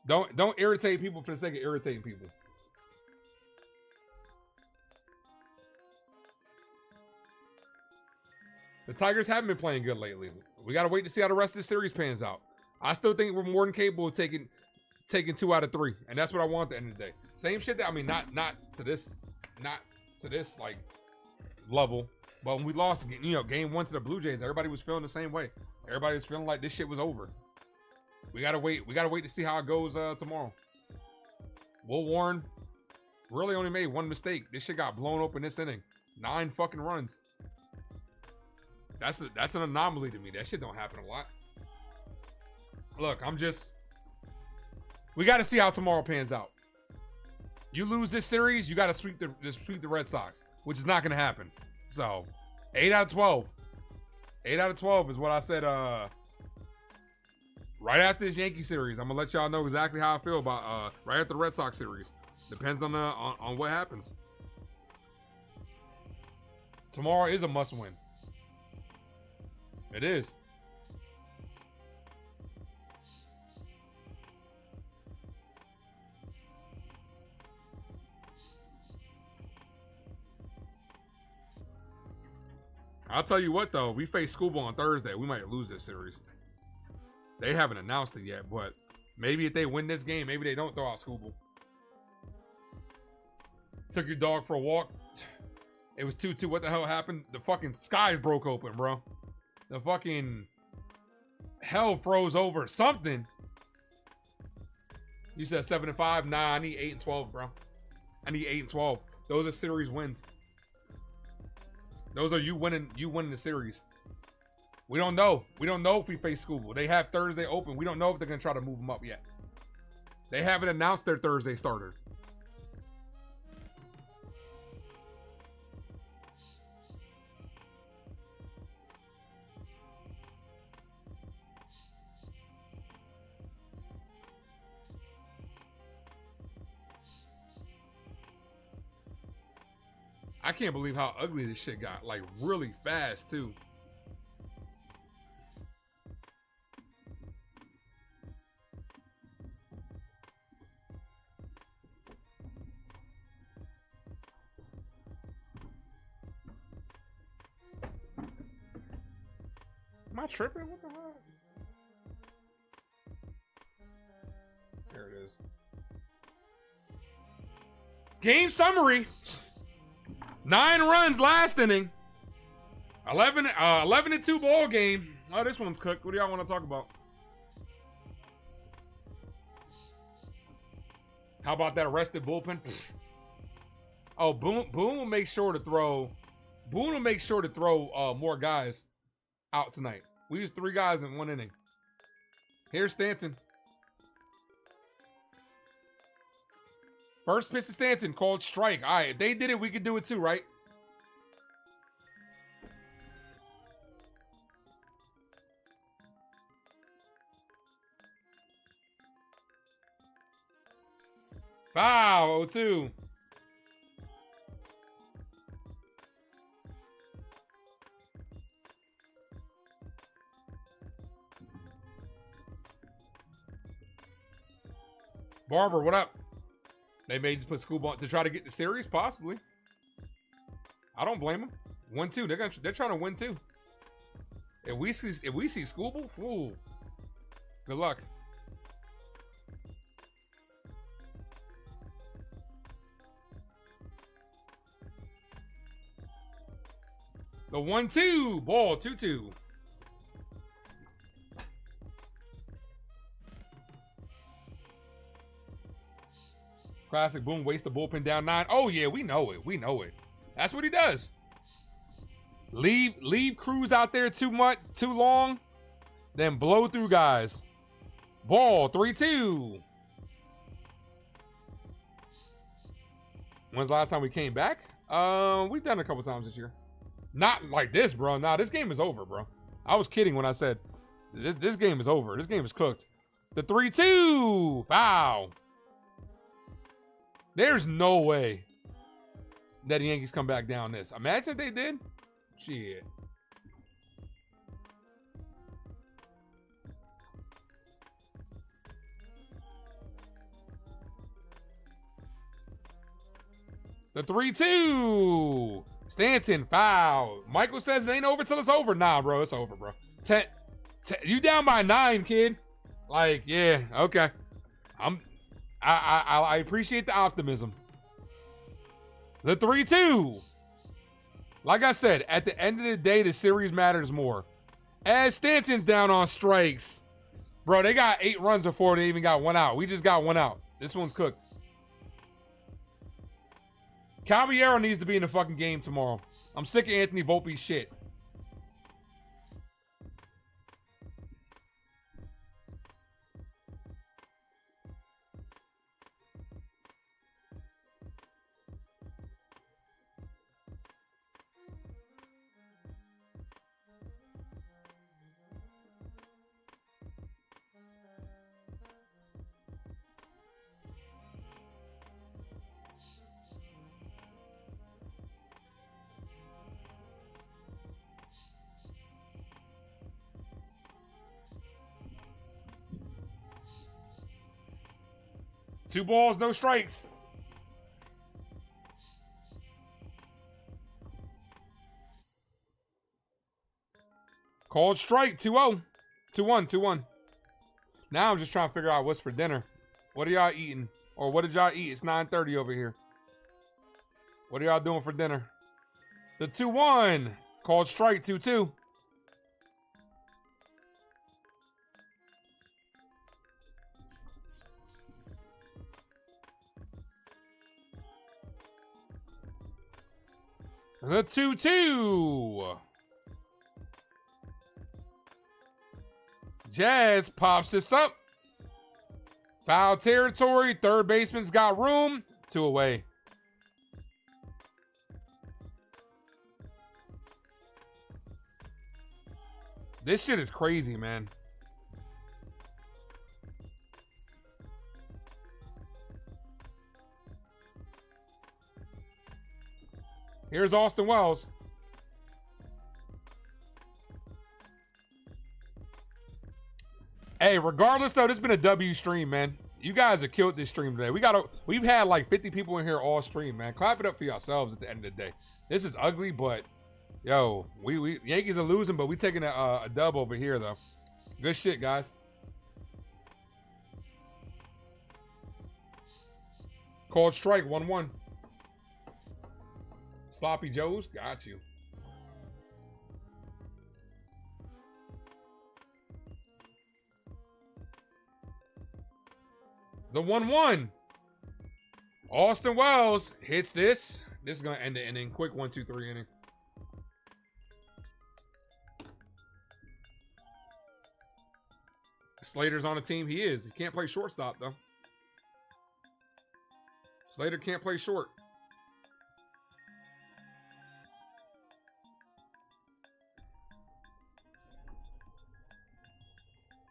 Don't irritate people for the sake of irritating people. The Tigers haven't been playing good lately. We got to wait to see how the rest of the series pans out. I still think we're more than capable of taking 2 out of 3, and that's what I want at the end of the day. Same shit that, I mean, not to this like level, but when we lost, you know, game 1 to the Blue Jays, everybody was feeling the same way. Everybody was feeling like this shit was over. We gotta wait to see how it goes tomorrow. Will Warren really only made 1 mistake. This shit got blown open this inning. 9 fucking runs. That's an anomaly to me. That shit don't happen a lot. Look, we got to see how tomorrow pans out. You lose this series, you got to sweep the Red Sox, which is not going to happen. So, 8 out of 12. 8 out of 12 is what I said right after this Yankee series. I'm going to let y'all know exactly how I feel about right after the Red Sox series. Depends on what happens. Tomorrow is a must-win. It is. I'll tell you what, though. We face Schoolboy on Thursday. We might lose this series. They haven't announced it yet, but maybe if they win this game, maybe they don't throw out Schoolboy. Took your dog for a walk. It was 2-2. What the hell happened? The fucking skies broke open, bro. The fucking hell froze over. Something. You said 7-5. Nah, I need 8-12, bro. I need 8-12. Those are series wins. Those are you winning the series. We don't know. We don't know if we face Schoolboy. They have Thursday open. We don't know if they're going to try to move them up yet. They haven't announced their Thursday starter. I can't believe how ugly this shit got. Like, really fast, too. Am I tripping? What the hell? There it is. Game summary. 9 runs last inning. 11-2 ball game. Oh, this one's cooked. What do y'all want to talk about? How about that arrested bullpen? Oh, Boone will make sure to throw. Boone will make sure to throw more guys out tonight. We used 3 guys in 1 inning. Here's Stanton. First pitch to Stanton, called strike. All right, if they did it, we could do it too, right? Foul, 0-2. Barber, what up? They may just put Schoolboy to try to get the series, possibly. I don't blame them. 1-2. They're trying to win too. If we see Scooble, fool. Good luck. The 1-2 ball 2-2. Classic boom, waste the bullpen down 9. Oh yeah, we know it. We know it. That's what he does. Leave crews out there too long, then blow through guys. Ball 3-2. When's the last time we came back? We've done it a couple times this year. Not like this, bro. Nah, this game is over, bro. I was kidding when I said this game is over. This game is cooked. The 3-2 foul. There's no way that the Yankees come back down this. Imagine if they did. Shit. The 3-2. Stanton foul. Michael says it ain't over till it's over. Nah, bro, it's over, bro. 10, you down by 9, kid. Like, yeah, okay. I appreciate the optimism. The 3-2. Like I said, at the end of the day, the series matters more. As Stanton's down on strikes. Bro, they got 8 runs before they even got 1 out. We just got 1 out. This one's cooked. Chyeaaa needs to be in the fucking game tomorrow. I'm sick of Anthony Volpe's shit. Two balls, no strikes. Called strike, 2-0. 2-1, 2-1. Now I'm just trying to figure out what's for dinner. What are y'all eating? Or what did y'all eat? It's 9:30 over here. What are y'all doing for dinner? The 2-1. Called strike, 2-2. The 2-2. Jazz pops this up. Foul territory. Third baseman's got room. 2 away. This shit is crazy, man. Here's Austin Wells. Hey, regardless though, this has been a W stream, man. You guys have killed this stream today. We've had like 50 people in here all stream, man. Clap it up for yourselves at the end of the day. This is ugly, but yo, we Yankees are losing, but we taking a dub over here though. Good shit, guys. Called strike, 1-1. Sloppy Joes, got you. The 1-1. Austin Wells hits this. This is going to end the inning. Quick 1-2-3 inning. Slater's on the team. He is. He can't play shortstop, though. Slater can't play short.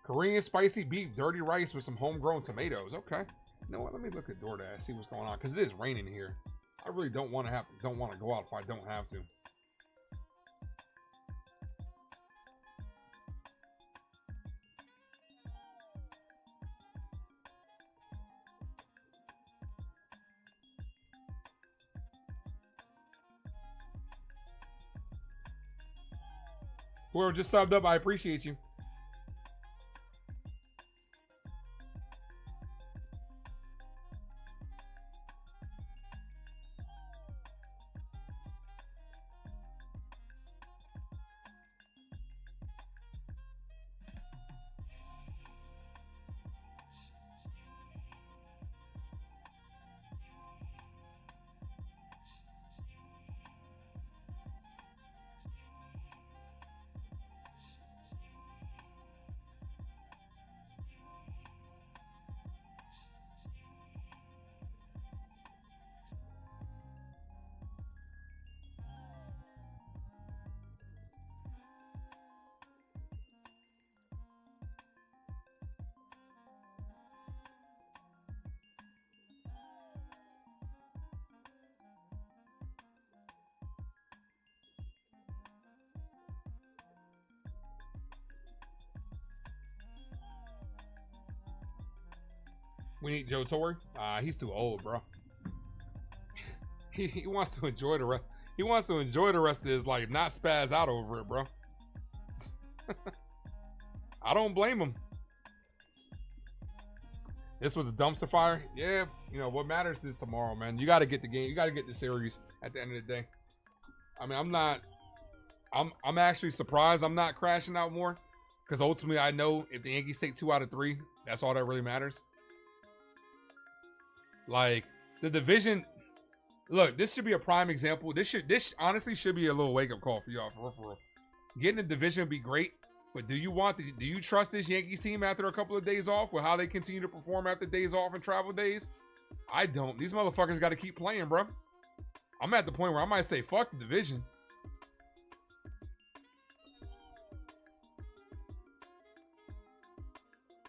Korean spicy beef, dirty rice with some homegrown tomatoes. Okay. You know what? Let me look at DoorDash, see what's going on, because it is raining here. I really don't want to go out if I don't have to. Whoever just subbed up, I appreciate you. We need Joe Torre. He's too old, bro. he wants to enjoy the rest. He wants to enjoy the rest of his life, not spaz out over it, bro. I don't blame him. This was a dumpster fire. Yeah, you know what matters is tomorrow, man. You got to get the game. You got to get the series at the end of the day. I mean, I'm actually surprised I'm not crashing out more, because ultimately I know if the Yankees take 2 out of 3, that's all that really matters. Like, the division, look, this should be a prime example. This honestly should be a little wake-up call for y'all, for real. Getting the division would be great, but do you trust this Yankees team after a couple of days off with how they continue to perform after days off and travel days? I don't. These motherfuckers got to keep playing, bro. I'm at the point where I might say, fuck the division.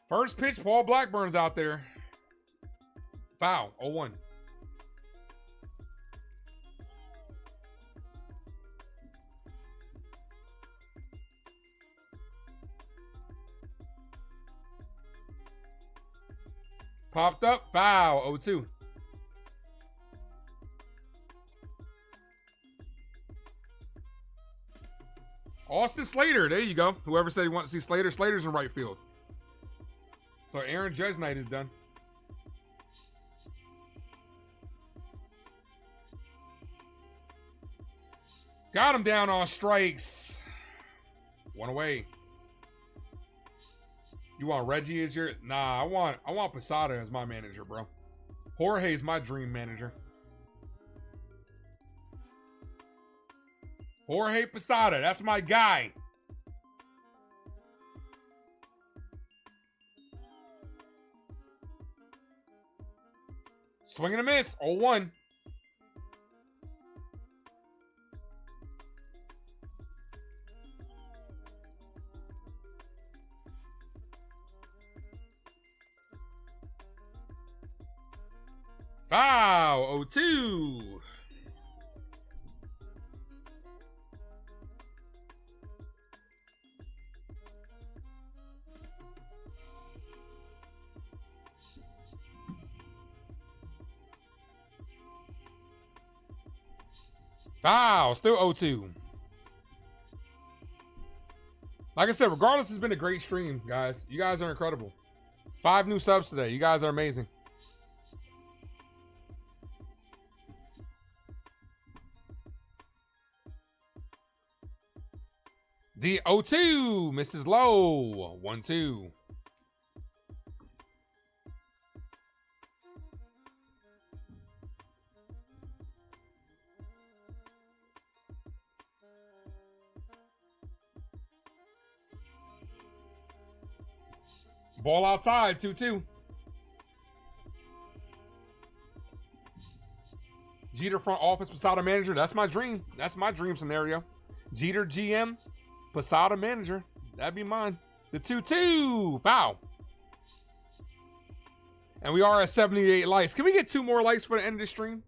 First pitch, Paul Blackburn's out there. Foul, 0-1. Popped up, foul, 0-2. Austin Slater, there you go. Whoever said he wanted to see Slater, Slater's in right field. So Aaron Judge night is done. Got him down on strikes. 1 away. You want Reggie as your... Nah, I want Posada as my manager, bro. Jorge's my dream manager. Jorge Posada, that's my guy. Swing and a miss, 0-1. Foul, 0-2. Foul, still 0-2. Like I said, regardless, it's been a great stream, guys. You guys are incredible. 5 new subs today. You guys are amazing. The 0-2 misses low. 1-2. Ball outside, 2-2. Jeter front office, Posada manager. That's my dream. That's my dream scenario. Jeter GM, Posada manager. That'd be mine. The 2-2. Foul. And we are at 78 likes. Can we get 2 more likes for the end of the stream?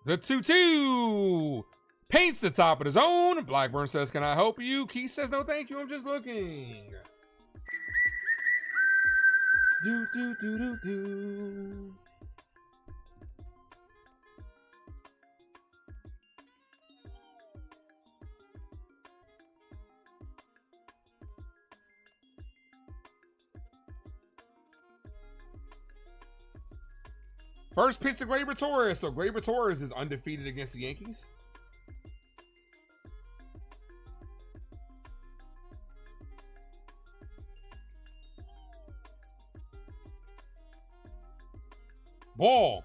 The 2-2. Paints the top of the zone. Blackburn says, can I help you? Keith says, no, thank you. I'm just looking. Do, do, do, do, do. First pitch to Gleyber Torres. So Gleyber Torres is undefeated against the Yankees. Ball.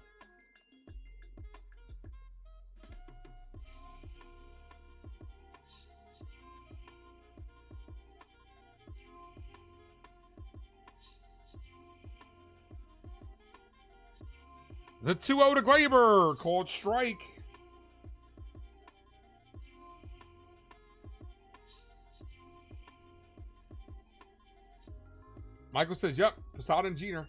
The 2-0 to Gleyber. Called strike. Michael says, yep, Posada and Jeter.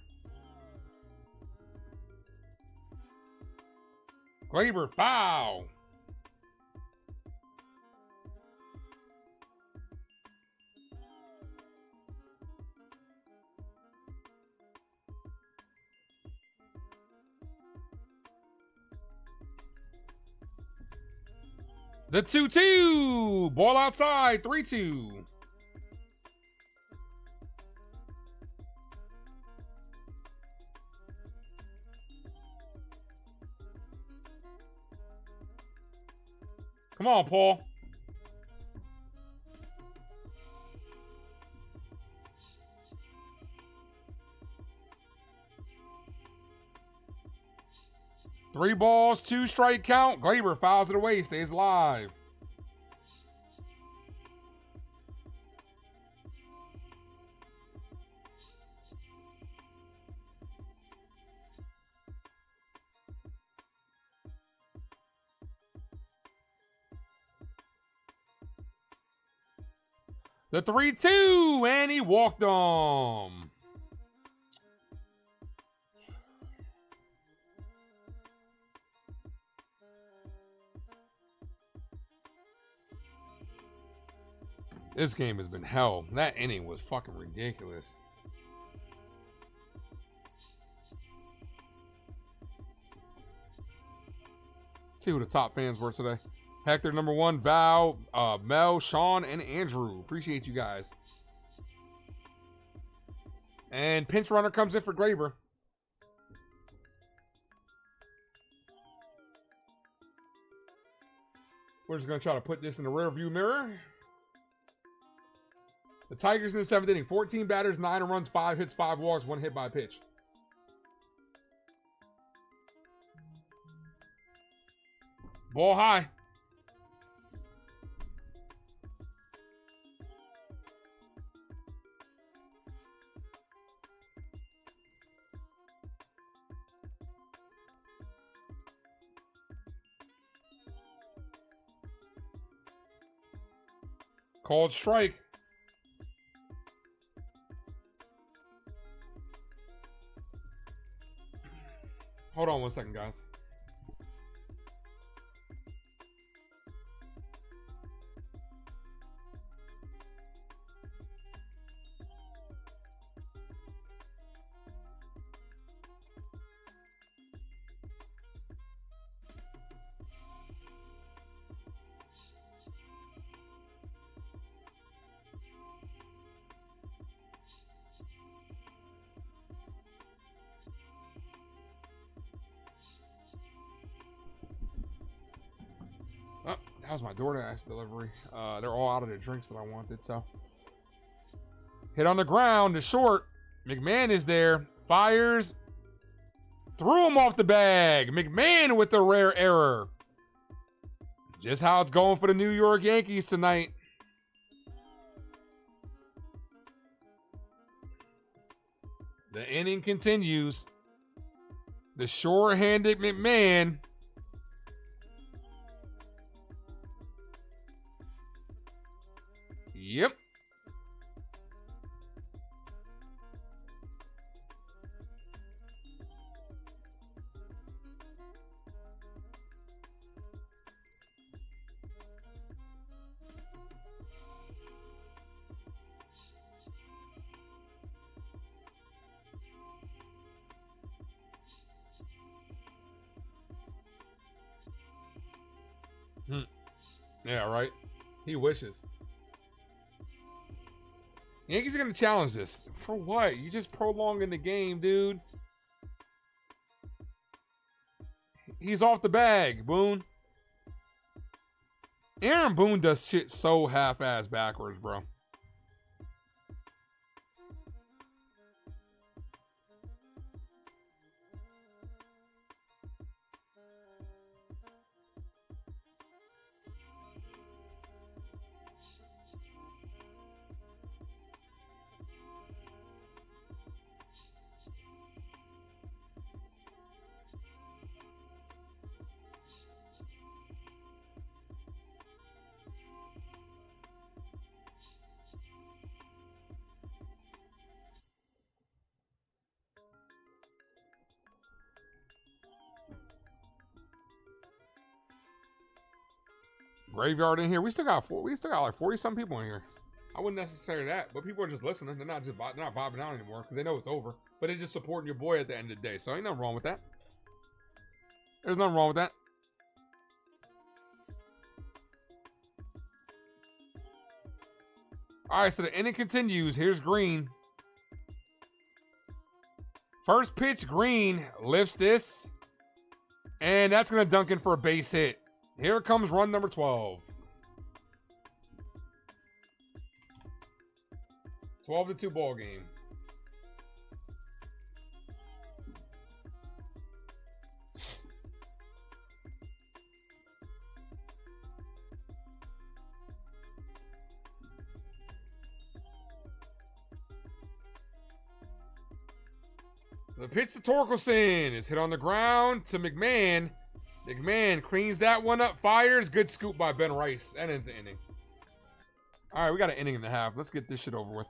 Gleyber, foul. The 2-2. Ball outside. 3-2. Come on, Paul. Three balls, 2 strike count. Gleyber fouls it away, stays alive. The 3-2, and he walked him. This game has been hell. That inning was fucking ridiculous. Let's see who the top fans were today. Hector, number 1, Val, Mel, Sean, and Andrew. Appreciate you guys. And pinch runner comes in for Gleyber. We're just going to try to put this in the rear view mirror. The Tigers in the 7th inning. 14 batters, 9 runs, 5 hits, 5 walks, 1 hit by pitch. Ball high. Called strike. Hold on 1 second, guys. Oh, that was my DoorDash delivery. They're all out of the drinks that I wanted, so. Hit on the ground to short. McMahon is there. Fires. Threw him off the bag. McMahon with the rare error. Just how it's going for the New York Yankees tonight. The inning continues. The sure-handed McMahon. Yep. Yeah, right. He wishes. Yankees are going to challenge this. For what? You just prolonging the game, dude. He's off the bag, Boone. Aaron Boone does shit so half-ass backwards, bro. Graveyard in here. We still got like 40 some people in here. I wouldn't necessarily that, but people are just listening. They're not bobbing out anymore because they know it's over. But they're just supporting your boy at the end of the day. So ain't nothing wrong with that. There's nothing wrong with that. All right, so the inning continues. Here's Green. First pitch, Green lifts this. And that's going to dunk in for a base hit. Here comes run number 12. 12-2 ball game. The pitch to Torkelson is hit on the ground to McMahon. McMahon cleans that one up, fires. Good scoop by Ben Rice. That ends the inning. All right, we got an inning and a half. Let's get this shit over with.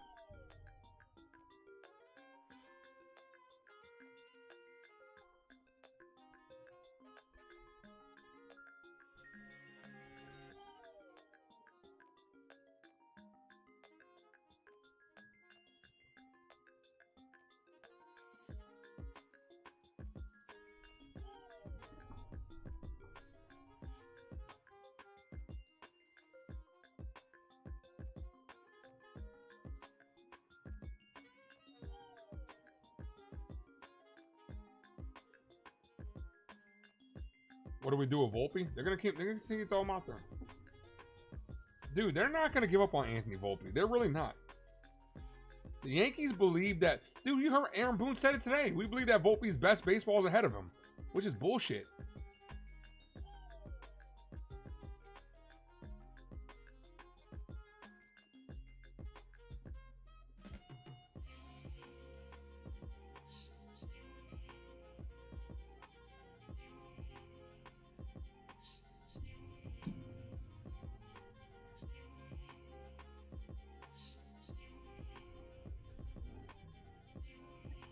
What do we do with Volpe? They're gonna continue to throw him out there. Dude, they're not gonna give up on Anthony Volpe. They're really not. The Yankees believe that, dude, you heard Aaron Boone said it today. We believe that Volpe's best baseball is ahead of him, which is bullshit.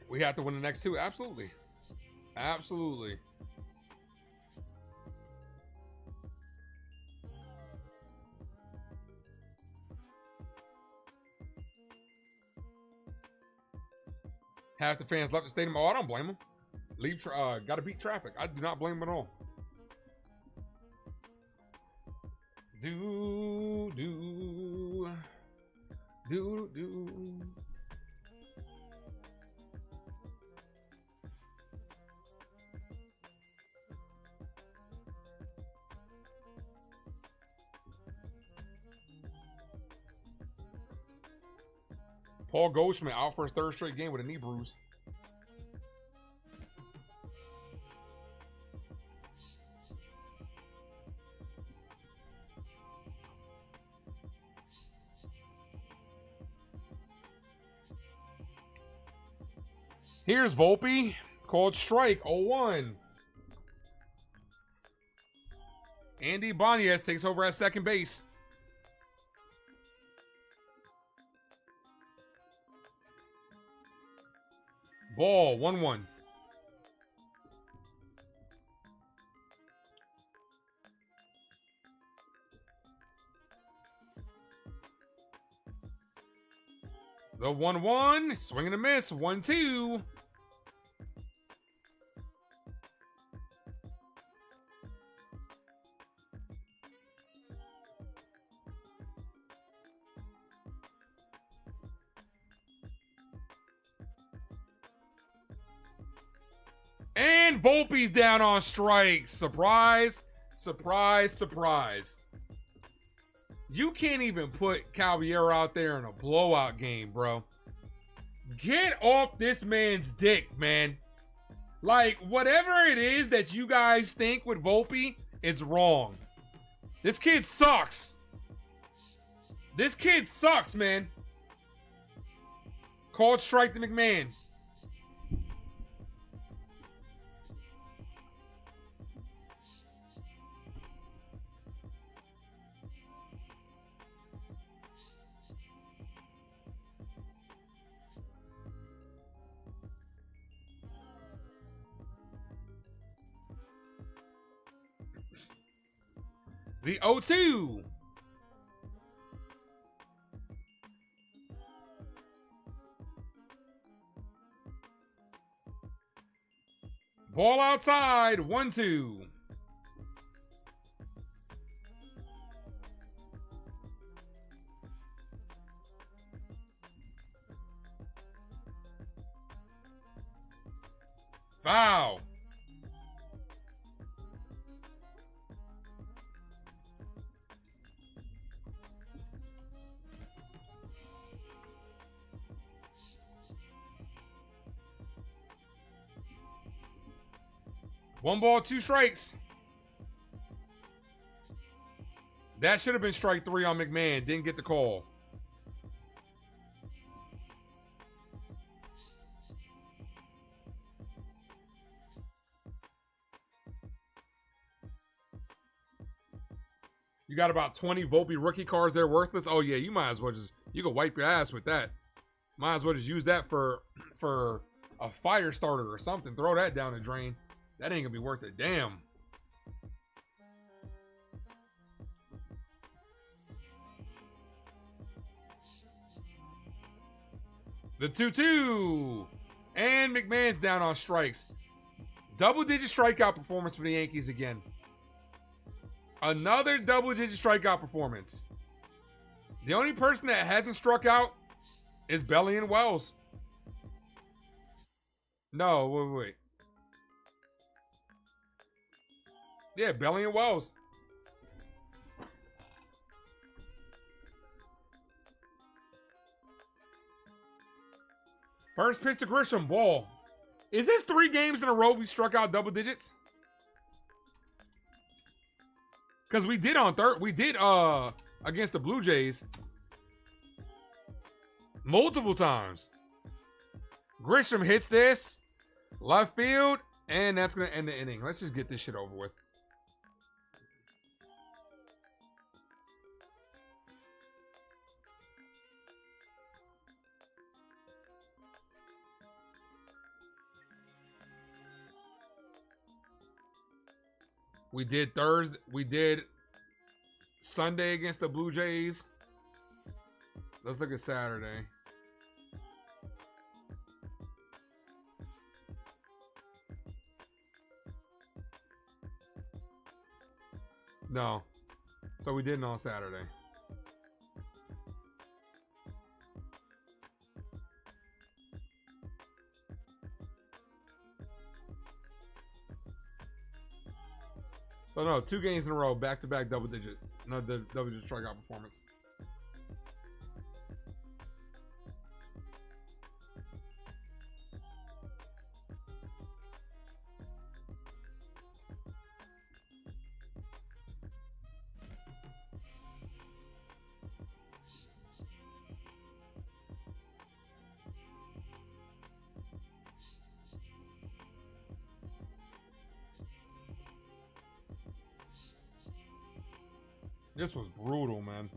We have to win the next two. Absolutely. Absolutely. Half the fans left the stadium. Oh, I don't blame them. Got to beat traffic. I do not blame them at all. Do. Paul Goldschmidt out for his third straight game with a knee bruise. Here's Volpe, called strike, 0-1. Andy Banez takes over at second base. Ball, 1-1. The 1-1, swing and a miss, 1-2. And Volpe's down on strikes. Surprise, surprise, surprise. You can't even put Chyeaaa out there in a blowout game, bro. Get off this man's dick, man. Like, whatever it is that you guys think with Volpe, it's wrong. This kid sucks. This kid sucks, man. Called strike to McMahon. The 0-2. Ball outside, 1-2. Foul. One ball, 2 strikes. That should have been strike 3 on McMahon. Didn't get the call. You got about 20 Volpe rookie cards. They're worthless. Oh yeah, you might as well just, you can wipe your ass with that. Might as well just use that for a fire starter or something. Throw that down the drain. That ain't gonna be worth a damn. The 2-2. And McMahon's down on strikes. Double-digit strikeout performance for the Yankees again. Another double-digit strikeout performance. The only person that hasn't struck out is Belly and Wells. No, wait. Yeah, Belly and Wells. First pitch to Grisham, ball. Is this 3 games in a row we struck out double digits? Because we did against the Blue Jays multiple times. Grisham hits this left field, and that's gonna end the inning. Let's just get this shit over with. We did Sunday against the Blue Jays. Let's look at Saturday. No. So we didn't on Saturday. So no, 2 games in a row, back-to-back double digits. No, the double-digit strikeout performance. This was brutal, man.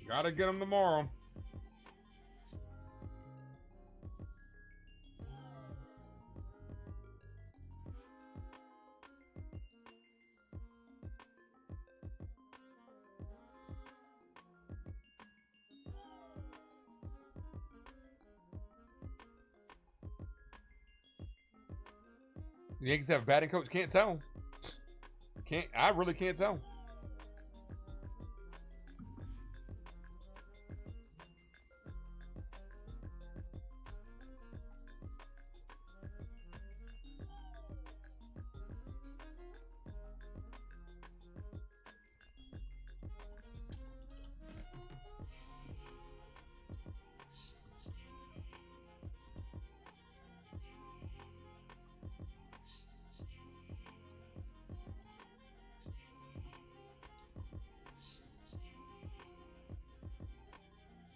Gotta get him tomorrow. The Yankees have a batting coach. Can't tell. I really can't tell.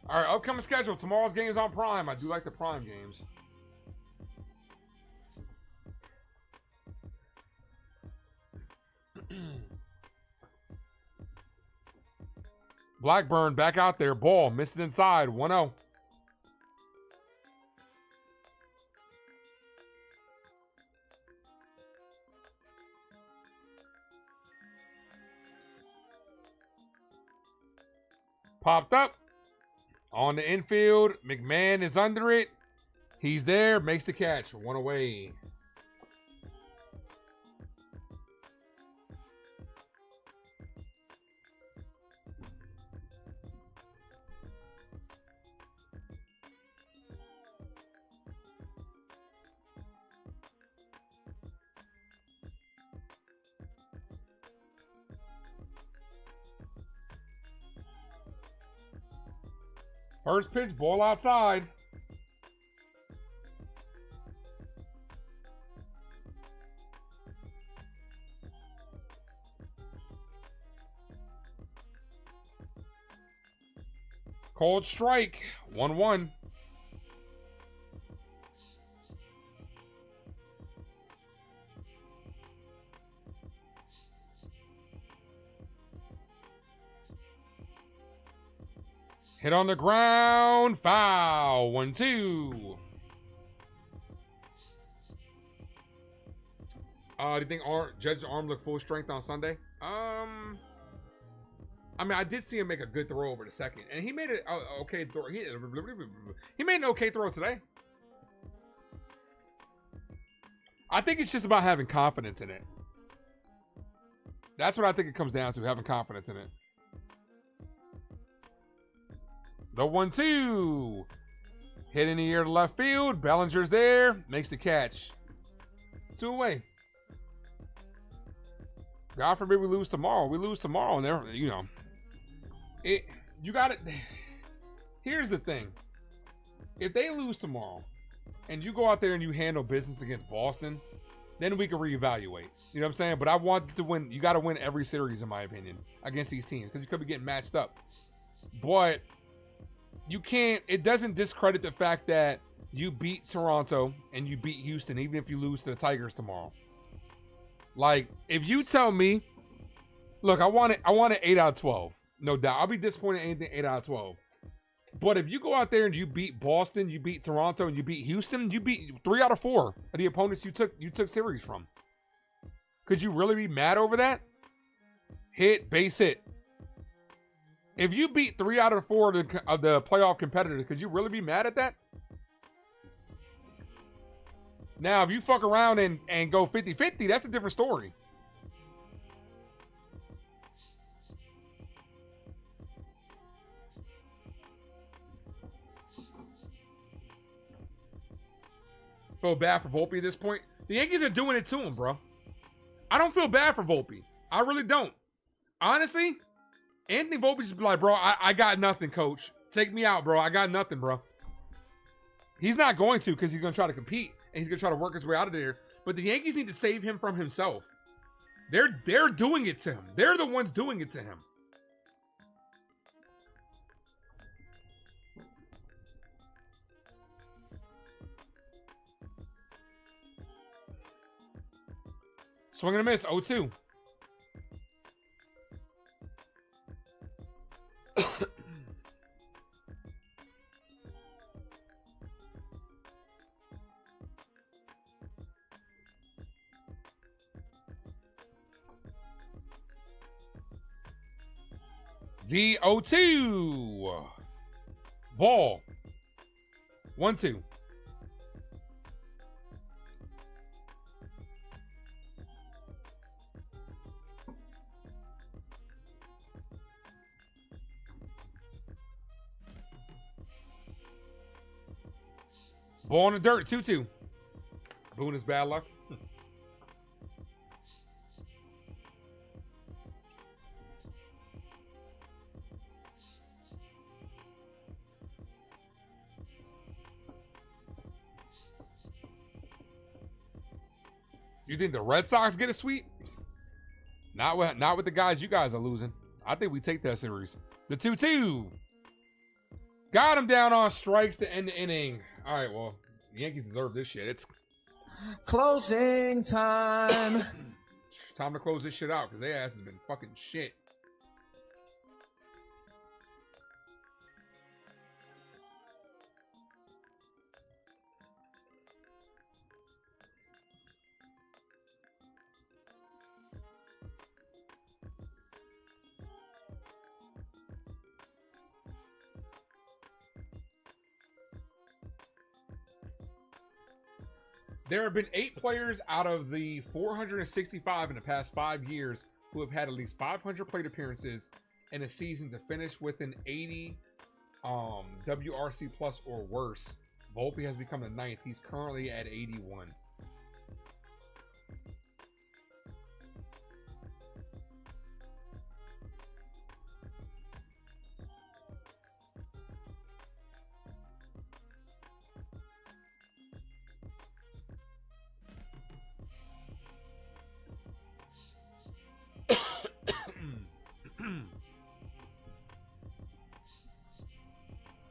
All right, upcoming schedule. Tomorrow's games on Prime. I do like the Prime games. Blackburn back out there. Ball misses inside. 1-0. Popped up. On the infield. McMahon is under it. He's there. Makes the catch. 1 away. First pitch, ball outside. Cold strike, 1-1. Hit on the ground, foul, 1-2. Do you think Judge's arm looked full strength on Sunday? I mean, I did see him make a good throw over the second, and he made an okay throw. He made an okay throw today. I think it's just about having confidence in it. That's what I think it comes down to, having confidence in it. The 1-2. Hit in the air to left field. Bellinger's there. Makes the catch. 2 away. God forbid we lose tomorrow. We lose tomorrow, and they're, you know. You got it. Here's the thing. If they lose tomorrow, and you go out there and you handle business against Boston, then we can reevaluate. You know what I'm saying? But I want to win. You got to win every series, in my opinion, against these teams, because you could be getting matched up. But you can't, it doesn't discredit the fact that you beat Toronto and you beat Houston, even if you lose to the Tigers tomorrow. Like, if you tell me, look, I want an 8 out of 12. No doubt. I'll be disappointed in anything 8 out of 12. But if you go out there and you beat Boston, you beat Toronto, and you beat Houston, you beat 3 out of 4 of the opponents you took series from. Could you really be mad over that? Hit, base hit. If you beat 3 out of 4 of the playoff competitors, could you really be mad at that? Now, if you fuck around and go 50-50, that's a different story. Feel bad for Volpe at this point. The Yankees are doing it to him, bro. I don't feel bad for Volpe. I really don't. Honestly, Anthony Volpe's just like, bro, I got nothing, coach. Take me out, bro. I got nothing, bro. He's not going to, because he's going to try to compete, and he's going to try to work his way out of there. But the Yankees need to save him from himself. They're doing it to him. They're the ones doing it to him. Swing and a miss, 0-2. The 0-2. Ball. 1-2. Ball in the dirt, 2-2. Boone is bad luck. You think the Red Sox get a sweep? Not with the guys you guys are losing. I think we take that series. The 2-2. Got him down on strikes to end the inning. All right, well, the Yankees deserve this shit. It's
closing time.
Time to close this shit out because their ass has been fucking shit. There have been 8 players out of the 465 in the past 5 years who have had at least 500 plate appearances in a season to finish with an 80 WRC plus or worse. Volpe has become the 9th. He's currently at 81.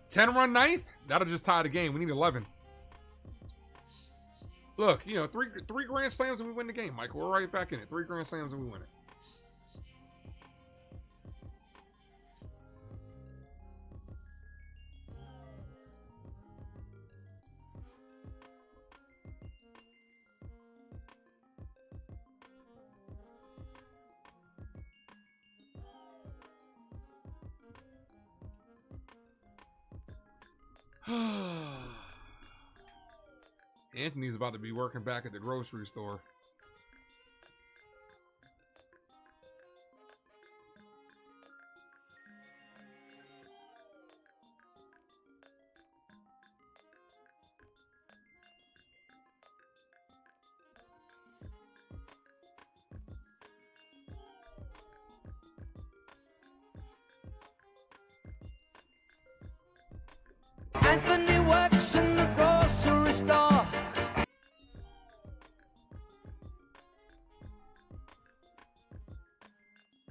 Ten-run 9th? That'll just tie the game. We need 11. Look, you know, three grand slams and we win the game, Michael. We're right back in it. 3 grand slams and we win it. Anthony's about to be working back at the grocery store.
Anthony works in the grocery store.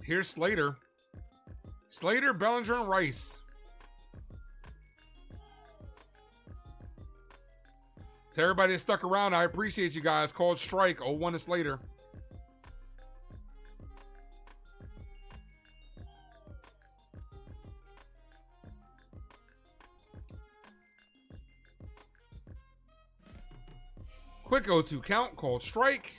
Here's Slater. Slater, Bellinger, and Rice. To everybody that stuck around, I appreciate you guys. Called strike, 0-1 to Slater. Quick 0-2 count, called strike.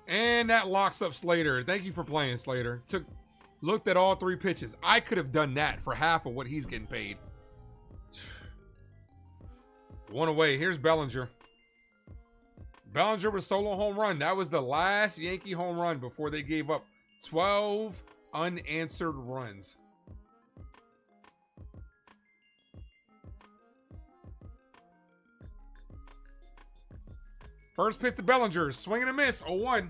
And that locks up Slater. Thank you for playing, Slater. Looked at all 3 pitches. I could have done that for half of what he's getting paid. 1 away. Here's Bellinger. Bellinger with a solo home run. That was the last Yankee home run before they gave up 12 unanswered runs. First pitch to Bellinger. Swing and a miss. 0-1.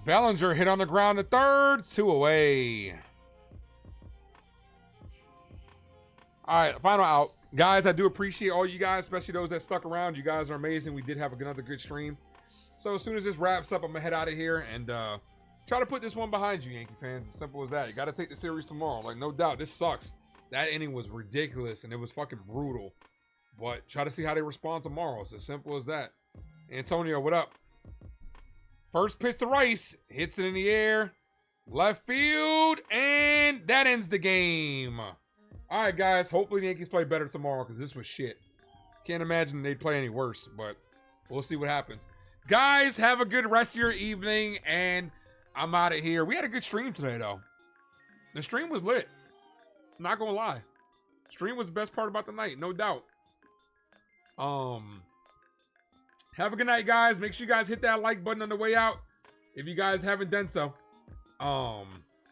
Bellinger hit on the ground at third. 2 away. All right, final out. Guys, I do appreciate all you guys, especially those that stuck around. You guys are amazing. We did have another good stream. So as soon as this wraps up, I'm going to head out of here and try to put this one behind you, Yankee fans. As simple as that. You got to take the series tomorrow. Like, no doubt, this sucks. That inning was ridiculous, and it was fucking brutal. But try to see how they respond tomorrow. It's as simple as that. Antonio, what up? First pitch to Rice. Hits it in the air. Left field. And that ends the game. All right, guys. Hopefully the Yankees play better tomorrow because this was shit. Can't imagine they'd play any worse, but we'll see what happens. Guys, have a good rest of your evening, and I'm out of here. We had a good stream today, though. The stream was lit. Not going to lie. Stream was the best part about the night, no doubt. Have a good night, guys. Make sure you guys hit that like button on the way out if you guys haven't done so.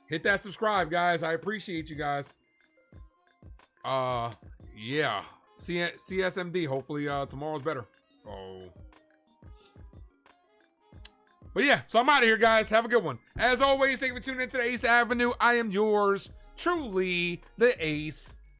Hit that subscribe, guys. I appreciate you guys. Yeah. CSMD. Hopefully, tomorrow's better. Oh. But yeah, so I'm out of here, guys. Have a good one. As always, thank you for tuning into the Ace Avenue. I am yours truly, the Ace